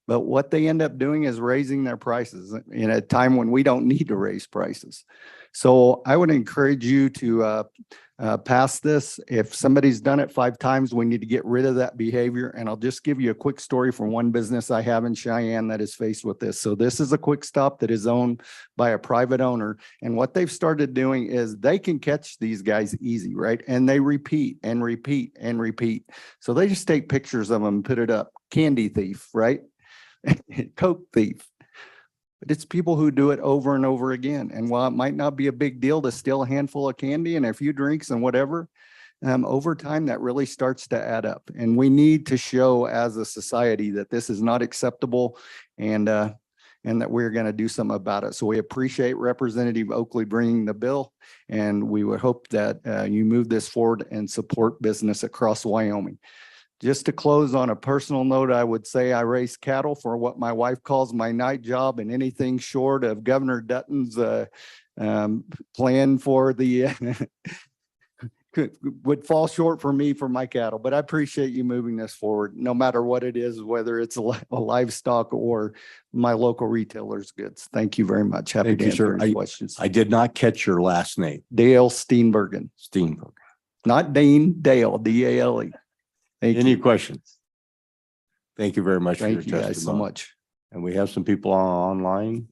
But what they end up doing is raising their prices in a time when we don't need to raise prices. So I would encourage you to pass this. If somebody's done it 5 times, we need to get rid of that behavior. And I'll just give you a quick story from one business I have in Cheyenne that is faced with this. So this is a quick stop that is owned by a private owner. And what they've started doing is they can catch these guys easy, right? And they repeat and repeat and repeat. So they just take pictures of them and put it up. Candy thief, right? Coke thief. But it's people who do it over and over again. And while it might not be a big deal to steal a handful of candy and a few drinks and whatever, over time that really starts to add up. And we need to show as a society that this is not acceptable and that we're going to do something about it. So we appreciate Representative Oakley bringing the bill, and we would hope that you move this forward and support business across Wyoming. Just to close on a personal note, I would say I raise cattle for what my wife calls my night job, and anything short of Governor Dutton's plan for the would fall short for me for my cattle. But I appreciate you moving this forward, no matter what it is, whether it's a livestock or my local retailers' goods. Thank you very much. Happy to answer any questions. I did not catch your last name. Dale Steenbergen. Steenbergen. Not Dean, Dale, D-A-L-E. Any questions? Thank you very much for your Thank you guys so testimony. much. And we have some people online.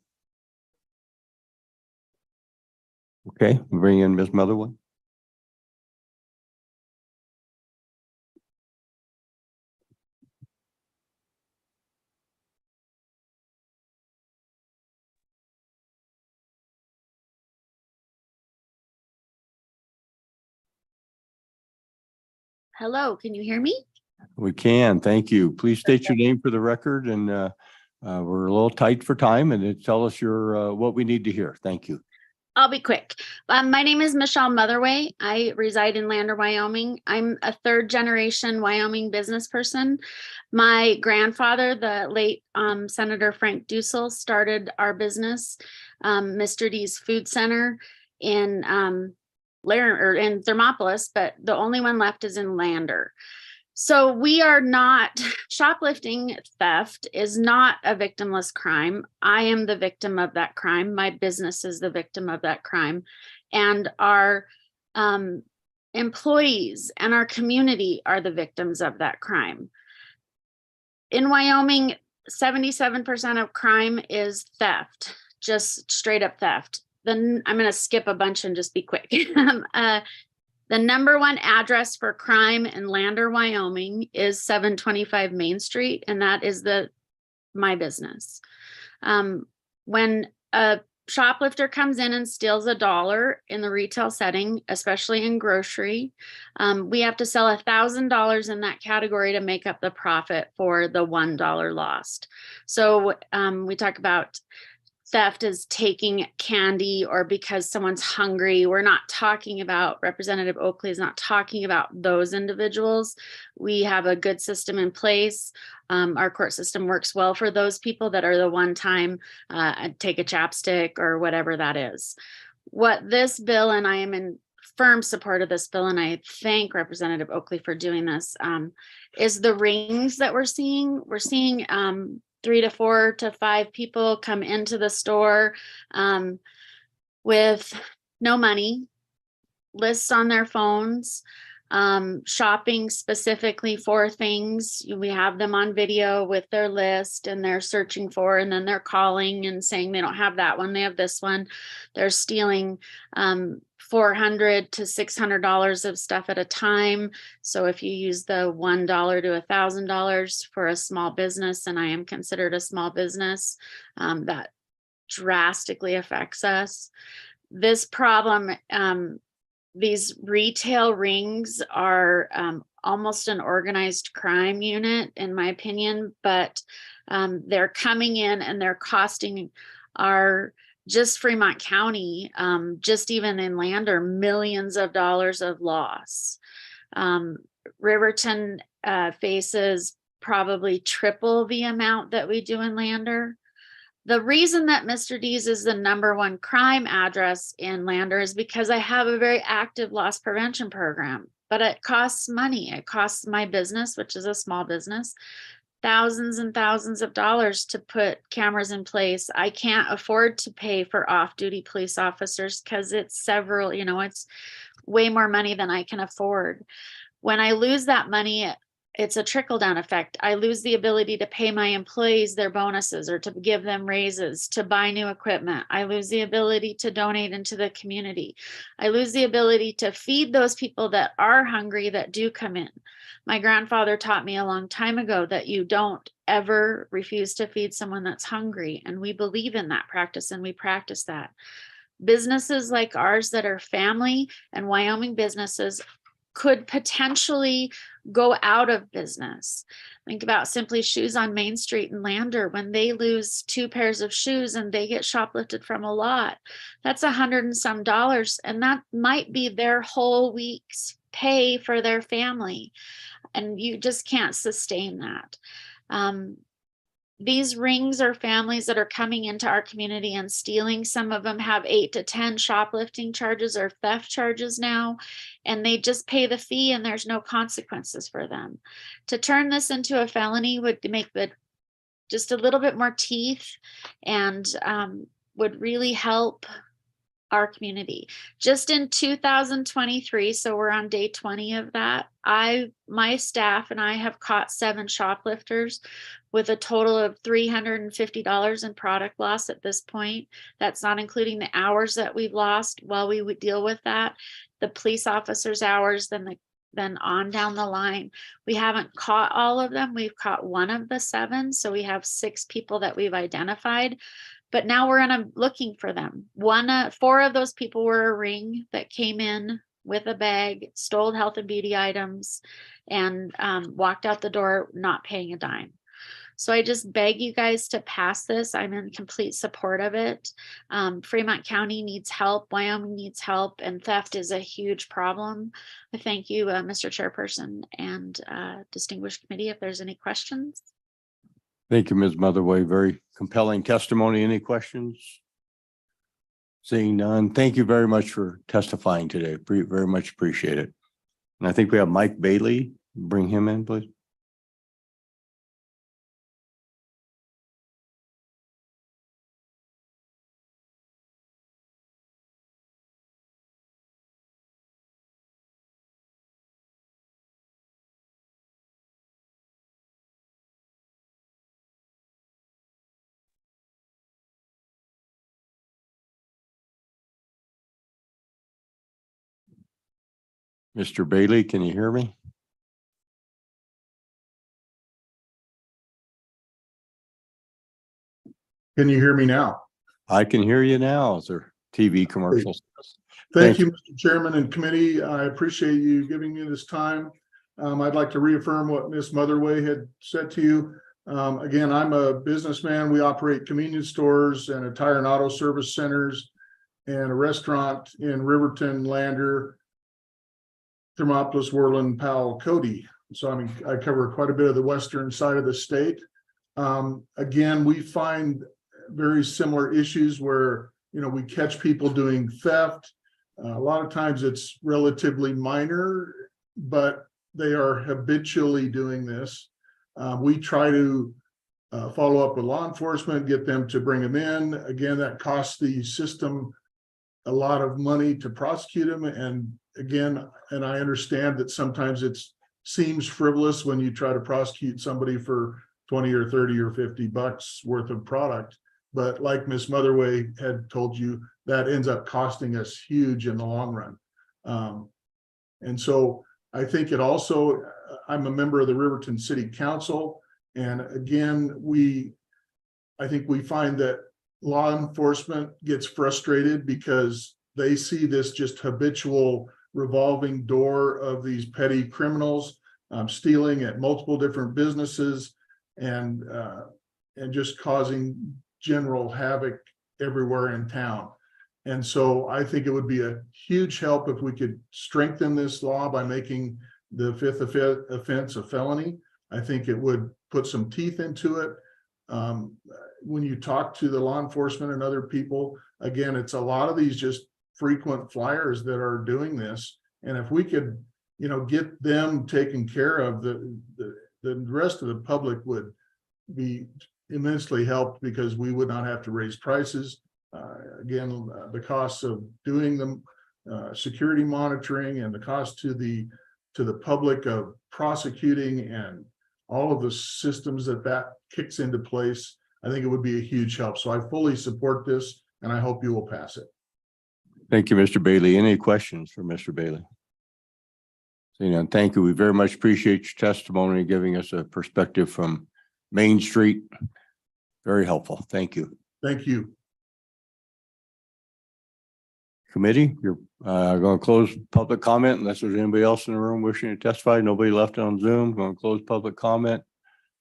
Okay, bring in Ms. Motherwood. Hello, can you hear me? We can, thank you. Please state your name for the record, and we're a little tight for time, and tell us your what we need to hear. Thank you. I'll be quick. My name is Michelle Motherway. I reside in Lander, Wyoming. I'm a 3rd generation Wyoming business person. My grandfather, the late Senator Frank Dussel, started our business, Mr. D's Food Center in in Thermopolis, but the only one left is in Lander. So we are not, shoplifting theft is not a victimless crime. I am the victim of that crime. My business is the victim of that crime. And our employees and our community are the victims of that crime. In Wyoming, 77% of crime is theft, just straight up theft. Then I'm going to skip a bunch and just be quick. The number 1 address for crime in Lander, Wyoming is 725 Main Street, and that is my business. When a shoplifter comes in and steals $1 in the retail setting, especially in grocery, we have to sell $1,000 in that category to make up the profit for the $1 lost. So we talk about theft is taking candy or because someone's hungry. We're not talking about, Representative Oakley is not talking about those individuals. We have a good system in place. Our court system works well for those people that are the one time take a chapstick or whatever that is. What this bill, and I am in firm support of this bill, and I thank Representative Oakley for doing this, is the rings that we're seeing. We're seeing 3 to 4 to 5 people come into the store with no money, lists on their phones, shopping specifically for things. We have them on video with their list and they're searching for, and then they're calling and saying they don't have that one, they have this one. They're stealing $400 to $600 of stuff at a time. So if you use the $1 to $1,000 for a small business, and I am considered a small business, that drastically affects us. This problem these retail rings are almost an organized crime unit, in my opinion, but they're coming in and they're costing our just Fremont County, just even in Lander, millions of dollars of loss. Riverton faces probably triple the amount that we do in Lander. The reason that Mr. D's is the #1 crime address in Lander is because I have a very active loss prevention program, but it costs money. It costs my business, which is a small business, thousands and thousands of dollars to put cameras in place. I can't afford to pay for off-duty police officers because it's several, it's way more money than I can afford. When I lose that money, it's a trickle-down effect. I lose the ability to pay my employees their bonuses or to give them raises, to buy new equipment. I lose the ability to donate into the community. I lose the ability to feed those people that are hungry that do come in. My grandfather taught me a long time ago that you don't ever refuse to feed someone that's hungry. And we believe in that practice and we practice that. Businesses like ours that are family and Wyoming businesses could potentially go out of business. Think about Simply Shoes on Main Street in Lander. When they lose 2 pairs of shoes and they get shoplifted from a lot, that's $100 and some, and that might be their whole week's pay for their family. And you just can't sustain that. These rings are families that are coming into our community and stealing. Some of them have 8 to 10 shoplifting charges or theft charges now, and they just pay the fee and there's no consequences for them. To turn this into a felony would make just a little bit more teeth and would really help our community. Just in 2023, so we're on day 20 of that, my staff and I have caught 7 shoplifters with a total of $350 in product loss at this point. That's not including the hours that we've lost while we would deal with that, the police officers' hours, then on down the line. We haven't caught all of them. We've caught 1 of the 7. So we have 6 people that we've identified. But now we're looking for them. 4 of those people were a ring that came in with a bag, stole health and beauty items, and walked out the door not paying a dime. So I just beg you guys to pass this. I'm in complete support of it. Fremont County needs help. Wyoming needs help, and theft is a huge problem. I thank you, Mr. Chairperson and distinguished committee. If there's any questions. Thank you, Ms. Motherway. Very compelling testimony. Any questions? Seeing none, thank you very much for testifying today. Very much appreciate it. And I think we have Mike Bailey. Bring him in, please. Mr. Bailey, can you hear me? Can you hear me now? I can hear you now. Is there TV commercials? Thank you, Mr. Chairman and committee. I appreciate you giving me this time. I'd like to reaffirm what Ms. Motherway had said to you. Again, I'm a businessman. We operate convenience stores and a tire and auto service centers and a restaurant in Riverton, Lander, Thermopolis, Worland, Powell, Cody. So I cover quite a bit of the western side of the state. Again, we find very similar issues where, we catch people doing theft. A lot of times it's relatively minor, but they are habitually doing this. We try to follow up with law enforcement, get them to bring them in. Again, that costs the system a lot of money to prosecute them. And again, and I understand that sometimes it seems frivolous when you try to prosecute somebody for 20 or 30 or 50 bucks worth of product. But like Ms. Motherway had told you, that ends up costing us huge in the long run. And so I think it also, I'm a member of the Riverton City Council. And again, I think we find that law enforcement gets frustrated because they see this just habitual revolving door of these petty criminals stealing at multiple different businesses and just causing general havoc everywhere in town. And so I think it would be a huge help if we could strengthen this law by making the fifth offense a felony. I think it would put some teeth into it. When you talk to the law enforcement and other people, again, it's a lot of these just frequent flyers that are doing this. And if we could, get them taken care of, the rest of the public would be immensely helped because we would not have to raise prices. Again, the costs of doing them, security monitoring, and the cost to the public of prosecuting and all of the systems that kicks into place, I think it would be a huge help. So I fully support this, and I hope you will pass it. Thank you, Mr. Bailey. Any questions for Mr. Bailey? Seeing none, thank you. We very much appreciate your testimony, giving us a perspective from Main Street. Very helpful. Thank you. Thank you. Committee, you're going to close public comment unless there's anybody else in the room wishing to testify. Nobody left on Zoom. Going to close public comment.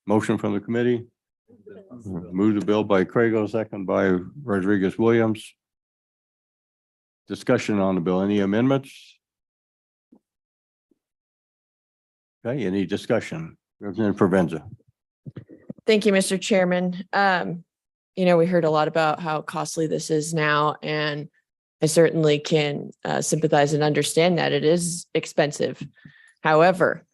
Motion from the committee. Move the bill by Craigo, second by Rodriguez Williams. Discussion on the bill. Any amendments? Okay, any discussion? Representative Provenza. Thank you, Mr. Chairman. We heard a lot about how costly this is now, and I certainly can sympathize and understand that it is expensive. However,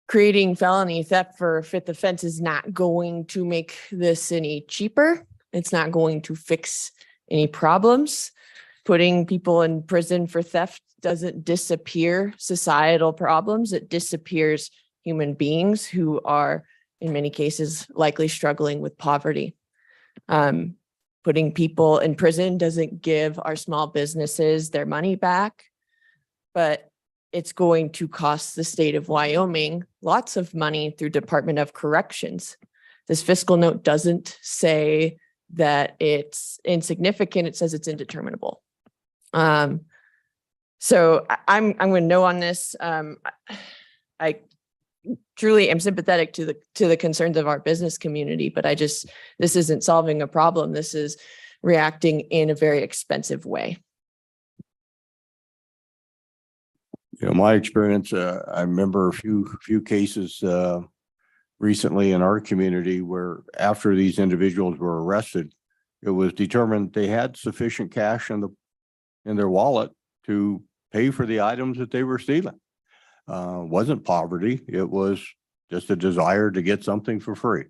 creating felony theft for fifth offense is not going to make this any cheaper. It's not going to fix any problems. Putting people in prison for theft doesn't disappear societal problems. It disappears human beings who are, in many cases, likely struggling with poverty. Putting people in prison doesn't give our small businesses their money back, but it's going to cost the state of Wyoming lots of money through Department of Corrections. This fiscal note doesn't say that it's insignificant. It says it's indeterminable. So I'm going to no on this. I truly am sympathetic to the concerns of our business community, but this isn't solving a problem. This is reacting in a very expensive way. My experience, I remember a few cases recently in our community where after these individuals were arrested, it was determined they had sufficient cash in their wallet to pay for the items that they were stealing. Wasn't poverty. It was just a desire to get something for free.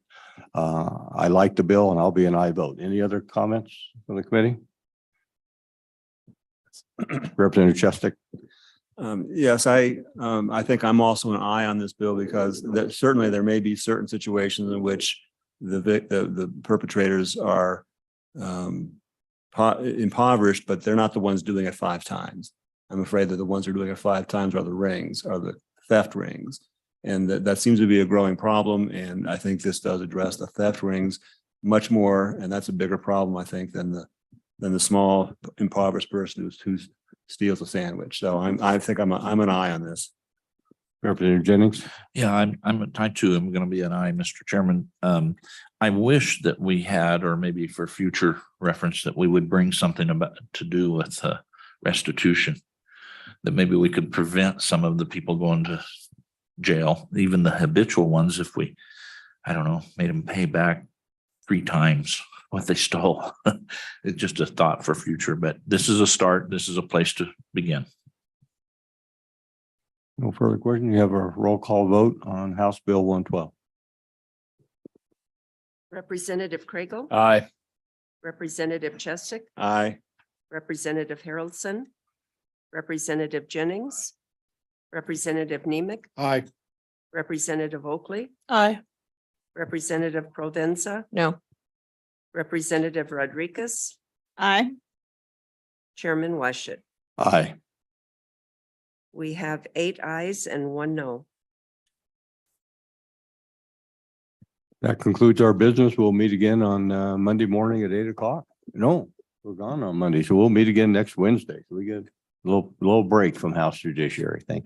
I like the bill and I'll be an aye vote. Any other comments from the committee? Representative Chestik. Yes, I think I'm also an aye on this bill because certainly there may be certain situations in which the perpetrators are impoverished, but they're not the ones doing it 5 times. I'm afraid that the ones who are doing it 5 times are the theft rings. And that seems to be a growing problem. And I think this does address the theft rings much more. And that's a bigger problem, I think, than the small impoverished person who steals a sandwich. So I think I'm an aye on this. Representative Jennings. Yeah, I'm a tie too. I'm going to be an aye, Mr. Chairman. I wish that we had, or maybe for future reference, that we would bring something to do with restitution, that maybe we could prevent some of the people going to jail, even the habitual ones, if we, I don't know, made them pay back 3 times what they stole. It's just a thought for future, but this is a start. This is a place to begin. No further questions. You have a roll call vote on House Bill 112. Representative Craigo. Aye. Representative Chestik. Aye. Representative Haroldson. Representative Jennings. Representative Nemec. Aye. Representative Oakley. Aye. Representative Provenza. No. Representative Rodriguez. Aye. Chairman Washut. Aye. We have 8 ayes and 1 no. That concludes our business. We'll meet again on Monday morning at 8 o'clock. No, we're gone on Monday, so we'll meet again next Wednesday. So we get Little break from House Judiciary. Thank you.